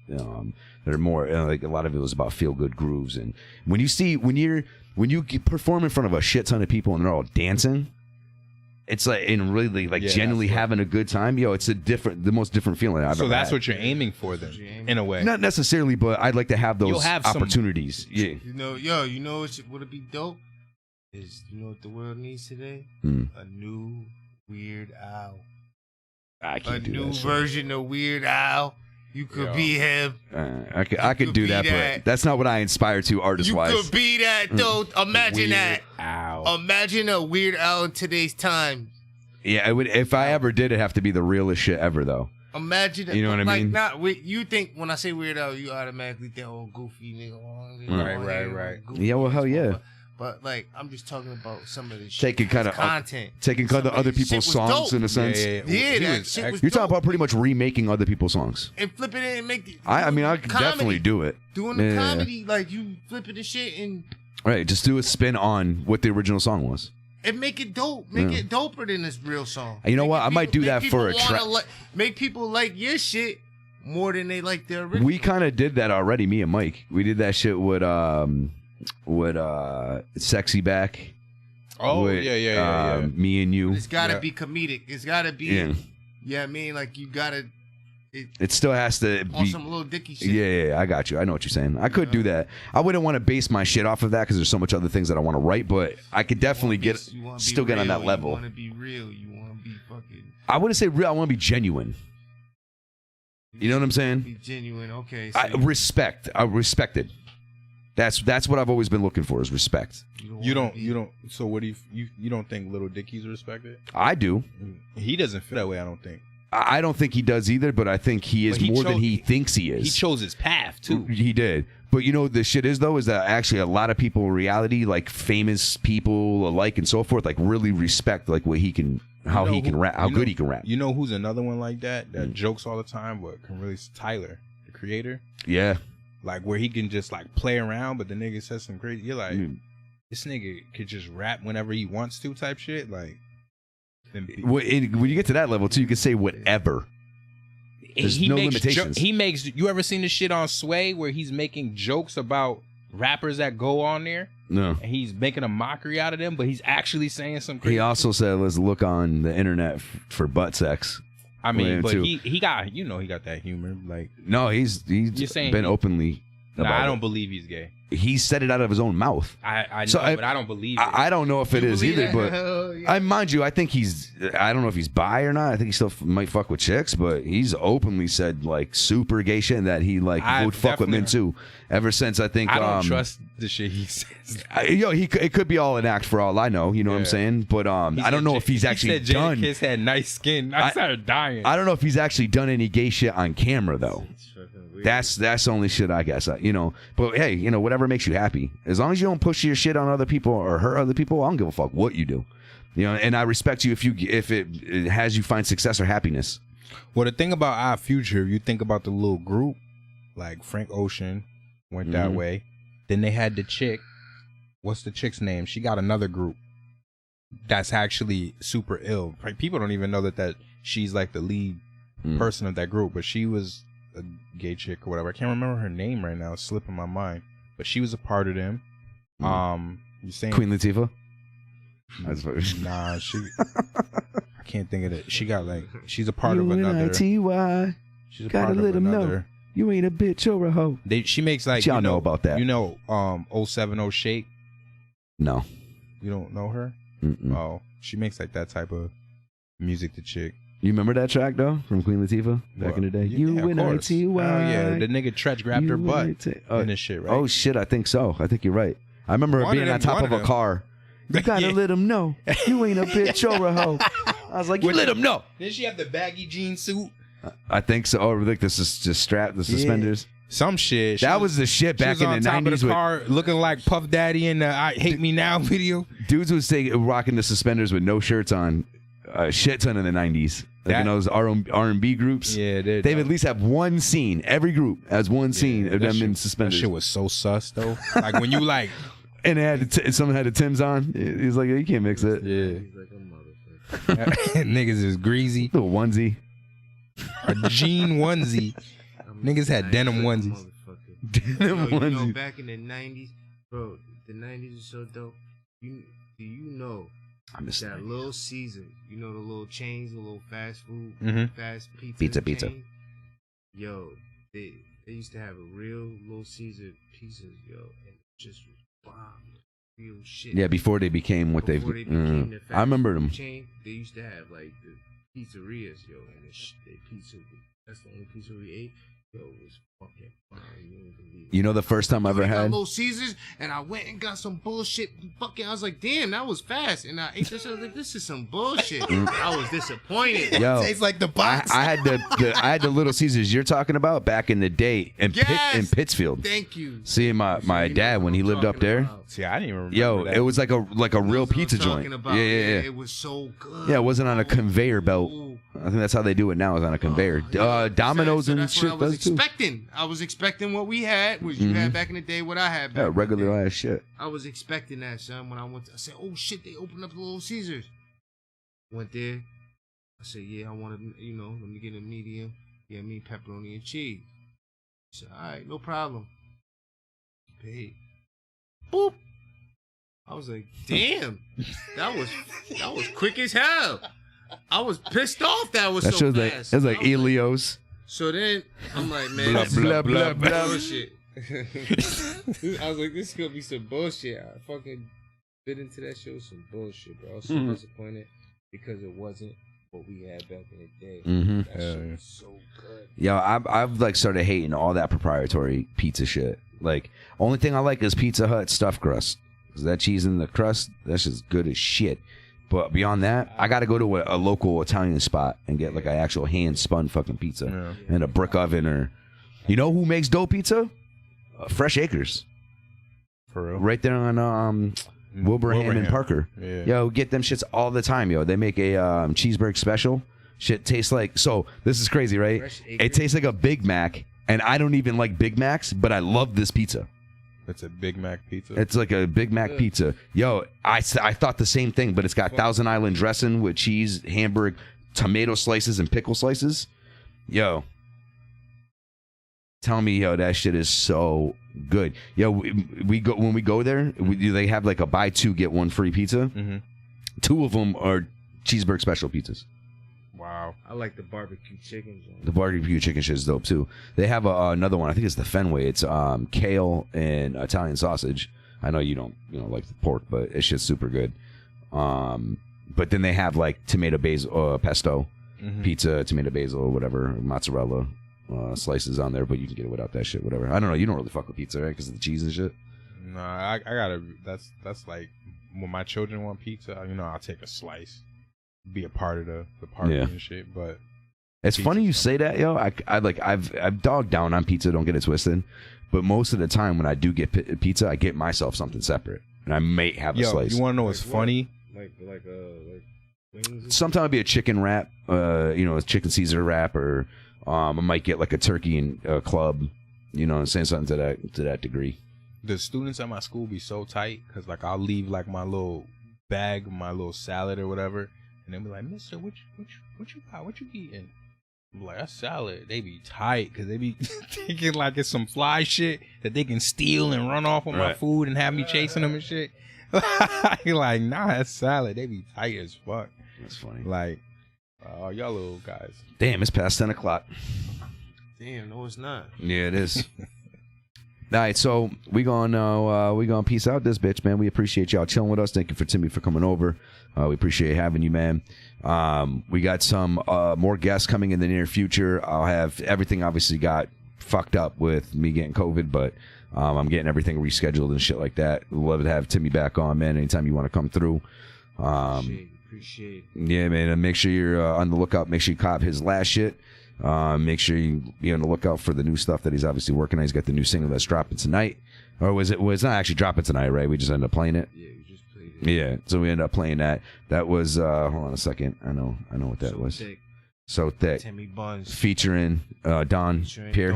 E: They're more like a lot of it was about feel good grooves. And when you perform in front of a shit ton of people and they're all dancing, it's like and really like genuinely having a good time. Yo, it's the most different feeling I've ever had.
F: So that's what you're aiming for then, in a way.
E: Not necessarily, but I'd like to have those opportunities. Yeah.
K: You know, you know what would be dope? Is you know what the world needs today? A new Weird Al.
E: I can't do that.
K: A new
E: shit.
K: version of Weird Al. You could be him.
E: I could do that, but that's not what I inspire to artist-wise.
K: You could be that, though. Imagine that.
F: Al.
K: Imagine a Weird Al in today's time.
E: Yeah, it would. If I ever did, it'd have to be the realest shit ever, though.
K: Imagine,
E: you know what I mean?
K: You think when I say Weird Al, you automatically think, oh, goofy nigga.
F: Right.
E: Yeah, well, hell yeah.
K: But like, I'm just talking about some of the
E: taking kind of
K: content,
E: taking kind of other people's songs in a sense.
K: Yeah, that shit was
E: You're talking
K: dope.
E: about pretty much remaking other people's songs.
K: And flipping it and make it.
E: I mean, I could definitely do it.
K: Doing the comedy, like you flipping the shit and.
E: Right, just do a spin on what the original song was.
K: And make it dope. Make it doper than this real song.
E: You know what? I might do that for a track.
K: Make people like your shit more than they like the original.
E: We kind of did that already, me and Mike. We did that shit with Sexy Back.
F: Oh, yeah.
E: Me and you.
K: It's got to be comedic. It's got to be. Yeah, I mean, like you got to.
E: It still has to be
K: on some little dicky shit.
E: Yeah, I got you. I know what you're saying. I could do that. I wouldn't want to base my shit off of that because there's so much other things that I want to write, but I could definitely get on that level.
K: You want to be real. You want to be fucking.
E: I wouldn't say real. I want to be genuine. You know what I'm saying?
K: Be genuine. Okay.
E: So I respected. That's what I've always been looking for is respect.
F: You don't. So what do you don't think Little Dicky's respected?
E: I do.
F: He doesn't feel that way. I don't think.
E: I don't think he does either, but I think he is more than he thinks he is.
F: He chose his path too.
E: He did. But you know the shit is though is that actually a lot of people in reality, like famous people alike and so forth, like really respect like what he can, how he can rap, how good he can rap.
F: You know who's another one like that jokes all the time, but can really Tyler, the creator.
E: Yeah.
F: Like where he can just like play around, but the nigga says some crazy. You're like, this nigga could just rap whenever he wants to, type shit. Like.
E: When you get to that level too, you can say whatever. There's no limitations.
F: He makes. You ever seen the shit on Sway where he's making jokes about rappers that go on there?
E: No.
F: And he's making a mockery out of them, but he's actually saying some crazy.
E: He also said, "Let's look on the internet for butt sex."
F: I mean, but he got he got that humor. Like
E: no, he's been openly.
F: I don't believe he's gay.
E: He said it out of his own mouth.
F: I know, but I don't believe it.
E: I don't know if it is either, but I mind you, I think I don't know if he's bi or not. I think he still might fuck with chicks, but he's openly said like super gay shit and that he like would fuck with men too. Ever since I think
F: I don't trust the shit he says.
E: It could be all an act for all I know. You know what I'm saying? But I don't know if he's actually done.
F: Jadakiss had nice skin. I started dying.
E: I don't know if he's actually done any gay shit on camera though. That's the only shit I guess. But hey, whatever makes you happy. As long as you don't push your shit on other people or hurt other people, I don't give a fuck what you do. And I respect you if it has you find success or happiness.
F: Well, the thing about our future, you think about the little group, like Frank Ocean went that way. Then they had the chick. What's the chick's name? She got another group that's actually super ill. People don't even know that she's like the lead person of that group, but she was a gay chick or whatever. I can't remember her name right now. It's slipping my mind. But she was a part of them. You saying
E: Queen Latifah?
F: Nah, I can't think of it. She got like she's a part of another.
E: U-N-I-T-Y.
F: She's a
E: Gotta
F: part of
E: let 'em know.
F: another.
E: You ain't a bitch or a hoe.
F: She makes like
E: y'all know about that.
F: You know 070 Shake?
E: No.
F: You don't know her?
E: Mm-mm.
F: Oh, she makes like that type of music to chick.
E: You remember that track though from Queen Latifah back in the day? U-N-I-T-Y.
F: Oh yeah, the nigga Tretch grabbed her butt and this shit, right?
E: Oh shit, I think so. I think you're right. I remember her being on top of a car. You gotta let him know you ain't a bitch or a hoe. I was like, you let him know.
F: Didn't she have the baggy jean suit?
E: I think so. Oh, like this is just strap the suspenders.
F: Some shit.
E: That was the shit back in the 90s.
F: She was on top of the car looking like Puff Daddy in the I Hate Me Now video.
E: Dudes was rocking the suspenders with no shirts on. A shit ton in the 90s. Like in those R&B groups. Yeah, they at least have one scene. Every group has one scene of them in suspenders.
F: That shit was so sus though. Like when you like,
E: and someone had the Timbs on. He's like, you can't mix it.
F: Yeah. Niggas is greasy.
E: Little onesie.
F: A jean onesie. Niggas had denim onesies.
E: Denim
K: onesies. You know,
E: onesies.
K: back in the 90s, bro, the 90s is so dope. Do you know that Little Caesar, you know the little chains, the little fast food, fast pizza chain? Yo, they used to have a real Little Caesar pizzas, yo, and it just was bomb. Real shit.
E: Yeah, before they became what they became. The I remember them.
K: Chain, they used to have like the pizzerias, yo, and the pizza. That's the only pizza we ate. Yo, it was fucking fine.
E: You know the first time I ever had
K: Little Caesars, and I went and got some bullshit. Fucking, I was like, damn, that was fast. And I ate this. I was like, this is some bullshit. I was disappointed.
E: Yo,
F: it tastes like the box.
E: I had I had the Little Caesars you're talking about back in the day in Pittsfield.
K: Thank you.
E: See, my dad when he lived up there.
F: See, I didn't even remember.
E: Yo,
F: that.
E: it was like a real pizza joint.
K: Yeah. It was so good.
E: Yeah, it wasn't on a conveyor belt. I think that's how they do it now. Is on a conveyor. Domino's and shit.
K: I was expecting what we had, which you had back in the day, what I had back
E: Yeah, regular ass shit.
K: I was expecting that, son. When I went, I said, "Oh shit, they opened up the Little Caesars." Went there. I said, "Yeah, I want to, let me get a medium. Yeah, me pepperoni and cheese." He said, "All right, no problem." Paid. Boop. I was like, "Damn, that was quick as hell." I was pissed off that was so fast.
E: It was like Elios.
K: So then I'm like, man,
E: blah,
K: this
E: blah,
K: is
E: blah, blah.
K: bullshit. I was like, this is gonna be some bullshit. I fucking bit into that shit with some bullshit, bro. I was so disappointed because it wasn't what we had back in the day. That shit was so good.
E: Yo, I've like started hating all that proprietary pizza shit. Like, only thing I like is Pizza Hut stuffed crust. Cause that cheese in the crust, that's just good as shit. But beyond that, I got to go to a local Italian spot and get like an actual hand-spun fucking pizza in a brick oven. Or, you know who makes dough pizza? Fresh Acres.
F: For real?
E: Right there on Wilbraham and Parker.
F: Yeah.
E: Yo, get them shits all the time, yo. They make a cheeseburger special. Shit tastes like, so this is crazy, right? It tastes like a Big Mac, and I don't even like Big Macs, but I love this pizza.
F: It's a Big Mac pizza.
E: It's like a Big Mac pizza. Yo, I thought the same thing, but it's got Thousand Island dressing with cheese, hamburg, tomato slices, and pickle slices. Yo, tell me, yo, that shit is so good. Yo, we go when we go there. They have like a buy two get one free pizza.
F: Mm-hmm.
E: Two of them are cheeseburger special pizzas.
F: Wow.
K: I like the barbecue chicken.
E: The barbecue chicken shit is dope too. They have another one. I think it's the Fenway. It's kale and Italian sausage. I know you don't like the pork, but it's just super good. But then they have like tomato basil pesto pizza, tomato basil, whatever, mozzarella slices on there. But you can get it without that shit, whatever. I don't know. You don't really fuck with pizza, right? Because of the cheese and shit.
F: No, I gotta. That's like when my children want pizza. I'll take a slice. Be a part of the party and shit, but
E: it's funny you say that, yo. I've dogged down on pizza. Don't get it twisted, but most of the time when I do get pizza, I get myself something separate, and I may have a slice.
F: You want to know what's funny?
K: Like wings.
E: Sometimes it'll be a chicken wrap, a chicken Caesar wrap, or I might get like a turkey and club. Saying something to that degree.
F: The students at my school be so tight because like I'll leave like my little bag, my little salad or whatever. And they'll be like, "Mister, what you got? What you eating?" I'm like, "That's salad." They be tight because they be thinking like it's some fly shit that they can steal and run off with my food and have me chasing them and shit. Like, nah, that's salad. They be tight as fuck.
E: That's funny.
F: Like, y'all little guys.
E: Damn, it's past 10 o'clock.
K: Damn, no, it's not.
E: Yeah, it is. All right, so we gonna peace out this bitch, man. We appreciate y'all chilling with us. Thank you for Timi for coming over. We appreciate having you, man. We got some more guests coming in the near future. I'll have everything obviously got fucked up with me getting COVID, but I'm getting everything rescheduled and shit like that. We'd love to have Timi back on, man. Anytime you want to come through.
K: Appreciate it.
E: Yeah, man. And make sure you're on the lookout. Make sure you cop his last shit. Make sure you be on the lookout for the new stuff that he's obviously working on. He's got the new single that's dropping tonight. Or was it? Well, it's not actually dropping tonight, right? We just ended up playing it.
K: Yeah, we just played it.
E: Yeah, so we ended up playing that. That was hold on a second. I know what that was.
K: Thick.
E: So Thick.
K: Timi Bunz.
E: Featuring Don Pierre.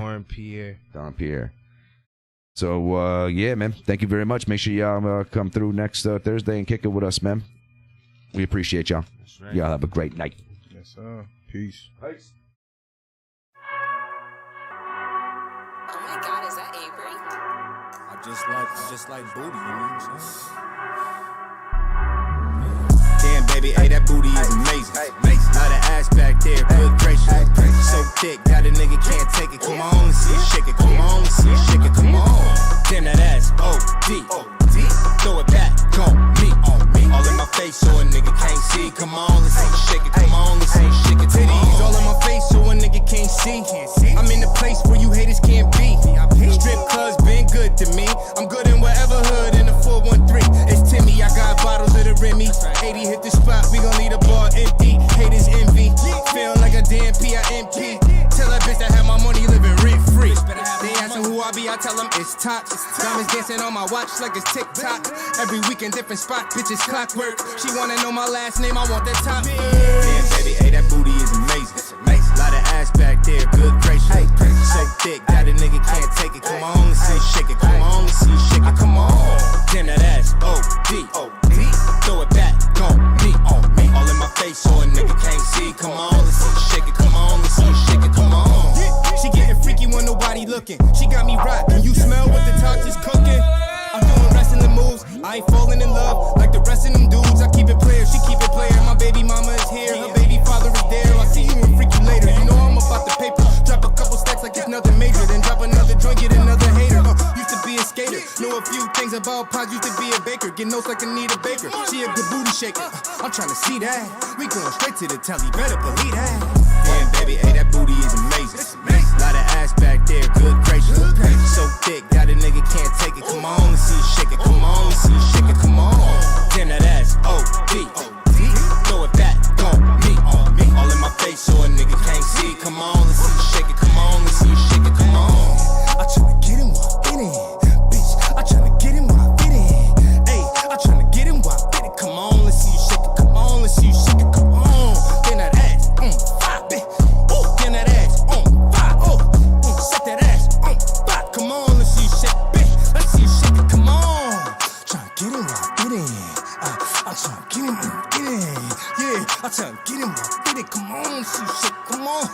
K: Don
E: Pierre. So yeah, man. Thank you very much. Make sure y'all come through next Thursday and kick it with us, man. We appreciate y'all.
K: That's right.
E: Y'all have a great night.
F: Yes, sir. Peace.
E: Peace.
M: Oh my God, is that Avery?
I: I just like booty, you know what I'm saying? Damn, baby, hey, that booty is amazing. Lot of ass back there, good gracious. So thick, that a nigga can't take it. Come on, let's see you shake it. Come on, let's see you shake it. Come on. Damn, that ass, OD. Throw it back, on me. All in my face, so a nigga can't see. Come on, let's see you shake it. Come on, let's see you shake it. Titties all in my face, so a nigga can't see. I'm in the place where you haters can't be. Strip clubs been good to me. I'm good in whatever hood in the 413. It's Timi, I got bottles of the Remy. 80 hit the spot, we gon' leave the bar empty. Haters envy, feel like a damn PIMP. Tell that bitch that have my money living rent free. They asking who I be, I tell them it's Tots. Diamonds dancing on my watch like it's TikTok. Every weekend different spot, bitches clockwork. She wanna know my last name, I want that top. Damn baby, hey, that booty is amazing. Lot of ass back there, good gracious. So thick that a nigga can't take it. Come on, let's see you shake it. Come on, let's see you shake it. Come on. Damn that ass, OD. Throw it back, on me. All in my face, so a nigga can't see. Come on, let's see you shake it. Come on, let's see you shake it. Come on. She getting freaky when nobody looking. She got me rock. Can you smell what the talk is cooking? I'm doing wrestling moves. I ain't falling in love like the rest of them dudes. I keep it player, she keep it player. My baby mama is here, her baby father is there. I'll see you and freak you later. You know I'm about the paper. Drop a couple stacks like it's nothing major. Then drop another joint, get another hater. Used to be a skater. Know a few things about pods. Used to be a baker. Get notes like Anita Baker. She a good booty shaker. I'm trying to see that. We going straight to the telly. Better believe that. Damn baby, hey, that booty is amazing. Lot of ass back there, good gracious. So thick that a nigga can't take it. Come on, let's see you shake it. Come on, let's see you shake it. Come on. Damn that ass, OD. Throw it back, on me. All in my face, so a nigga can't see. Come on, let's see you shake it. Come on, let's see you shake it. Come on. I tryna get him while I fit in, bitch. I tryna get him while I fit in. Ayy, I tryna get him while I fit in. Come on, let's see you shake it. Come on, let's see you shake it. Come on. Damn that ass, fire, bitch. Ooh, damn that ass, fire. Oh, set that ass, fire. Come on, let's see you shake it, bitch. Let's see you shake it. Come on. Tryna get him while I fit in. I'm tryna get him while I fit in. Yeah, I'm tryna get him while I fit in. Come on, let's see you shake. Come on.